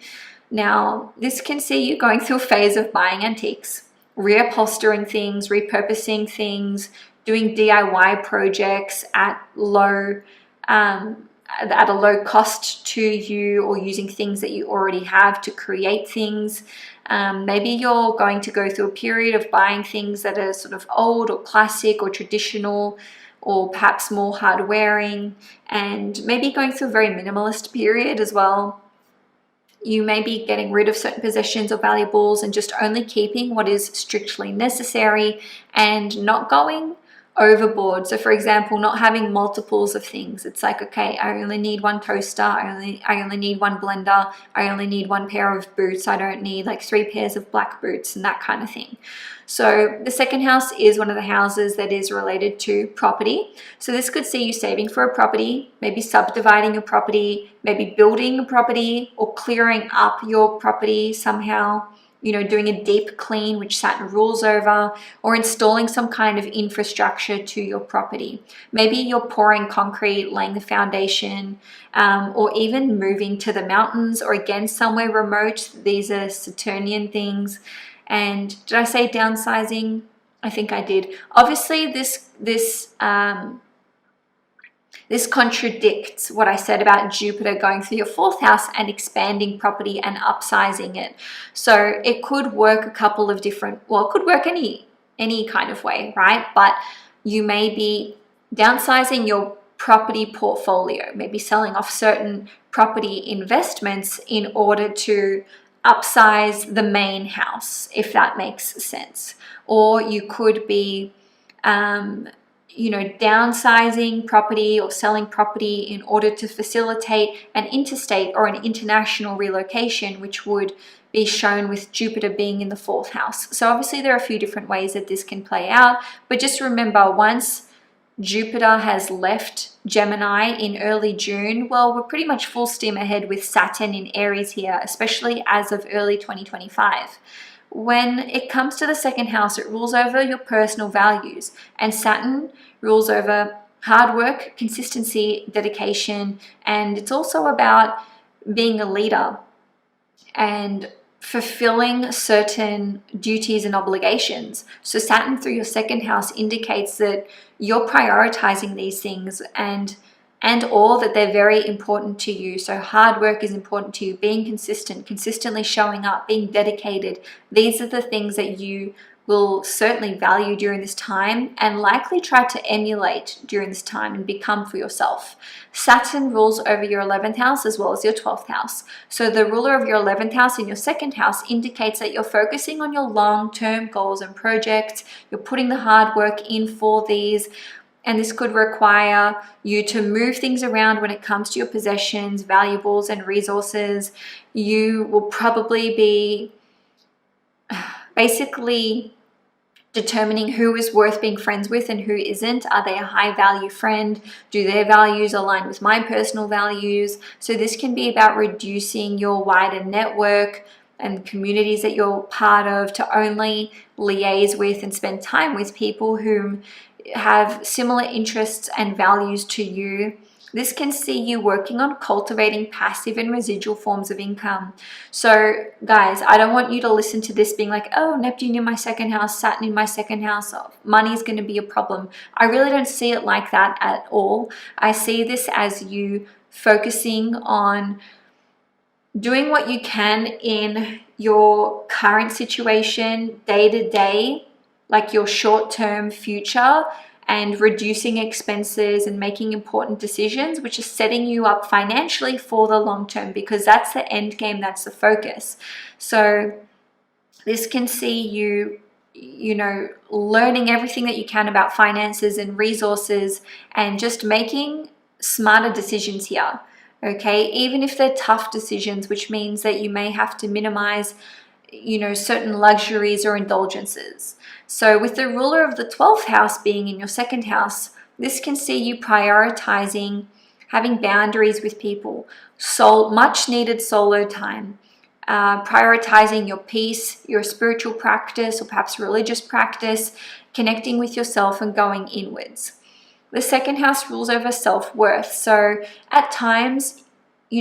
[SPEAKER 1] Now, this can see you going through a phase of buying antiques, reupholstering things, repurposing things, doing DIY projects at a low cost to you, or using things that you already have to create things. Maybe you're going to go through a period of buying things that are sort of old or classic or traditional, or perhaps more hard wearing, and maybe going through a very minimalist period as well. You may be getting rid of certain possessions or valuables and just only keeping what is strictly necessary and not going overboard. So for example, not having multiples of things. It's like, okay, I only need one toaster, I only need one blender, I only need one pair of boots, I don't need like 3 pairs of black boots, and that kind of thing. So the second house is one of the houses that is related to property. So this could see you saving for a property, maybe subdividing a property, maybe building a property, or clearing up your property somehow, doing a deep clean, which Saturn rules over, or installing some kind of infrastructure to your property. Maybe you're pouring concrete, laying the foundation, or even moving to the mountains, or again, somewhere remote. These are Saturnian things. And did I say downsizing? I think I did. Obviously, this contradicts what I said about Jupiter going through your 4th house and expanding property and upsizing it. So it could work a couple of different, it could work any kind of way, right? But you may be downsizing your property portfolio, maybe selling off certain property investments in order to upsize the main house, if that makes sense. Or you could be downsizing property or selling property in order to facilitate an interstate or an international relocation, which would be shown with Jupiter being in the 4th house. So obviously there are a few different ways that this can play out, but just remember, once Jupiter has left Gemini in early June, well, we're pretty much full steam ahead with Saturn in Aries here, especially as of early 2025. When it comes to the second house, it rules over your personal values, and Saturn rules over hard work, consistency, dedication, and it's also about being a leader and fulfilling certain duties and obligations. So Saturn through your second house indicates that you're prioritizing these things and all that they're very important to you. So hard work is important to you, being consistent, consistently showing up, being dedicated. These are the things that you will certainly value during this time and likely try to emulate during this time and become for yourself. Saturn rules over your 11th house as well as your 12th house. So the ruler of your 11th house and your second house indicates that you're focusing on your long-term goals and projects. You're putting the hard work in for these. And this could require you to move things around when it comes to your possessions, valuables, and resources. You will probably be basically determining who is worth being friends with and who isn't. Are they a high value friend? Do their values align with my personal values? So this can be about reducing your wider network, and communities that you're part of, to only liaise with and spend time with people who have similar interests and values to you. This can see you working on cultivating passive and residual forms of income. So guys, I don't want you to listen to this being like, oh, Neptune in my second house, Saturn in my second house, money is going to be a problem. I really don't see it like that at all. I see this as you focusing on doing what you can in your current situation, day to day, like your short-term future, and reducing expenses and making important decisions, which is setting you up financially for the long term, because that's the end game, that's the focus. So this can see you, learning everything that you can about finances and resources and just making smarter decisions here. Okay, even if they're tough decisions, which means that you may have to minimize, certain luxuries or indulgences. So with the ruler of the 12th house being in your second house, this can see you prioritizing having boundaries with people, much needed solo time, prioritizing your peace, your spiritual practice, or perhaps religious practice, connecting with yourself and going inwards. The second house rules over self-worth. So at times,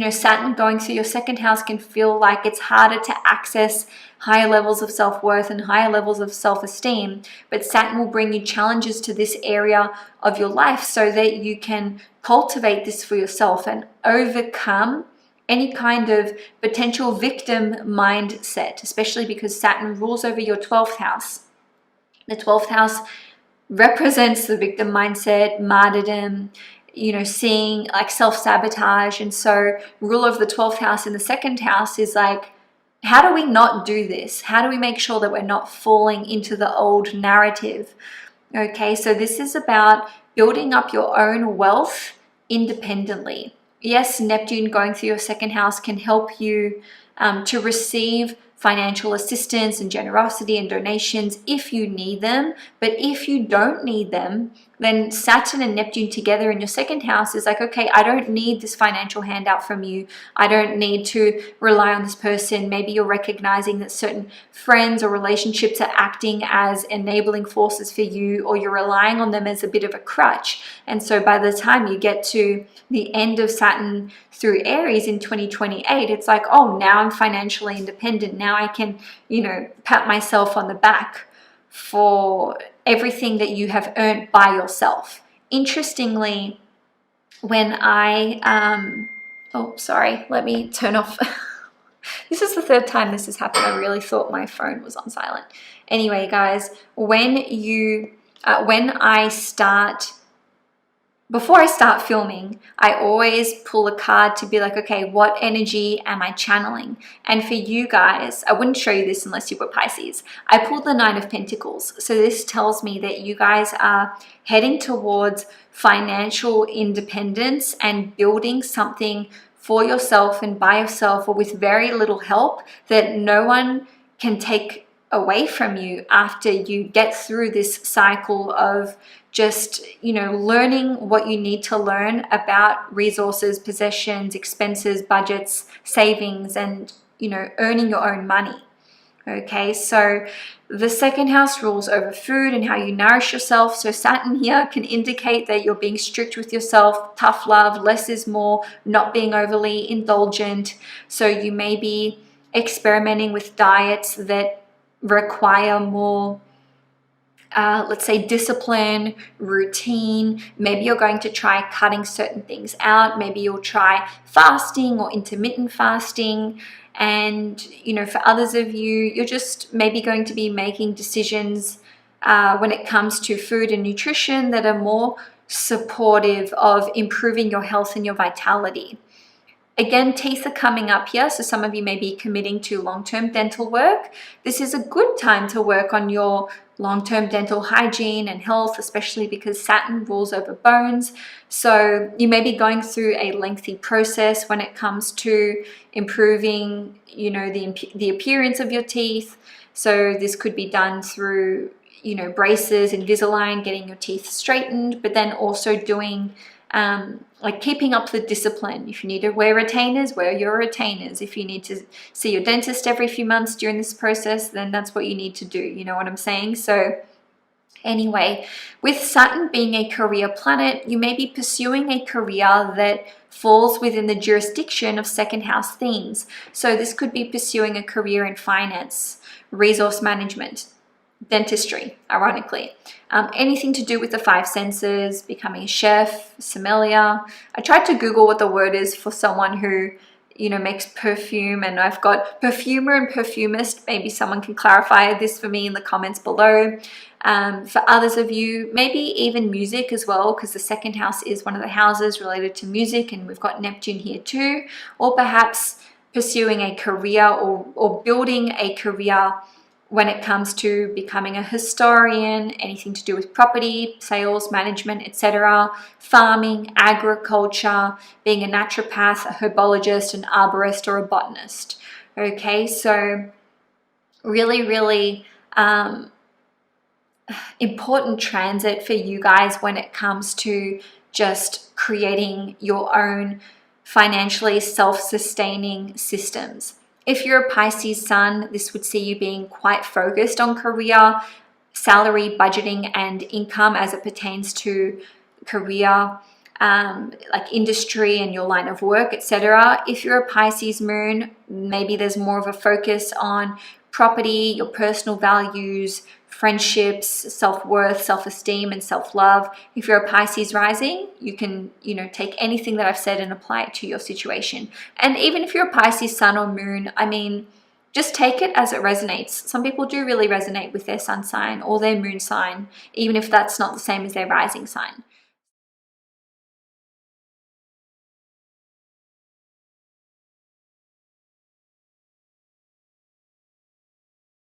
[SPEAKER 1] Saturn going through your second house can feel like it's harder to access higher levels of self-worth and higher levels of self-esteem. But Saturn will bring you challenges to this area of your life so that you can cultivate this for yourself and overcome any kind of potential victim mindset, especially because Saturn rules over your 12th house. The 12th house represents the victim mindset, martyrdom, seeing like self-sabotage. And so ruler of the 12th house in the second house is like, how do we not do this? How do we make sure that we're not falling into the old narrative? Okay, so this is about building up your own wealth independently. Yes, Neptune going through your second house can help you to receive financial assistance and generosity and donations if you need them. But if you don't need them, then Saturn and Neptune together in your second house is like, okay, I don't need this financial handout from you. I don't need to rely on this person. Maybe you're recognizing that certain friends or relationships are acting as enabling forces for you, or you're relying on them as a bit of a crutch. And so by the time you get to the end of Saturn through Aries in 2028, it's like, oh, now I'm financially independent. Now I can, pat myself on the back for everything that you have earned by yourself. Interestingly, when let me turn off. This is the third time this has happened. I really thought my phone was on silent. Anyway, guys, before I start filming, I always pull a card to be like, okay, what energy am I channeling? And for you guys, I wouldn't show you this unless you were Pisces. I pulled the Nine of Pentacles. So this tells me that you guys are heading towards financial independence and building something for yourself and by yourself, or with very little help, that no one can take away from you after you get through this cycle of just, learning what you need to learn about resources, possessions, expenses, budgets, savings, and, earning your own money. Okay, so the second house rules over food and how you nourish yourself. So Saturn here can indicate that you're being strict with yourself, tough love, less is more, not being overly indulgent. So you may be experimenting with diets that require more let's say discipline, routine. Maybe you're going to try cutting certain things out. Maybe you'll try fasting or intermittent fasting. And, for others of you, you're just maybe going to be making decisions when it comes to food and nutrition that are more supportive of improving your health and your vitality. Again, teeth are coming up here, so some of you may be committing to long-term dental work. This is a good time to work on your long-term dental hygiene and health, especially because Saturn rules over bones. So you may be going through a lengthy process when it comes to improving, the appearance of your teeth. So this could be done through, braces, Invisalign, getting your teeth straightened, but then also doing like keeping up the discipline. If you need to wear retainers, wear your retainers. If you need to see your dentist every few months during this process, then that's what you need to do. You know what I'm saying? So anyway, with Saturn being a career planet, you may be pursuing a career that falls within the jurisdiction of second house themes. So this could be pursuing a career in finance, resource management, dentistry, ironically. Anything to do with the five senses, becoming a chef, sommelier. I tried to Google what the word is for someone who, you know, makes perfume, and I've got perfumer and perfumist. Maybe someone can clarify this for me in the comments below. For others of you, maybe even music as well, because the second house is one of the houses related to music, and we've got Neptune here too. Or perhaps pursuing a career or building a career when it comes to becoming a historian, anything to do with property, sales, management, etc., farming, agriculture, being a naturopath, a herbologist, an arborist, or a botanist. Okay, so really important transit for you guys when it comes to just creating your own financially self-sustaining systems. If you're a Pisces sun, this would see you being quite focused on career, salary, budgeting, and income as it pertains to career, like industry and your line of work, etc. If you're a Pisces moon, maybe there's more of a focus on property, your personal values, friendships, self-worth, self-esteem, and self-love. If you're a Pisces rising, you can, you know, take anything that I've said and apply it to your situation. And even if you're a Pisces sun or moon, I mean, just take it as it resonates. Some people do really resonate with their sun sign or their moon sign, even if that's not the same as their rising sign.